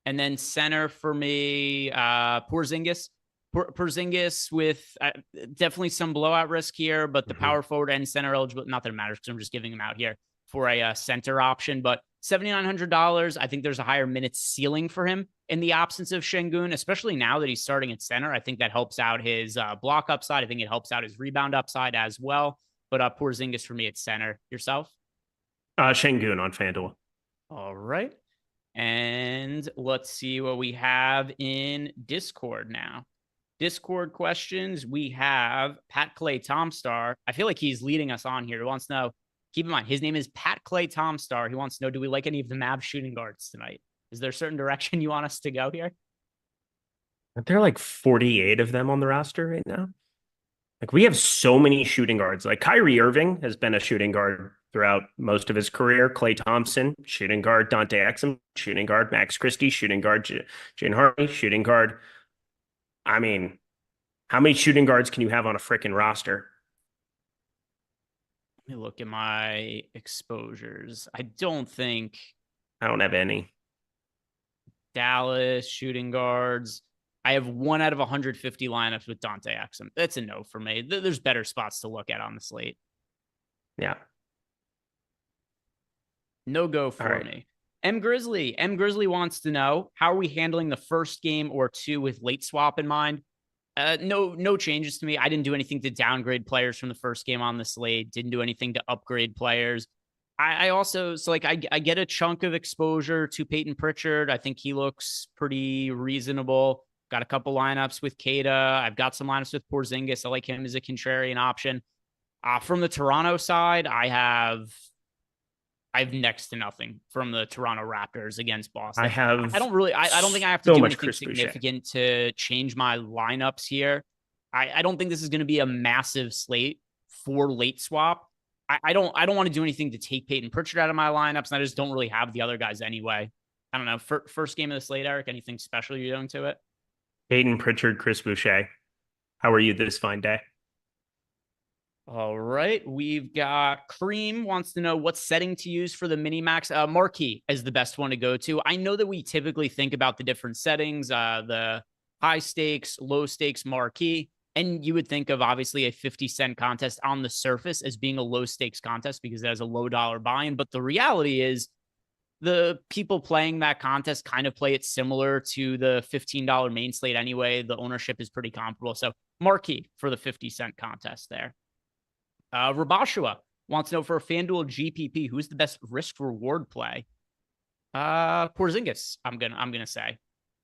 And then center for me, Porzingis. Porzingis with definitely some blowout risk here, but the power forward and center eligible. Not that it matters because I'm just giving him out here for a center option. But $7,900, I think there's a higher minutes ceiling for him in the absence of Şengün, especially now that he's starting at center. I think that helps out his block upside. I think it helps out his rebound upside as well. But Porzingis for me at center. Yourself? Şengün on FanDuel. All right. And let's see what we have in Discord now. Discord questions. We have Pat Clay Tomstar. I feel like he's leading us on here. He wants to know, keep in mind, his name is Pat Clay Tomstar. He wants to know, do we like any of the Mavs shooting guards tonight? Is there a certain direction you want us to go here? Aren't there like 48 of them on the roster right now? Like we have so many shooting guards. Like Kyrie Irving has been a shooting guard throughout most of his career. Klay Thompson, shooting guard. Dante Exum, shooting guard. Max Christie, shooting guard. Jane Hartley, shooting guard. I mean, how many shooting guards can you have on a freaking roster? Let me look at my exposures. I don't have any. Dallas shooting guards. I have 1 out of 150 lineups with Dante Exum. That's a no for me. There's better spots to look at on the slate. Yeah. No go for me. M Grizzly wants to know, how are we handling the first game or two with late swap in mind? No changes to me. I didn't do anything to downgrade players from the first game on the slate. Didn't do anything to upgrade players. I also, so like I get a chunk of exposure to Peyton Pritchard. I think he looks pretty reasonable. Got a couple lineups with Kada. I've got some lineups with Porzingis. I like him as a contrarian option. From the Toronto side, I have next to nothing from the Toronto Raptors against Boston. I don't think I have to do anything significant to change my lineups here. I don't think this is going to be a massive slate for late swap. I don't want to do anything to take Peyton Pritchard out of my lineups, and I just don't really have the other guys anyway. I don't know. First game of the slate, Eric, anything special you're doing to it? Peyton Pritchard, Chris Boucher. How are you this fine day? All right. We've got Cream wants to know what setting to use for the mini-max. Marquee is the best one to go to. I know that we typically think about the different settings, the high stakes, low stakes marquee. And you would think of obviously a 50-cent contest on the surface as being a low stakes contest because it has a low dollar buy-in. But the reality is the people playing that contest kind of play it similar to the $15 main slate anyway. The ownership is pretty comparable. So marquee for the 50-cent contest there. Rabashua wants to know, for a FanDuel GPP, who's the best risk reward play? Porzingis, I'm gonna say.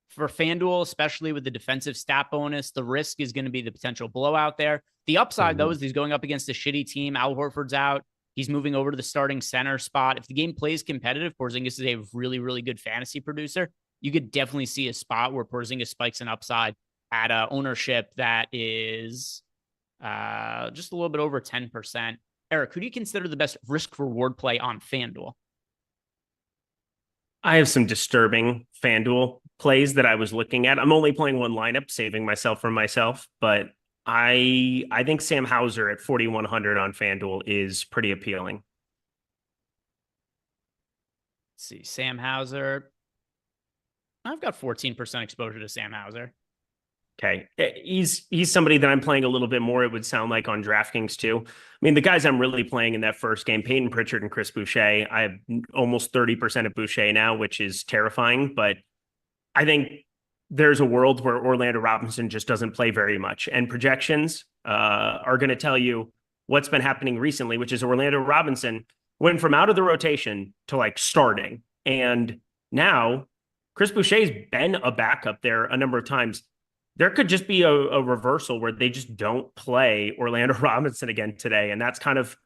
For FanDuel, especially with the defensive stat bonus, the risk is going to be the potential blowout there. The upside, though, is he's going up against a shitty team. Al Horford's out. He's moving over to the starting center spot. If the game plays competitive, Porzingis is a really, really good fantasy producer. You could definitely see a spot where Porzingis spikes an upside at ownership that is just a little bit over 10%. Eric, who do you consider the best risk reward play on FanDuel? I have some disturbing FanDuel plays that I was looking at. I'm only playing one lineup, saving myself from myself, but I think Sam Hauser at 4,100 on FanDuel is pretty appealing. Let's see, Sam Hauser. I've got 14% exposure to Sam Hauser. Okay. He's somebody that I'm playing a little bit more, it would sound like, on DraftKings too. I mean, the guys I'm really playing in that first game, Peyton Pritchard and Chris Boucher, I have almost 30% of Boucher now, which is terrifying. But I think there's a world where Orlando Robinson just doesn't play very much. And projections are going to tell you what's been happening recently, which is Orlando Robinson went from out of the rotation to like starting. And now Chris Boucher's been a backup there a number of times. There could just be a reversal where they just don't play Orlando Robinson again today. And it's kind of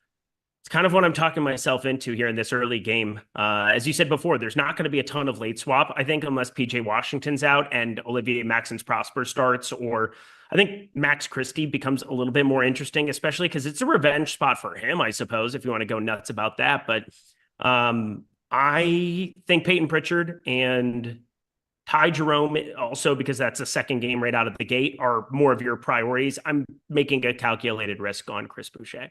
what I'm talking myself into here in this early game. As you said before, there's not going to be a ton of late swap, I think, unless PJ Washington's out and Olivier Maxence Prosper starts, or I think Max Christie becomes a little bit more interesting, especially because it's a revenge spot for him, I suppose, if you want to go nuts about that. But I think Peyton Pritchard and Ty Jerome, also because that's a second game right out of the gate, are more of your priorities. I'm making a calculated risk on Chris Boucher.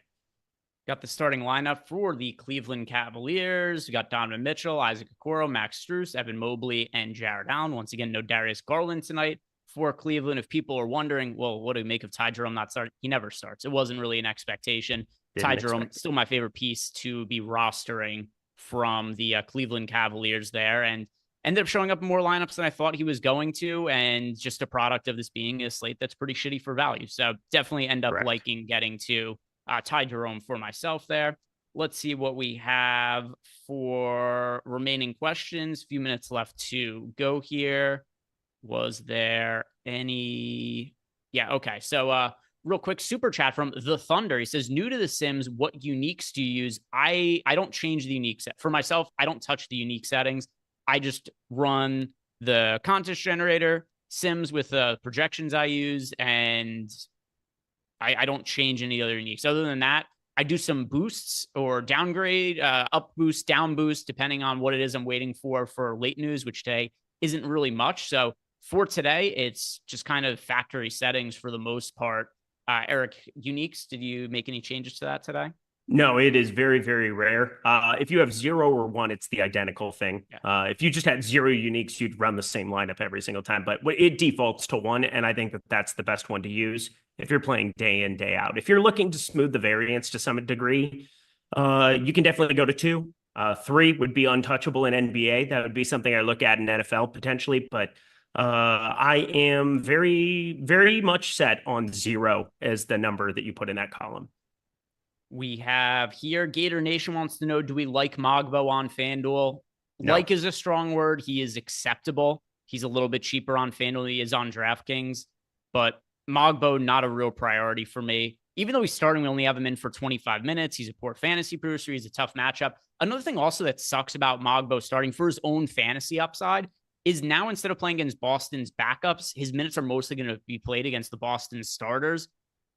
Got the starting lineup for the Cleveland Cavaliers. We got Donovan Mitchell, Isaac Okoro, Max Strus, Evan Mobley, and Jared Allen. Once again, no Darius Garland tonight for Cleveland. If people are wondering, well, what do we make of Ty Jerome not starting? He never starts. It wasn't really an expectation. Ty Jerome, still my favorite piece to be rostering from the Cleveland Cavaliers there, and ended up showing up in more lineups than I thought he was going to, and just a product of this being a slate that's pretty shitty for value. So definitely end up liking getting to Ty Jerome for myself there. Let's see what we have for remaining questions. A few minutes left to go here. Was there any? Yeah, okay. So real quick, super chat from The Thunder. He says, new to The Sims, what uniques do you use? I don't change the unique set. For myself, I don't touch the unique settings. I just run the contest generator, Sims with the projections I use, and I don't change any other uniques. Other than that, I do some boosts or downgrade, up boost, down boost, depending on what it is I'm waiting for late news, which today isn't really much. So for today, it's just kind of factory settings for the most part. Eric, uniques, did you make any changes to that today? No, it is very, very rare. If you have 0 or 1, it's the identical thing. Yeah. If you just had 0 uniques, you'd run the same lineup every single time, but it defaults to 1. And I think that that's the best one to use if you're playing day in, day out. If you're looking to smooth the variance to some degree, you can definitely go to 2. 3 would be untouchable in NBA. That would be something I look at in NFL potentially, but I am very, very much set on 0 as the number that you put in that column. We have here, Gator Nation wants to know, do we like Mogbo on FanDuel? No. Like is a strong word. He is acceptable. He's a little bit cheaper on FanDuel than he is on DraftKings, but Mogbo, not a real priority for me. Even though he's starting, we only have him in for 25 minutes. He's a poor fantasy producer. He's a tough matchup. Another thing also that sucks about Mogbo starting for his own fantasy upside is now instead of playing against Boston's backups, his minutes are mostly going to be played against the Boston starters.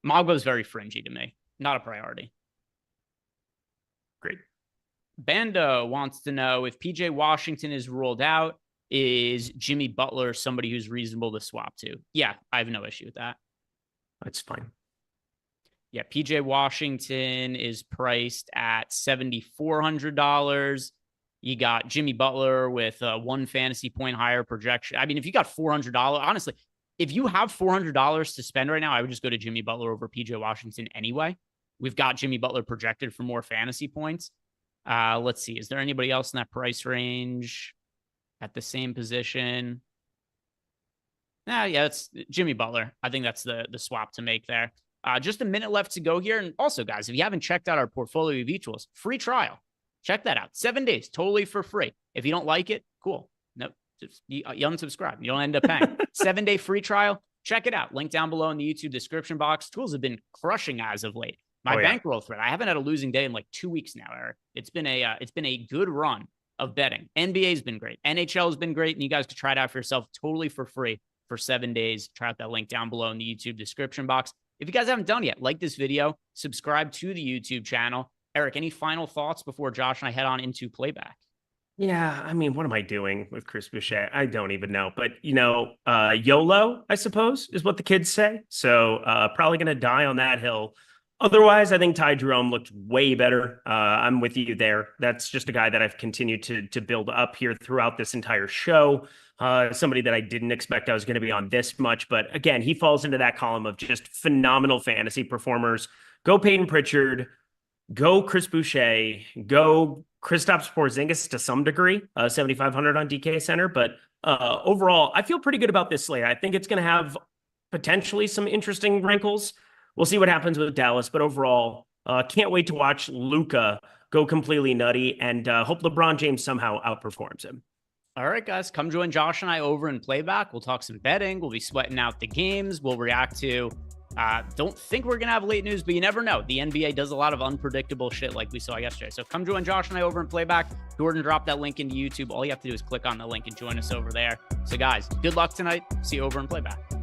Mogbo is very fringy to me. Not a priority. Great. Bando wants to know if PJ Washington is ruled out, is Jimmy Butler somebody who's reasonable to swap to? Yeah, I have no issue with that. That's fine. Yeah, PJ Washington is priced at $7,400. You got Jimmy Butler with a 1 fantasy point higher projection. I mean, if you got $400, honestly, if you have $400 to spend right now, I would just go to Jimmy Butler over PJ Washington anyway. We've got Jimmy Butler projected for more fantasy points. Let's see. Is there anybody else in that price range at the same position? Yeah, it's Jimmy Butler. I think that's the swap to make there. Just a minute left to go here. And also, guys, if you haven't checked out our Portfolio EV tools, free trial. Check that out. 7 days, totally for free. If you don't like it, cool. No, just you unsubscribe. You don't end up paying. 7-day free trial. Check it out. Link down below in the YouTube description box. Tools have been crushing as of late. My bankroll thread. I haven't had a losing day in like 2 weeks now, Eric. It's been a good run of betting. NBA has been great. NHL has been great, and you guys can try it out for yourself totally for free for 7 days. Try out that link down below in the YouTube description box. If you guys haven't done yet, like this video, subscribe to the YouTube channel. Eric, any final thoughts before Josh and I head on into playback? Yeah, I mean, what am I doing with Chris Boucher? I don't even know. But, YOLO, I suppose, is what the kids say. So probably going to die on that hill. Otherwise, I think Ty Jerome looked way better. I'm with you there. That's just a guy that I've continued to build up here throughout this entire show. Somebody that I didn't expect I was going to be on this much. But again, he falls into that column of just phenomenal fantasy performers. Go Peyton Pritchard. Go Chris Boucher. Go Kristaps Porzingis to some degree. 7,500 on DK Center. But overall, I feel pretty good about this slate. I think it's going to have potentially some interesting wrinkles. We'll see what happens with Dallas, but overall, can't wait to watch Luka go completely nutty and hope LeBron James somehow outperforms him. All right, guys, come join Josh and I over in playback. We'll talk some betting. We'll be sweating out the games. We'll react to, don't think we're going to have late news, but you never know. The NBA does a lot of unpredictable shit like we saw yesterday. So come join Josh and I over in playback. Jordan dropped that link into YouTube. All you have to do is click on the link and join us over there. So guys, good luck tonight. See you over in playback.